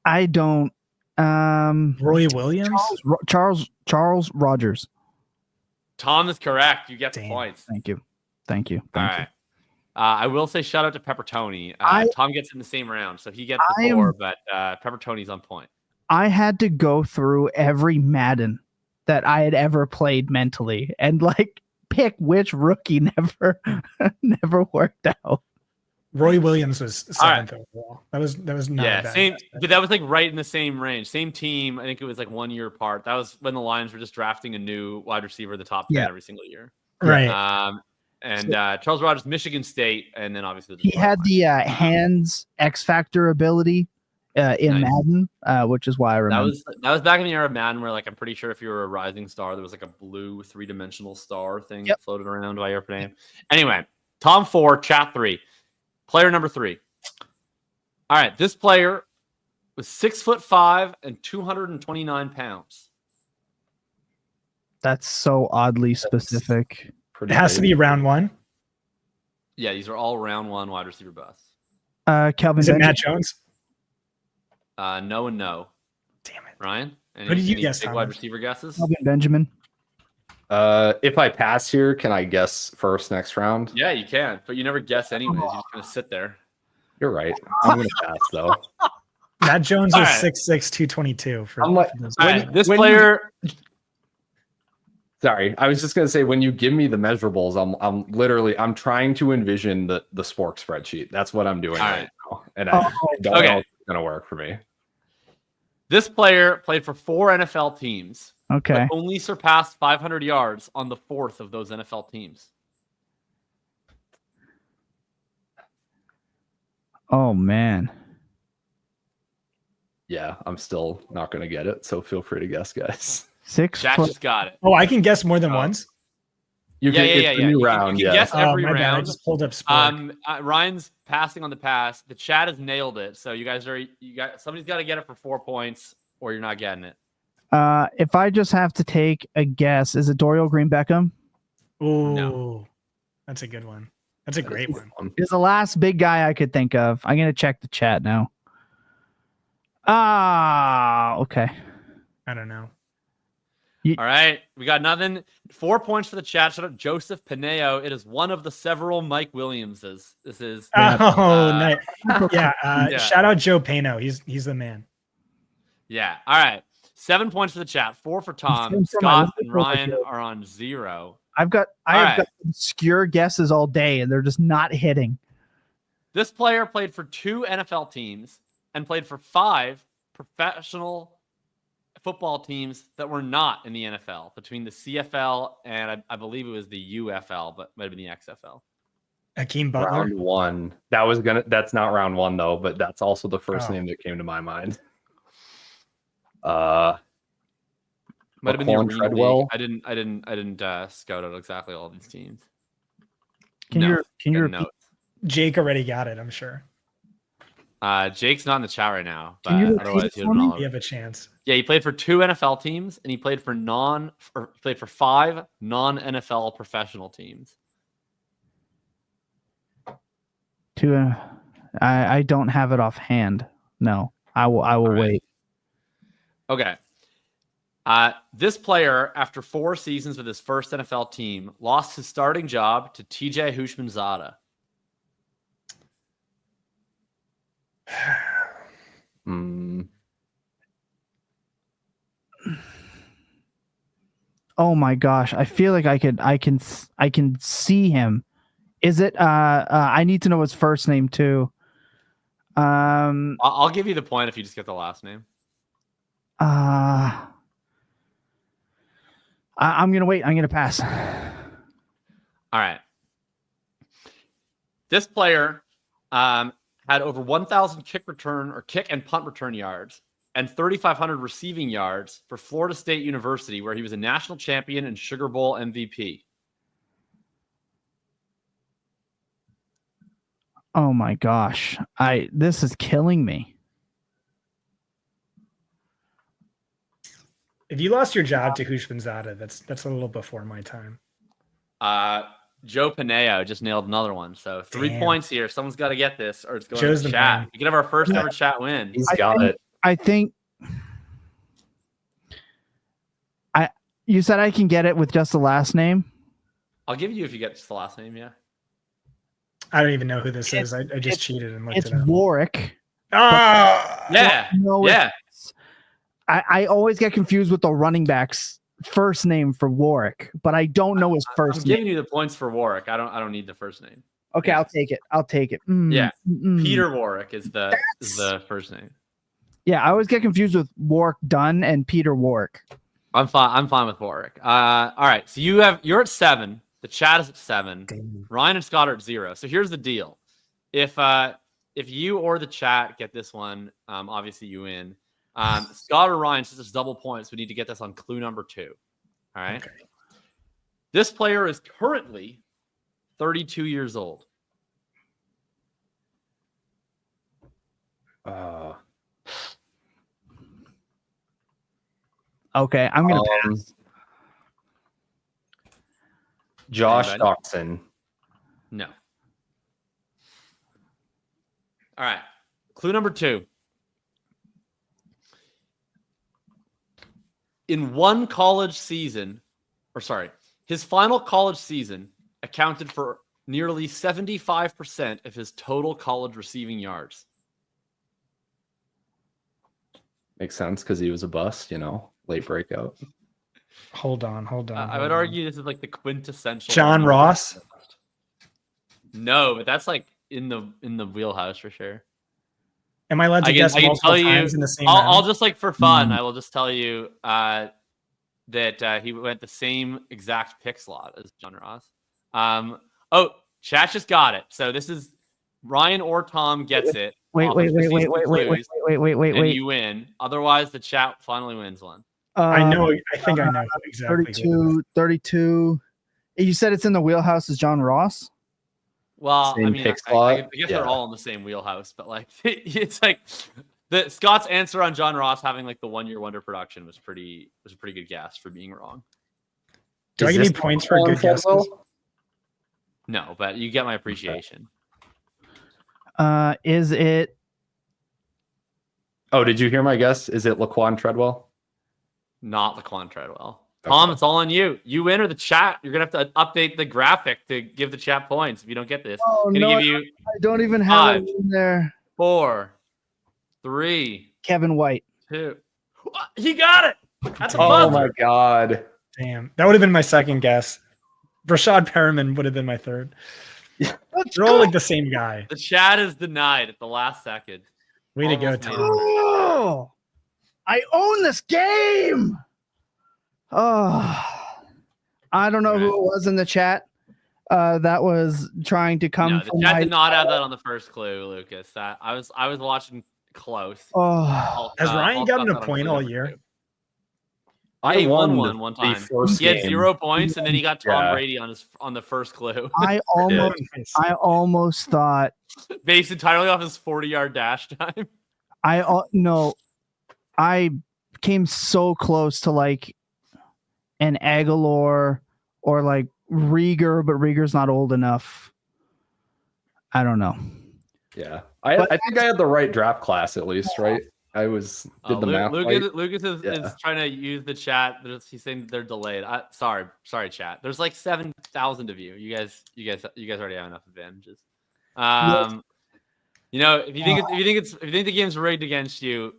I don't Roy Williams? Charles Rogers. Tom is correct. You get the points. Thank you. Thank All you. right. I will say shout out to Pepper Tony. Tom gets in the same round, so he gets the 4, but Pepper Tony's on point. I had to go through every Madden that I had ever played mentally and like pick which rookie never worked out. Roy Williams was 7th overall. That was not bad. Same, but that was like right in the same range. Same team. I think it was like 1 year apart. That was when the Lions were just drafting a new wide receiver, the top 10 every single year. Right. And Charles Rogers, Michigan State, and then obviously he had the hands X Factor ability in Madden, which is why I remember. That was back in the era of Madden, where like I'm pretty sure if you were a rising star, there was like a blue 3-dimensional star thing that floated around by your name. Anyway, Tom 4, chat 3, player number 3. All right, this player was 6'5" and 229 pounds. That's so oddly specific. It has to be round 1. Yeah, these are all round 1 wide receiver busts. Kelvin. Is it Matt Jones? No and no. Damn it, Ryan. What did you guess? Big wide receiver guesses? Kelvin Benjamin. If I pass here, can I guess first next round? Yeah, you can, but you never guess anyways. You're just gonna sit there. You're right. I'm gonna pass though. Matt Jones was 6'6", 222. I'm like, this player. Sorry, I was just gonna say when you give me the measurables, I'm trying to envision the SPORQ spreadsheet. That's what I'm doing right now, and I don't know if it's gonna work for me. This player played for 4 NFL teams. Okay. But only surpassed 500 yards on the 4th of those NFL teams. Oh man. Yeah, I'm still not gonna get it, so feel free to guess, guys. 6 Jack foot. just got it. Oh, I can guess more than once. You can, it's a new round. You can guess every my bad. I round. just pulled up SPORQ. Ryan's passing on the pass. The chat has nailed it. So somebody's got to get it for 4 points, or you're not getting it. If I just have to take a guess, is it Dorial Green Beckham? Ooh, No. That's a good one. That's a great one. Is the last big guy I could think of. I'm gonna check the chat now. Okay. I don't know. All right, we got nothing. 4 points for the chat. Shout out Joseph Pineo. It is one of the several Mike Williamses. This is nice. Shout out Joe Pano. He's the man. Yeah. All right. 7 points for the chat. 4 for Tom. Scott and Ryan are on 0. I've got obscure guesses all day, and they're just not hitting. This player played for 2 NFL teams and played for 5 professional football teams that were not in the NFL, between the CFL and I believe it was the UFL, but might have been the XFL. Hakeem Butler. Round 1. That's not round 1 though, but that's also the first name that came to my mind. Might have been the Arena Treadwell. League. I didn't scout out exactly all these teams. Can you repeat? Notes. Jake already got it, I'm sure. Jake's not in the chat right now, but Can you repeat otherwise it for me? You have a chance. Yeah, he played for 2 NFL teams and he played for 5 non-NFL professional teams. I don't have it offhand. No, I will wait. Okay. This player, after 4 seasons with his first NFL team, lost his starting job to TJ Hushmanzada. Oh my gosh, I feel like I can see him. Is it I need to know his first name too. I'll give you the point if you just get the last name. I'm gonna wait. I'm gonna pass. All right. This player had over 1,000 kick and punt return yards and 3,500 receiving yards for Florida State University, where he was a national champion and Sugar Bowl MVP. Oh my gosh. This is killing me. If you lost your job to Hushmanzada, that's a little before my time. Joe Pineo just nailed another one. So 3 points here. Someone's got to get this, or it's going Joe's to the chat. man. We can have our first ever chat win. He's got it. I think you said I can get it with just the last name. I'll give you if you get just the last name. Yeah. I don't even know who this is. I just cheated and looked It's it up. Warwick. Yeah. Yeah. I always get confused with the running back's first name for Warwick, but I don't know his first I'm name. giving you the points for Warwick. I don't need the first name. Okay, Yeah. I'll take it. Yeah. Peter Warwick is the first name. Yeah, I always get confused with Warwick Dunn and Peter Warwick. I'm fine with Warwick. All right. So you're at 7. The chat is at 7. Damn. Ryan and Scott are at 0. So here's the deal. If you or the chat get this one, obviously you win. Scott or Ryan, since it's double points, we need to get this on clue number 2. All right. Okay. This player is currently 32 years old. Okay, I'm gonna pass. Josh Anybody? Doctson. No. All right. Clue number 2. In one college season, his final college season accounted for nearly 75% of his total college receiving yards. Makes sense because he was a bust, late breakout. Hold on. I would argue this is like the quintessential John Ross. No, but that's like in the wheelhouse for sure. Am I allowed to guess multiple times in the same round? I'll just for fun, I will just tell you that he went the same exact pick slot as John Ross. Chat just got it. So this is Ryan or Tom gets it. Wait. And you win. Otherwise, the chat finally wins one. I think I know exactly. 32. You said it's in the wheelhouse as John Ross? Well, Same pick slot. I guess they're all in the same wheelhouse, but it's like Scott's answer on John Ross having the 1-year wonder production was a pretty good guess for being wrong. Do I give you points for good guesses? No, but you get my appreciation. Is it? Oh, did you hear my guess? Is it Laquan Treadwell? Not Laquan Treadwell. Tom, it's all on you. You win or the chat. You're gonna have to update the graphic to give the chat points if you don't get this. Oh no! Give you I don't even have it in there. 4, 3, Kevin White. 2. He got it. That's a Oh buzzer. my god! Damn, that would have been my second guess. Rashad Perriman would have been my third. They're all like the same guy. The chat is denied at the last second. Way to go, Almost Tom. Oh, I own this game. Oh, I don't know who it was in the chat that was trying to come. No, the chat did not have that on the first clue, Lucas. I was watching close. Oh, Has Ryan gotten a point all year? Yeah, he won one time. First He had game. 0 points, and then he got Tom Brady on the first clue, I almost thought based entirely off his 40-yard dash time. I came so close to an Aguilar or Rieger, but Rieger's not old enough. I don't know. Yeah, I think I had the right draft class at least, right? I did the math. Lucas is trying to use the chat. He's saying they're delayed. Sorry, chat. There's 7,000 of you. You guys already have enough advantages. If you think the game's rigged against you,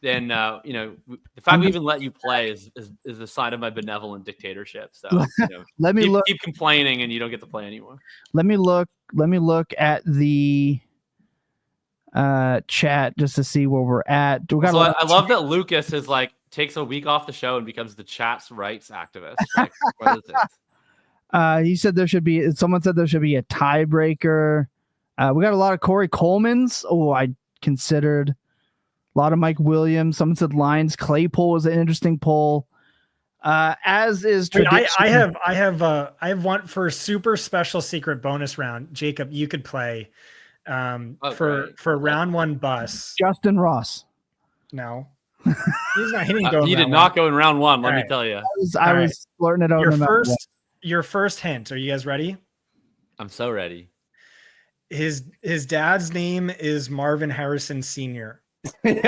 then the fact we even let you play is a sign of my benevolent dictatorship. So keep complaining, and you don't get to play anymore. Let me look at the chat just to see where we're at. I love that Lucas is takes a week off the show and becomes the chat's rights activist. What is it? He said someone said there should be a tiebreaker. We got a lot of Corey Coleman's. I considered a lot of Mike Williams. Someone said Lions. Claypool was an interesting poll. As is tradition. I have one for super special secret bonus round. Jacob, you could play for round one bus. Justin Ross. No. He's not hitting. He did not go in round one. Let me tell you. I was flirting it out. Your first hint. Are you guys ready? I'm so ready. His dad's name is Marvin Harrison Sr. There's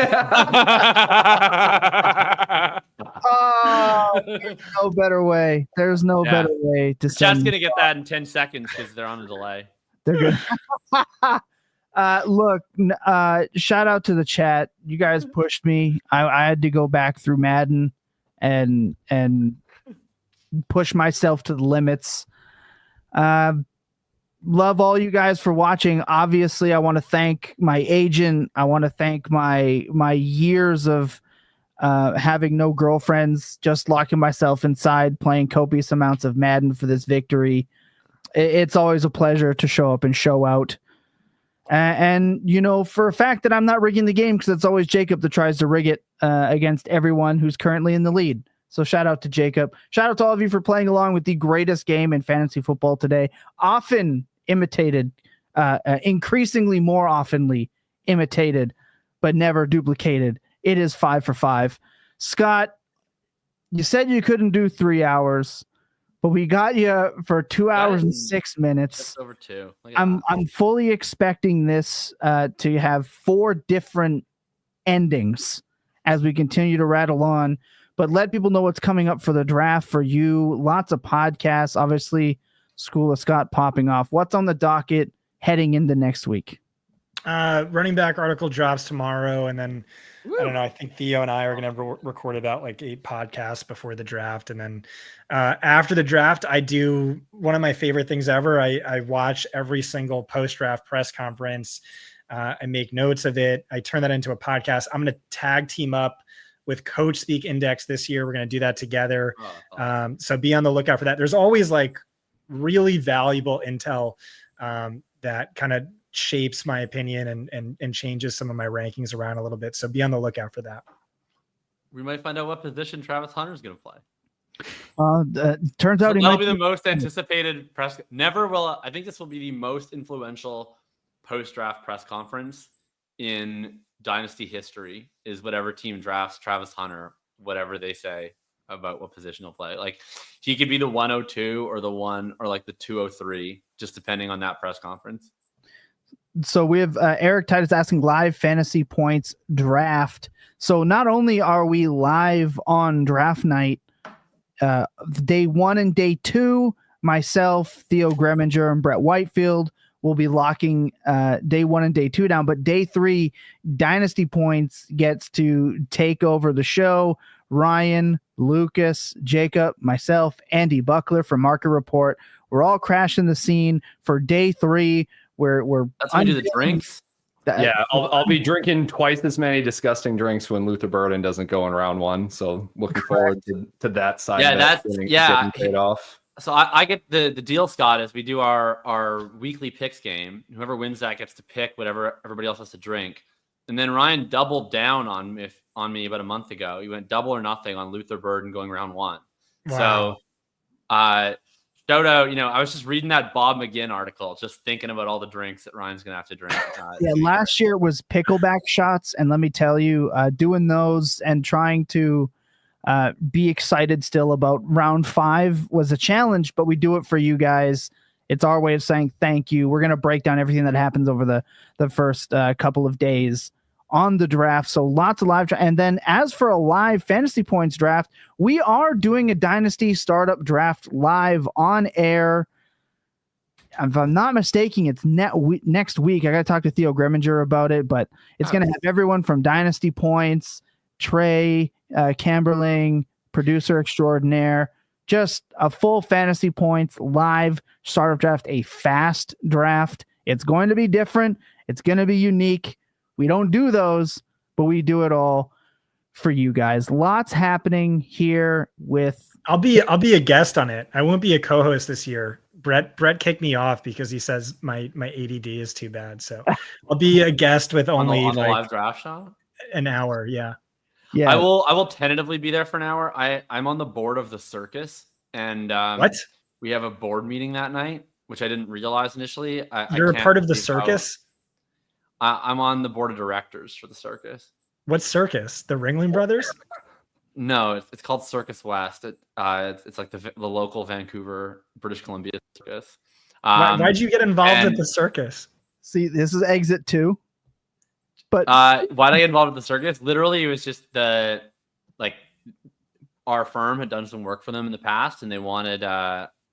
no better way. There's no better way to send. Chat's gonna get that in 10 seconds because they're on a delay. They're good. Look, shout out to the chat. You guys pushed me. I had to go back through Madden and push myself to the limits. Love all you guys for watching. Obviously, I want to thank my agent. I want to thank my years of having no girlfriends, just locking myself inside, playing copious amounts of Madden for this victory. It's always a pleasure to show up and show out. And for a fact that I'm not rigging the game, because it's always Jacob that tries to rig it against everyone who's currently in the lead. So shout out to Jacob. Shout out to all of you for playing along with the greatest game in fantasy football today. Often imitated, increasingly more oftenly imitated, but never duplicated. It is 5 for 5. Scott, you said you couldn't do 3 hours, but we got you for 2 hours and 6 minutes. Just over 2. I'm fully expecting this to have 4 different endings as we continue to rattle on. But let people know what's coming up for the draft for you. Lots of podcasts, obviously. School of Scott popping off. What's on the docket heading into next week? Running back article drops tomorrow, and then I don't know. I think Theo and I are going to record about 8 podcasts before the draft, and then after the draft, I do one of my favorite things ever. I watch every single post-draft press conference. I make notes of it. I turn that into a podcast. I'm going to tag team up with Coach Speak Index this year. We're going to do that together. So be on the lookout for that. There's always really valuable intel that kind of shapes my opinion and changes some of my rankings around a little bit. So be on the lookout for that. We might find out what position Travis Hunter is going to play. Turns out that'll be the most anticipated press. Never will. I think this will be the most influential post-draft press conference in Dynasty history. Is whatever team drafts Travis Hunter, whatever they say about what position he'll play. He could be the 102 or the 1 or the 203, just depending on that press conference. So we have Eric Titus asking live fantasy points draft. So not only are we live on draft night, day 1 and day 2, myself, Theo Greminger, and Brett Whitefield will be locking day 1 and day 2 down. But day 3, Dynasty Points gets to take over the show. Ryan, Lucas, Jacob, myself, Andy Buckler from Market Report. We're all crashing the scene for day 3. That's when we do the drinks. I'll be drinking twice as many disgusting drinks when Luther Burden doesn't go in round 1. So looking forward to that side. Yeah, paid off. So I get the deal, Scott, is we do our weekly picks game. Whoever wins that gets to pick whatever everybody else has to drink. And then Ryan doubled down on me about a month ago. He went double or nothing on Luther Burden going round 1. Wow. So shout out, I was just reading that Bob McGinn article, just thinking about all the drinks that Ryan's going to have to drink. Last year it was pickleback shots. And let me tell you, doing those and trying to be excited still about round 5 was a challenge, but we do it for you guys. It's our way of saying thank you. We're going to break down everything that happens over the first couple of days on the draft. So lots of live. And then as for a live fantasy points draft, we are doing a Dynasty startup draft live on air. if I'm not mistaken, it's next week. I got to talk to Theo Greminger about it, but it's going to have everyone from Dynasty Points, Trey, Camberling, producer extraordinaire, just a full Fantasy Points live startup draft, a fast draft. It's going to be different. It's going to be unique. We don't do those, but we do it all for you guys. Lots happening here with. I'll be a guest on it. I won't be a co-host this year. Brett kicked me off because he says my ADD is too bad. So I'll be a guest with only on the live draft shot. An hour. Yeah. Yeah. I will tentatively be there for an hour. I'm on the board of the circus, and what? We have a board meeting that night, which I didn't realize initially. You're a part of the circus? I'm on the board of directors for the circus. What circus? The Ringling Brothers? No, it's called Circus West. It's like the local Vancouver, British Columbia circus. Why'd you get involved with the circus? See, this is exit 2. But why did I get involved with the circus? Literally, it was just our firm had done some work for them in the past, and they wanted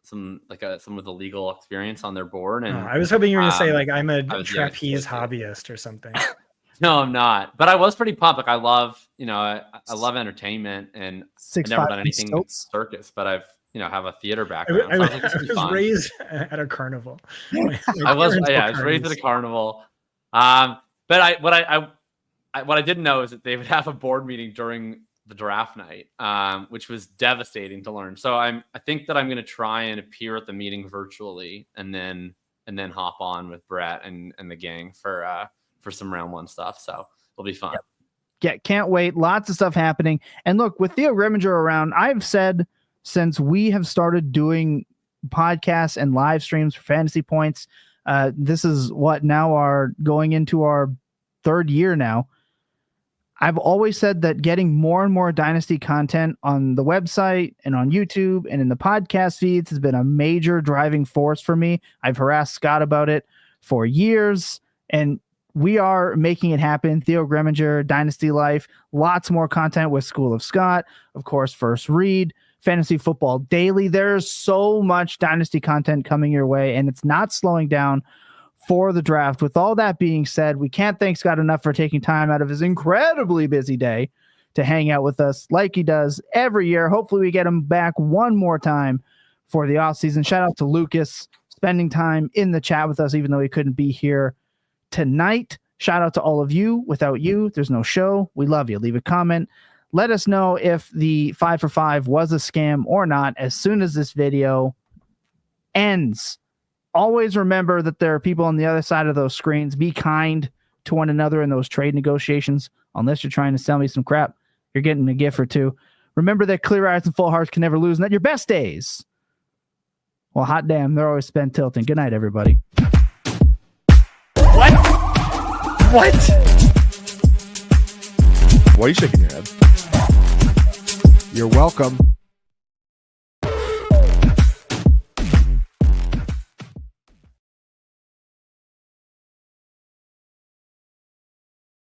some of the legal experience on their board. And I was hoping you were going to say I'm a trapeze hobbyist or something. No, I'm not. But I was pretty pumped. I love I love entertainment, and I've never done anything with circus, but I've have a theater background. I was raised at a carnival. I was raised at a carnival. But what I didn't know is that they would have a board meeting during the draft night, which was devastating to learn. So I think that I'm going to try and appear at the meeting virtually, and then hop on with Brett and the gang for some round 1 stuff. So it'll be fun. Yeah, can't wait. Lots of stuff happening. And look, with Theo Greminger around, I've said since we have started doing podcasts and live streams for Fantasy Points, this is going into our 3rd year now. I've always said that getting more and more Dynasty content on the website and on YouTube and in the podcast feeds has been a major driving force for me. I've harassed Scott about it for years, and we are making it happen. Theo Greminger, Dynasty Life, lots more content with School of Scott, of course, First Read, Fantasy Football Daily. There's so much Dynasty content coming your way, and it's not slowing down for the draft. With all that being said, we can't thank Scott enough for taking time out of his incredibly busy day to hang out with us like he does every year. Hopefully we get him back one more time for the offseason. Shout out to Lucas spending time in the chat with us, even though he couldn't be here tonight. Shout out to all of you. Without you, there's no show. We love you. Leave a comment. Let us know if the 5 for 5 was a scam or not as soon as this video ends. Always remember that there are people on the other side of those screens. Be kind to one another in those trade negotiations. Unless you're trying to sell me some crap, you're getting a gift or two. Remember that clear eyes and full hearts can never lose, and that your best days, well, hot damn, they're always spent tilting. Good night, everybody. What? Why are you shaking your head? You're welcome.